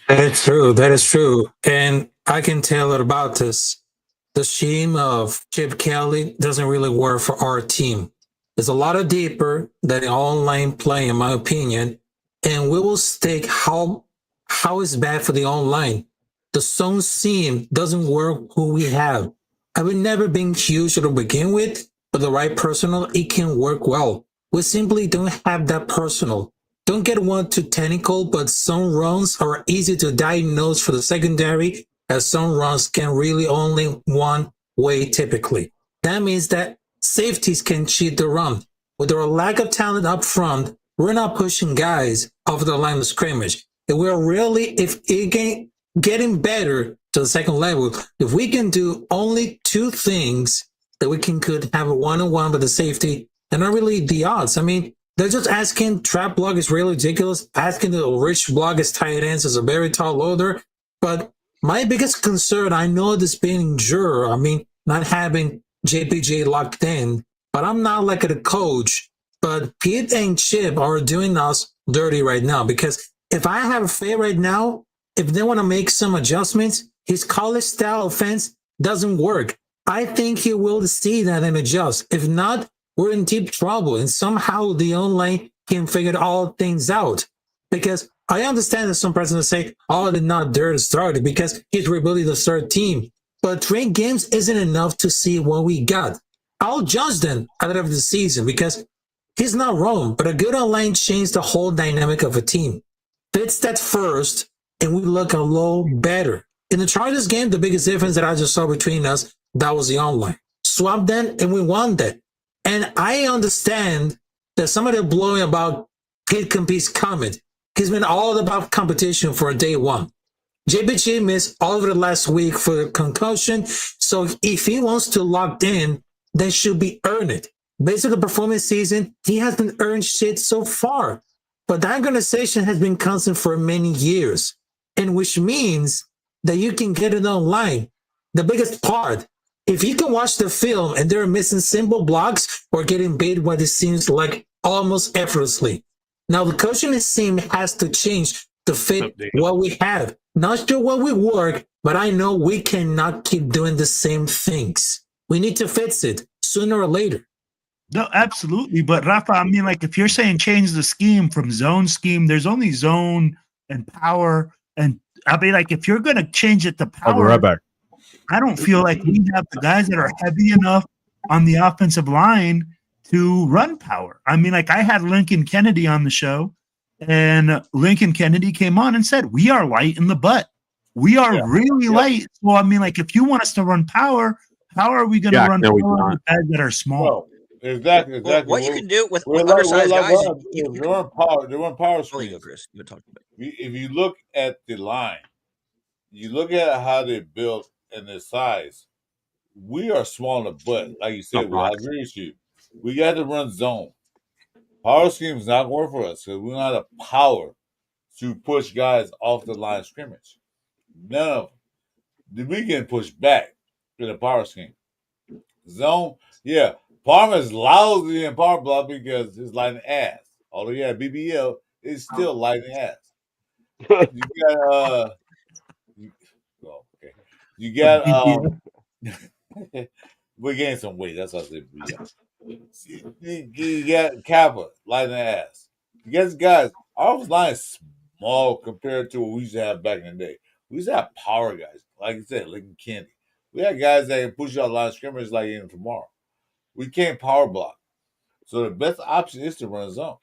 Yeah. That is true. And I can tell it about this. The scheme of Chip Kelly doesn't really work for our team. It's a lot deeper than the online play, in my opinion. And we will stake how it's bad for the online. The zone scheme doesn't work who we have. I would never been huge to begin with, but the right personnel, it can work well. We simply don't have that personnel. Don't get one too technical, but some runs are easy to diagnose for the secondary, as some runs can really only one way typically. That means that safeties can cheat the run. With our lack of talent up front, we're not pushing guys off the line of scrimmage. And we're really, getting better to the second level, if we can do only two things that we could have a one-on-one with the safety, and not really the odds. I mean, they're just asking trap block is really ridiculous. Asking the rich block as tight ends is a very tall order. But my biggest concern, I know this being juror, I mean, not having JPJ locked in, but I'm not like a coach. But Pete and Chip are doing us dirty right now, because if I have a fair right now, if they want to make some adjustments, his college style offense doesn't work. I think he will see that and adjust. If not, we're in deep trouble, and somehow the online can figure all things out. Because I understand that some presidents say, oh, they're not there to start it because he's rebuilding the third team. But 3 games isn't enough to see what we got. I'll judge them at the end of the season because he's not wrong, but a good online changed the whole dynamic of a team. Fits that first, and we look a little better. In the Chargers game, the biggest difference that I just saw between us, that was the online. Swap them, and we won that. And I understand that somebody are blowing about Kid Compete's comment. He's been all about competition for day one. JPG missed all of it last week for concussion. So if he wants to lock in, that should be earned it. Based on the performance season, he hasn't earned shit so far. But that organization has been constant for many years. And which means that you can get it online. The biggest part, if you can watch the film and they're missing simple blocks or getting bait what it seems like almost effortlessly. Now the coaching scheme has to change to fit what we have. Not sure what we work, but I know we cannot keep doing the same things. We need to fix it sooner or later. No, absolutely. But Rafa, I mean, like if you're saying change the scheme from zone scheme, there's only zone and power. And I'll be like, if you're going to change it to power, I'll be right back. I don't feel like we have the guys that are heavy enough on the offensive line to run power. I mean, like I had Lincoln Kennedy on the show, and Lincoln Kennedy came on and said, we are light in the butt. We are really light. So, I mean, like if you want us to run power, how are we going to run power with guys that are small? Exactly. Well, what you can do with We're undersized guys, they run power oh, screens. you go, Chris. You were talking about. If you look at the line, you look at how they built and the size. We are small in the butt, like you said. I agree with you. We got to run zone. Power scheme is not work for us because we don't have the power to push guys off the line of scrimmage. None of them. We can push back in the power scheme. Zone, yeah. Parma's lousy in power block because it's lighting ass. Although yeah, BBL is still lighting ass. You got okay. You got we gained some weight. That's what I said. You got Kappa lighting ass. You guys, our line is small compared to what we used to have back in the day. We used to have power guys, like you said, Lincoln Kennedy. We had guys that can push out line of scrimmage like even tomorrow. We can't power block. So the best option is to run zone.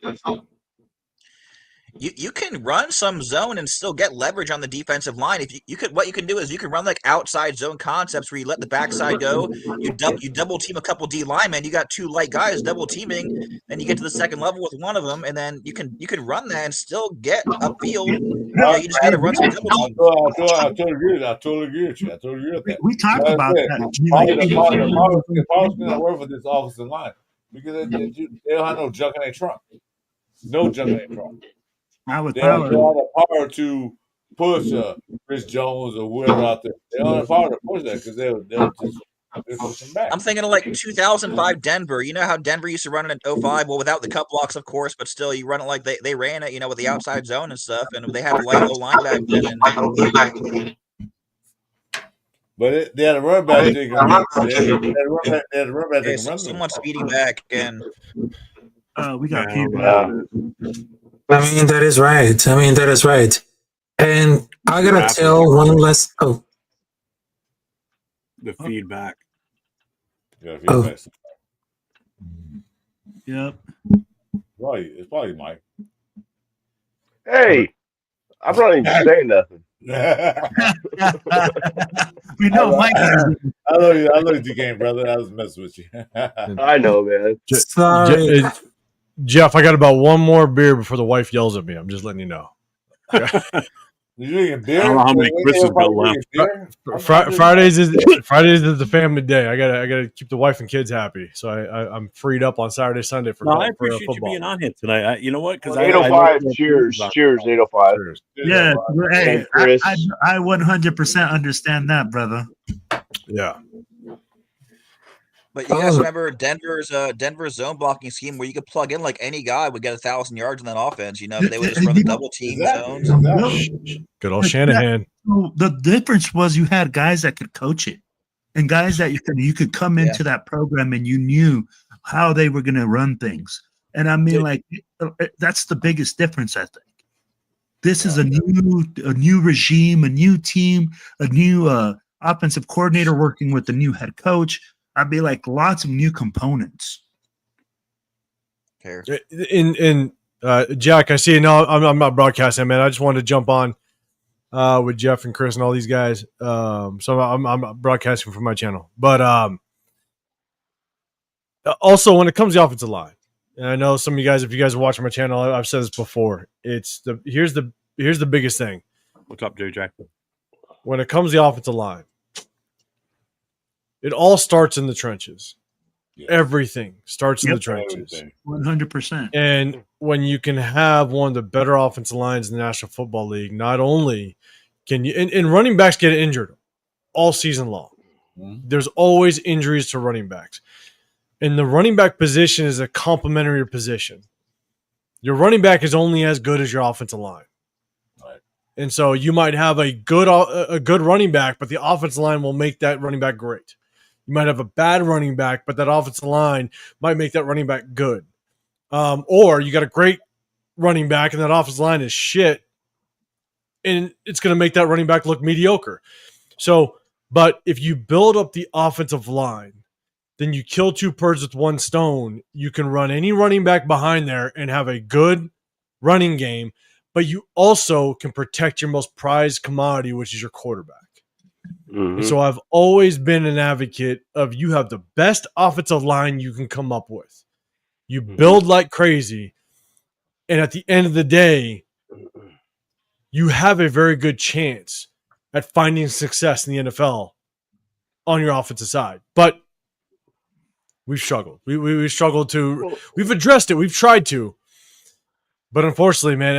You can run some zone and still get leverage on the defensive line. If you could, what you can do is you can run like outside zone concepts where you let the backside go. You double team a couple D linemen. You got two light guys double teaming. Then you get to the second level with one of them, and then you can run that and still get upfield. You just got to run some double teams. I totally agree with you. I totally agree with that. We talked about that. The power's going to work for this offensive line because they don't have no junk in their trunk. No junk in their trunk. They don't have the power to push Chris Jones or whoever out there. They don't have the power to push that because they'll just push them back. I'm thinking of like 2005 Denver. You know how Denver used to run it in 05? Well, without the cut blocks, of course, but still, you run it like they ran it, with the outside zone and stuff, and they had a light low line back then. But they had a run back. They had a run back. Okay, someone's speeding back again. We got people. I mean, that is right. And I gotta tell one last. Oh, the feedback. Oh. Yep. It's probably Mike. Hey, I'm not even saying nothing. We know Mike. I love you, game brother. I was messing with you. I know, man. sorry. Jeff, I got about one more beer before the wife yells at me. I'm just letting you know. You drinking beer? I don't know how many Chris's got left. Fridays is the family day. I gotta keep the wife and kids happy. So I'm freed up on Saturday, Sunday for I appreciate you being on here tonight. You know what? Because 805. Cheers, 805. Yeah, hey, I 100% understand that, brother. Yeah. But you guys remember Denver's zone blocking scheme where you could plug in like any guy would get 1,000 yards in that offense. They would just run the double team zones. Good old Shanahan. The difference was you had guys that could coach it, and guys that you could come into that program and you knew how they were going to run things. And I mean, that's the biggest difference. I think this is a new regime, a new team, a new offensive coordinator working with the new head coach. I'd be like lots of new components. In Jack, I see. No, I'm not broadcasting, man. I just wanted to jump on with Jeff and Chris and all these guys. So I'm broadcasting from my channel. But also, when it comes to the offensive line, and I know some of you guys, if you guys are watching my channel, I've said this before. Here's the biggest thing. What's up, Jack? When it comes to the offensive line, it all starts in the trenches. Yeah. Everything starts in the trenches. 100%. And when you can have one of the better offensive lines in the National Football League, not only can you – and running backs get injured all season long. Mm-hmm. There's always injuries to running backs. And the running back position is a complementary position. Your running back is only as good as your offensive line. Right. And so you might have a good running back, but the offensive line will make that running back great. You might have a bad running back, but that offensive line might make that running back good. Or you got a great running back and that offensive line is shit, and it's going to make that running back look mediocre. So, but if you build up the offensive line, then you kill two birds with one stone. You can run any running back behind there and have a good running game, but you also can protect your most prized commodity, which is your quarterback. Mhm. And so I've always been an advocate of you have the best offensive line you can come up with. You build like crazy. And at the end of the day, you have a very good chance at finding success in the NFL on your offensive side. But we've struggled. We've struggled to, we've addressed it. We've tried to. But unfortunately, man,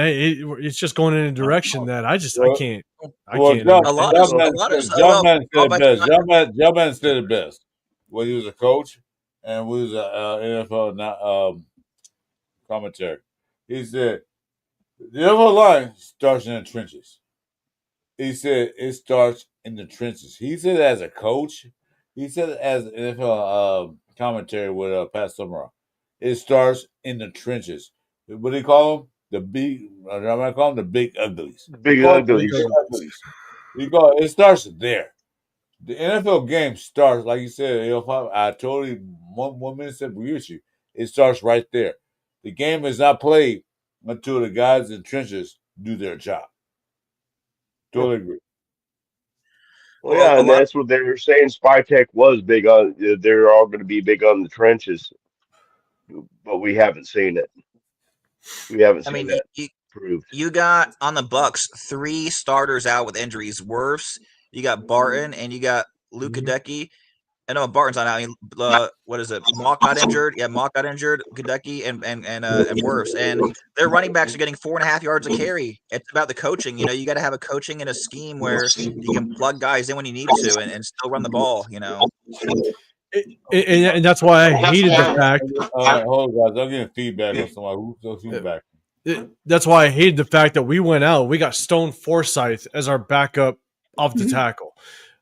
it's just going in a direction that I can't. Jumpman said it best. When he was a coach and we was a NFL commentary, he said the NFL line starts in the trenches. He said it starts in the trenches. He said it as a coach. He said it as an NFL commentary with Pat Summerall. It starts in the trenches. What do you call them? The big. I'm gonna call them the big uglies. Big uglies. It starts there. The NFL game starts, like you said, I totally 1 minute agree with you. It starts right there. The game is not played until the guys in the trenches do their job. Totally agree. Well, yeah, and that's what they were saying. Spytech was big on. They're all going to be big on the trenches, but we haven't seen it. We haven't seen that proved. You got on the Bucks 3 starters out with injuries. Wirfs, you got Barton, and you got Luka Decky. I know Barton's not out. I mean, what is it? Mock got injured. Yeah, Mock got injured. Gadecki and Wirfs, and their running backs are getting 4.5 yards a carry. It's about the coaching. You know, you got to have a coaching and a scheme where you can plug guys in when you need to and still run the ball. You know, and that's why I hated the fact. Hold on, guys. I'm getting feedback on someone. Who's feedback? That's why I hated the fact that we went out. We got Stone Forsythe as our backup off the tackle.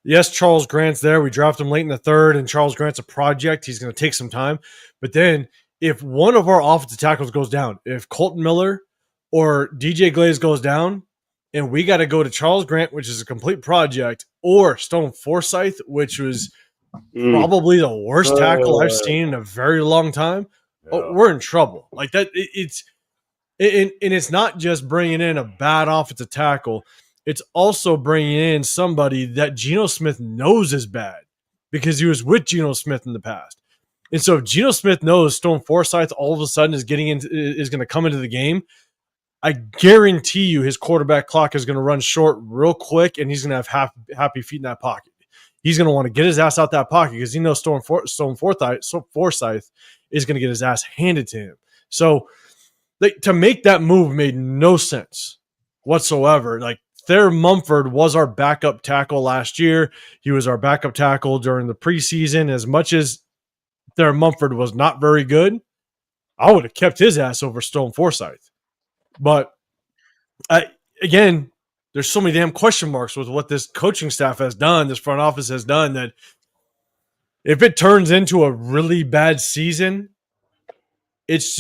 Yes, Charles Grant's there. We drafted him late in the 3rd, and Charles Grant's a project. He's going to take some time. But then if one of our offensive tackles goes down, if Colton Miller or DJ Glaze goes down, and we got to go to Charles Grant, which is a complete project, or Stone Forsythe, which was probably the worst tackle I've seen in a very long time, we're in trouble. Like that, and it's not just bringing in a bad offensive tackle. It's also bringing in somebody that Geno Smith knows is bad because he was with Geno Smith in the past. And so if Geno Smith knows Stone Forsythe all of a sudden is going to come into the game, I guarantee you his quarterback clock is going to run short real quick, and he's going to have happy feet in that pocket. He's going to want to get his ass out that pocket because he knows Stone Forsythe is going to get his ass handed to him. So to make that move made no sense whatsoever. Like, Thayer Mumford was our backup tackle last year. He was our backup tackle during the preseason. As much as Thayer Mumford was not very good, I would have kept his ass over Stone Forsythe. But again, there's so many damn question marks with what this coaching staff has done, this front office has done, that if it turns into a really bad season, it's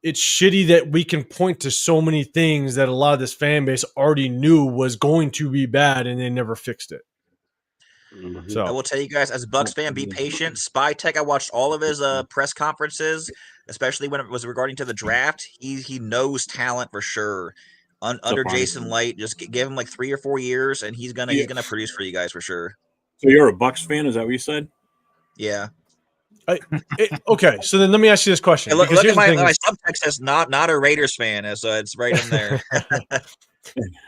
shitty that we can point to so many things that a lot of this fan base already knew was going to be bad and they never fixed it. So I will tell you guys, as a Bucks fan, be patient. Spytech, I watched all of his press conferences, especially when it was regarding to the draft. He knows talent for sure. Under Jason Light, just give him like 3 or 4 years, and he's gonna produce for you guys for sure. So you're a Bucks fan? Is that what you said? Yeah. Okay, so then let me ask you this question. Hey, look at my subtext says not a Raiders fan, so it's right in there.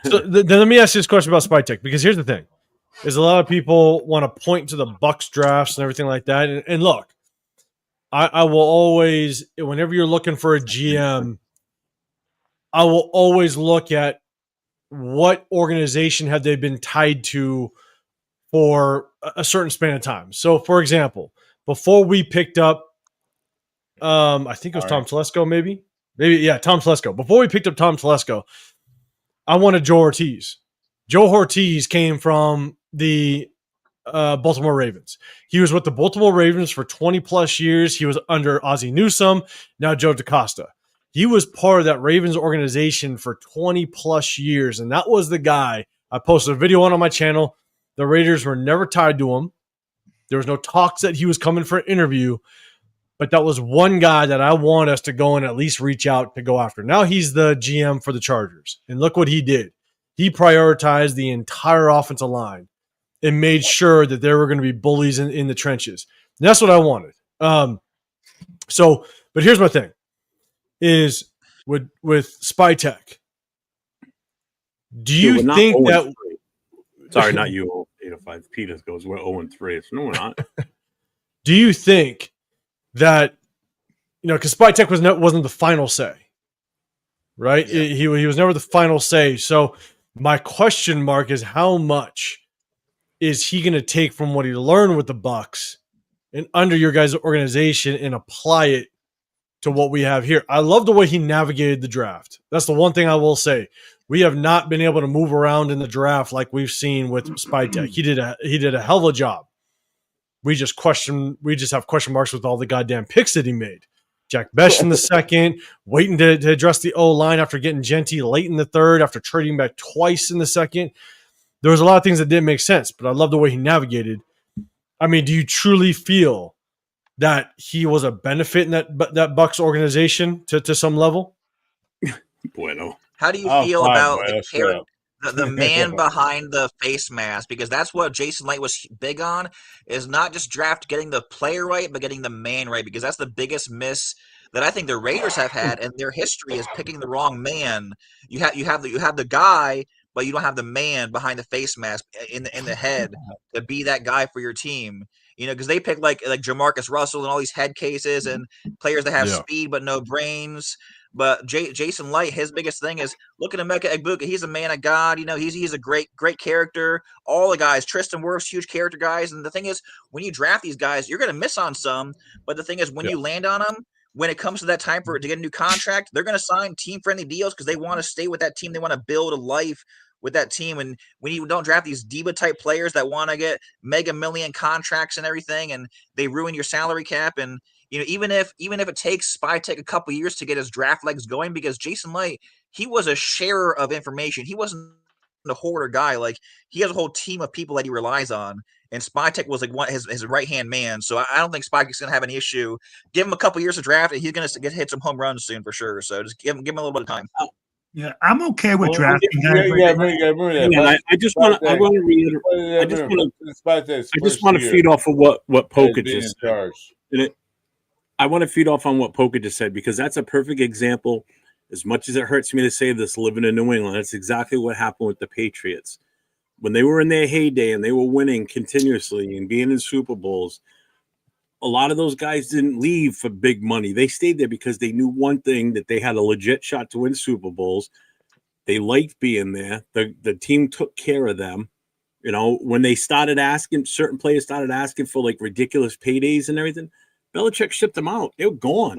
So then let me ask you this question about Spytech, because here's the thing: is a lot of people want to point to the Bucks drafts and everything like that. And look, I will always, whenever you're looking for a GM, I will always look at what organization have they been tied to for a certain span of time. So, for example, before we picked up, I think it was Tom Telesco, maybe, Tom Telesco. Before we picked up Tom Telesco, I wanted Joe Ortiz. Joe Ortiz came from the Baltimore Ravens. He was with the Baltimore Ravens for 20 plus years. He was under Ozzie Newsome, now Joe DaCosta. He was part of that Ravens organization for 20 plus years, and that was the guy I posted a video on my channel. The Raiders were never tied to him. There was no talks that he was coming for an interview, but that was one guy that I want us to go and at least reach out to go after. Now he's the GM for the Chargers, and look what he did. He prioritized the entire offensive line. and made sure that there were going to be bullies in the trenches. And that's what I wanted. But here's my thing: is with Spytek. Do you think that? Sorry, not you. 805 Peters goes, we're 0-3. No, we're not. Do you think that, because Spytek wasn't the final say, right? Yeah. He was never the final say. So my question mark is, how much is he going to take from what he learned with the Bucks and under your guys' organization and apply it to what we have here? I love the way he navigated the draft. That's the one thing I will say. We have not been able to move around in the draft like we've seen with Spytek. He did a hell of a job. We just have question marks with all the goddamn picks that he made. Jack Besh in the second, waiting to address the O-line after getting Genty late in the third, after trading back twice in the second. There was a lot of things that didn't make sense, but I love the way he navigated. I mean, do you truly feel that he was a benefit in that Bucks organization to some level? Bueno. How do you feel about the man behind the face mask? Because that's what Jason Light was big on, is not just getting the player right, but getting the man right. Because that's the biggest miss that I think the Raiders have had in their history, is picking the wrong man. You have the guy, but you don't have the man behind the face mask in the head to be that guy for your team. Because they pick like Jamarcus Russell and all these head cases and players that have speed but no brains. But Jason Light, his biggest thing is looking at Emeka Egbuka. He's a man of God. He's a great character. All the guys, Tristan Wirfs, huge character guys. And the thing is, when you draft these guys, you're going to miss on some. But the thing is, when you land on them, when it comes to that time to get a new contract, they're going to sign team-friendly deals because they want to stay with that team. They want to build a life with that team. And when you don't draft these diva-type players that want to get mega million contracts and everything, and they ruin your salary cap, and even if it takes Spytek a couple years to get his draft legs going, because Jason Light, he was a sharer of information. He wasn't a hoarder guy. Like, he has a whole team of people that he relies on, and Spytek was like his right-hand man. So I don't think Spytek's going to have any issue. Give him a couple years to draft, and he's going to hit some home runs soon for sure. So just give him a little bit of time. Yeah, I'm okay with drafting. I just want to reiterate. I just want to feed off of what Poca just said. I want to feed off on what Poca just said, because that's a perfect example. As much as it hurts me to say this, living in New England, that's exactly what happened with the Patriots. When they were in their heyday and they were winning continuously and being in Super Bowls, a lot of those guys didn't leave for big money. They stayed there because they knew one thing, that they had a legit shot to win Super Bowls. They liked being there. The team took care of them. When they started asking, certain players started asking for like ridiculous paydays and everything, Belichick shipped them out. They were gone.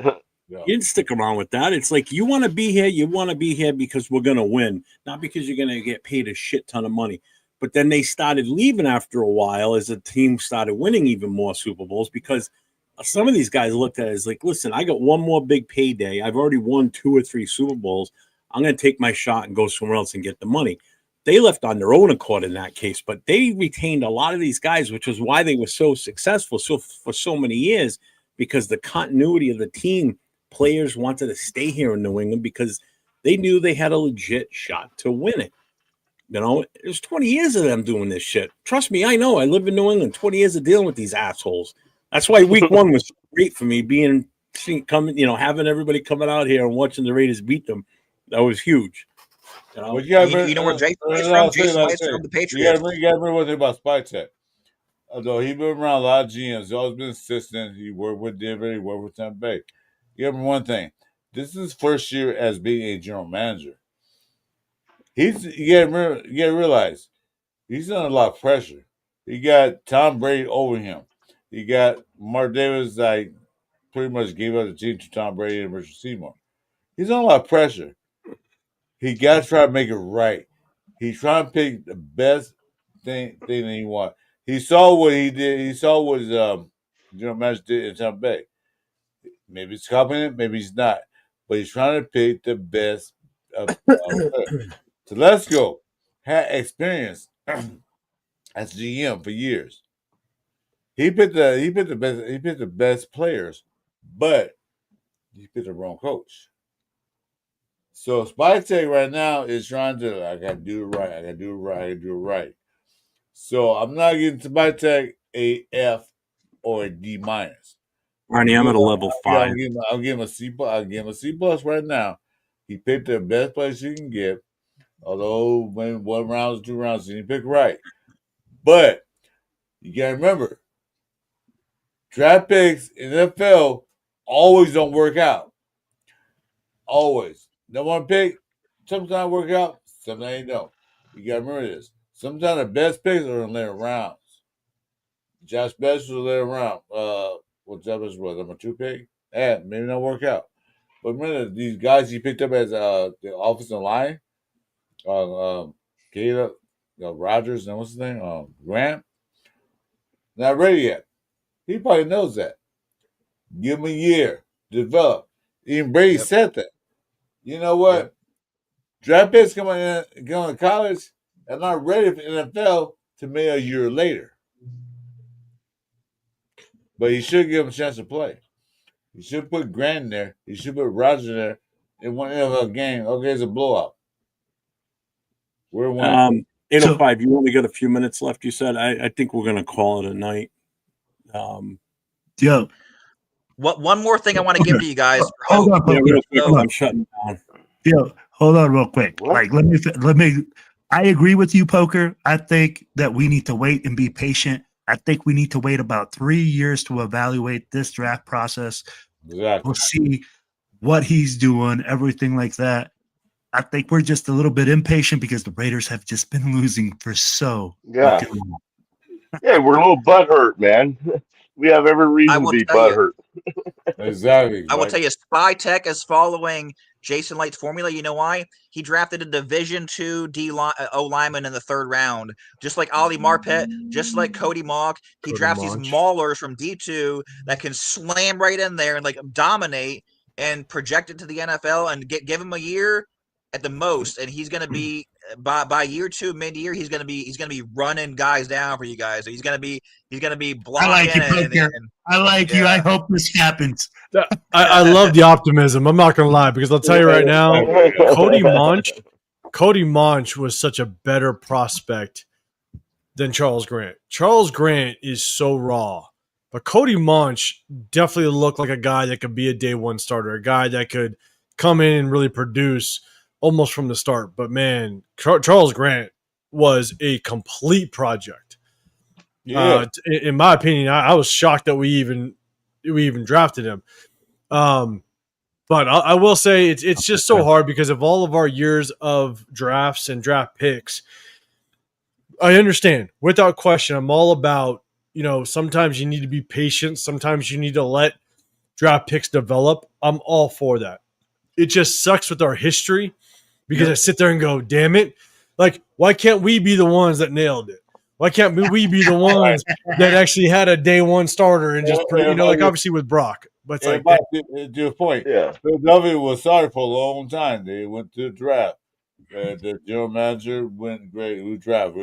You didn't stick around with that. It's like, you want to be here. You want to be here because we're going to win, not because you're going to get paid a shit ton of money. But then they started leaving after a while as the team started winning even more Super Bowls, because some of these guys looked at it as like, listen, I got one more big payday. I've already won 2 or 3 Super Bowls. I'm going to take my shot and go somewhere else and get the money. They left on their own accord in that case, but they retained a lot of these guys, which was why they were so successful for so many years, because the continuity of the team, players wanted to stay here in New England because they knew they had a legit shot to win it. It was 20 years of them doing this shit. Trust me, I know. I live in New England. 20 years of dealing with these assholes. That's why week 1 was great for me, having everybody coming out here and watching the Raiders beat them. That was huge. You know where Jason is from? Jason Light's from the Patriots. You got to remember one thing about Spytek. Although he's been around a lot of GMs, he's always been assistant. He worked with Denver, he worked with Tampa Bay. You remember one thing. This is his first year as being a general manager. You got to realize he's under a lot of pressure. He got Tom Brady over him. He got Mark Davis, pretty much gave up the team to Tom Brady and Richard Seymour. He's under a lot of pressure. He got to try to make it right. He's trying to pick the best thing that he wants. He saw what he did. He saw what his general manager did in Tampa Bay. Maybe it's competent, maybe he's not. But he's trying to pick the best. Telesco had experience as GM for years. He picked the best players, but he picked the wrong coach. So Spytek right now is trying to, I gotta do it right. So I'm not giving Tobias Tech a F or a D minus. Arnie, I'm at a level 5. I'll give him a C. I'll give him a C plus right now. He picked the best place you can get. Although maybe 1 round, 2 rounds, he didn't pick right. But you gotta remember, draft picks in the NFL always don't work out. Always. Number one pick, sometimes work out, sometimes they don't. You gotta remember this. Sometimes the best picks are in later rounds. Josh Best was later round. What Josh Best was number 2 pick? Maybe not work out. But remember these guys he picked up as the offensive line, Caleb, Rogers, and what's his name? Grant. Not ready yet. He probably knows that. Give him a year, develop. Even Brady said that. You know what? Yep. Draft picks going to college and not ready for NFL to maybe a year later. But he should give him a chance to play. He should put Grant in there. He should put Roger in there in one NFL game. Okay, it's a blowout. We're winning. 8:05. You only got a few minutes left. You said. I think we're going to call it a night. Yo. What one more thing I want to give to you guys? Hold on, real quick. I'm shutting down. Yo, hold on real quick. What? Like, let me. I agree with you, Poker. I think that we need to wait and be patient. I think we need to wait about 3 years to evaluate this draft process. Exactly. We'll see what he's doing, everything like that. I think we're just a little bit impatient because the Raiders have just been losing for so Yeah. long. Yeah, we're a little butthurt, man. We have every reason to be butthurt. Exactly. I will tell you, Spy Tech is following Jason Light's formula. You know why? He drafted a Division II O lineman in the 3rd round, just like Ali Marpet, just like Cody Mock. He drafts these maulers from D2 that can slam right in there and like dominate and project it to the NFL and give him a year at the most, and he's going to be by year 2, mid-year, he's going to be running guys down for you guys. So he's going to be blocking. I like you, I like you. I hope this happens. I love the optimism. I'm not going to lie, because I'll tell you right now, Cody Monch was such a better prospect than Charles Grant. Charles Grant is so raw, but Cody Monch definitely looked like a guy that could be a day one starter, a guy that could come in and really produce almost from the start. But man, Charles Grant was a complete project. Yeah. In my opinion, I was shocked that we even drafted him. But I will say it's just so hard because of all of our years of drafts and draft picks. I understand, without question. I'm all about, sometimes you need to be patient. Sometimes you need to let draft picks develop. I'm all for that. It just sucks with our history because I sit there and go, damn it. Like, why can't we be the ones that nailed it? Why can't we be the ones that actually had a day one starter and just, like obviously with Brock. But it's like, to your point, yeah. Philadelphia was sorry for a long time. They went to the draft. The general manager went great. We draft.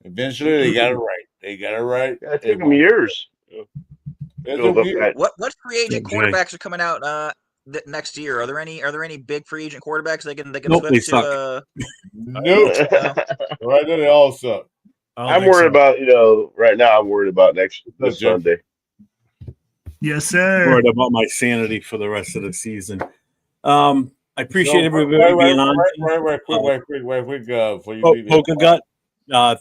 Eventually, they got it right. Yeah, it took them years. What free agent quarterbacks are coming out next year? Are there any big free agent quarterbacks they can Nope, they flip suck. to? Nope. Right now, they all suck. I'm worried about right now. I'm worried about this Sunday. Yes, sir. Worried about my sanity for the rest of the season. I appreciate everybody being on. Right quick. For you Poker Gut,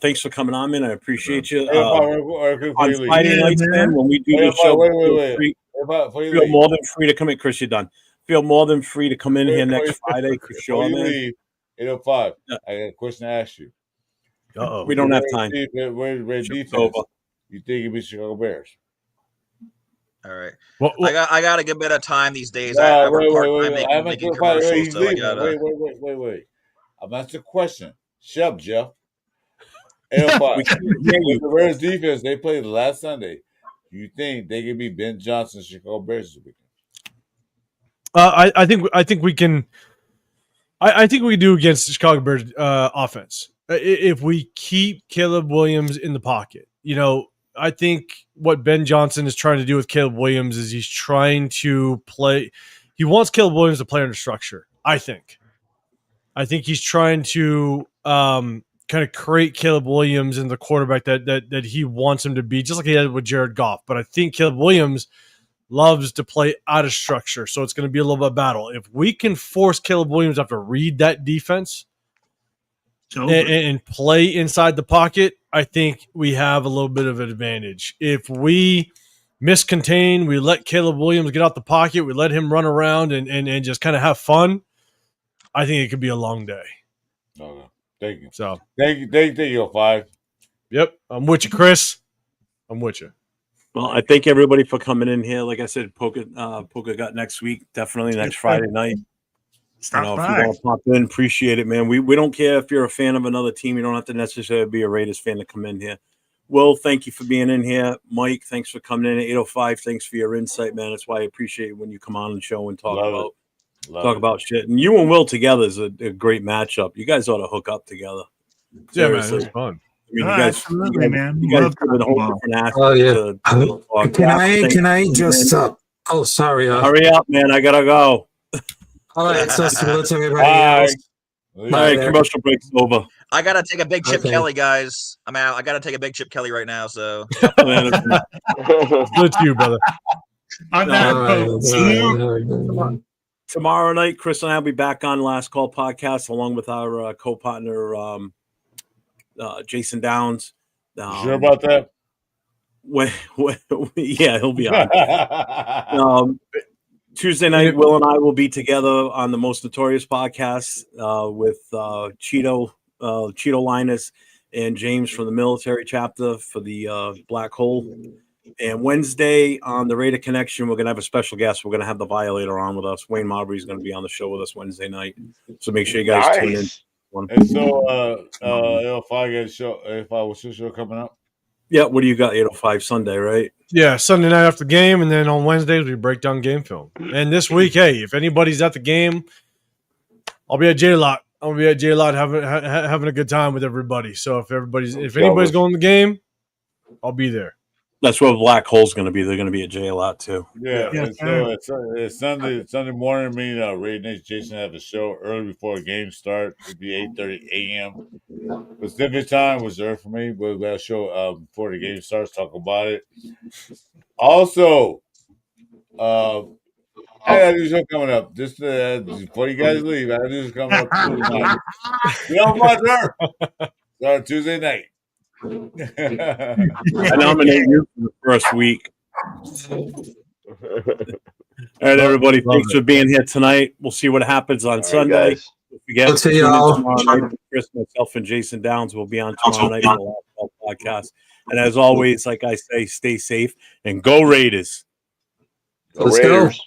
thanks for coming on, man. I appreciate you. On Friday nights, man, when we do the show, feel more than free to come in. Chris, you're done. Feel more than free to come in here next Friday. Before you leave, 8:05. I got a question to ask you. We don't have time. Red defense. You think it'd be Chicago Bears? All right. I got a good bit of time these days. I work part-time making commercials, so I gotta... Wait. I'm asking a question. Shut up, Jeff. 8:05. The Bears defense they played last Sunday. Do you think they can beat Ben Johnson and Chicago Bears this weekend? I think we can. I think we do against the Chicago Bears offense if we keep Caleb Williams in the pocket. I think what Ben Johnson is trying to do with Caleb Williams is he's trying to play. He wants Caleb Williams to play under structure. I think he's trying to kind of create Caleb Williams and the quarterback that he wants him to be, just like he had with Jared Goff. But I think Caleb Williams loves to play out of structure, so it's going to be a little bit of battle. If we can force Caleb Williams to have to read that defense and play inside the pocket, I think we have a little bit of an advantage. If we miscontain, we let Caleb Williams get out the pocket, we let him run around and just kind of have fun, I think it could be a long day. Okay. Thank you. So thank you, 05. Yep, I'm with you, Chris. I'm with you. Well, I thank everybody for coming in here. Like I said, Polka got next week, definitely next Friday night. Stop if you by. want to pop in, appreciate it, man. We don't care if you're a fan of another team. You don't have to necessarily be a Raiders fan to come in here. Will, thank you for being in here. Mike, thanks for coming in at 8:05. Thanks for your insight, man. That's why I appreciate it when you come on the show and talk about shit. And you and Will together is a great matchup. You guys ought to hook up together. Yeah, man, Seriously. it's fun. I mean, Absolutely, man. You guys Love have a whole talking different aspect. Oh, yeah. to talk. Can I just oh, sorry. Hurry up, man. I gotta go. All right, so salute to everybody Bye. else. All right, there. commercial break's over. I gotta take a big Chip Okay. Kelly, guys. I'm out. I gotta take a big Chip Kelly right now. So Salute to you, brother. On that All right, note, all right. Tomorrow night, Chris and I will be back on Last Call podcast along with our co-partner Jason Downs. Sure about that? Yeah, he'll be on. Tuesday night, Will and I will be together on the Most Notorious podcast with Cheeto Linus and James from the military chapter for the Black Hole. And Wednesday on the Raider Connection, we're going to have a special guest. We're going to have the Violator on with us. Wayne Marbury is going to be on the show with us Wednesday night. So make sure you guys tune in. Nice. And so, if I get a show, if I was show coming up, Yeah, what do you got? 8:05 Sunday, right? Yeah, Sunday night after the game, and then on Wednesdays we break down game film. And this week, hey, if anybody's at the game, I'll be at J-Lot. I'll be at J-Lot having a good time with everybody. So if anybody's going to the game, I'll be there. That's where Black Hole's going to be. They're going to be at J a lot too. yeah. Yeah, And so it's Sunday morning. Me and Raid Nation Jason have a show early before the game start. It'd be 8:30 a.m. Pacific time was there for me, but we have a show before the game starts. Talk about it. Also, I got a new show coming up. Just before you guys leave, I got a new show coming up Tuesday night. You know what, sir? Start Tuesday night. I nominate you for the first week. All right, everybody. Thanks for being here tonight. We'll see what happens on Sunday. guys. Don't forget, I'll see tune in y'all. tomorrow night. Chris, myself, and Jason Downs will be on tomorrow night for the Last Call podcast. And as always, like I say, stay safe and go Raiders. Go Let's go. Raiders.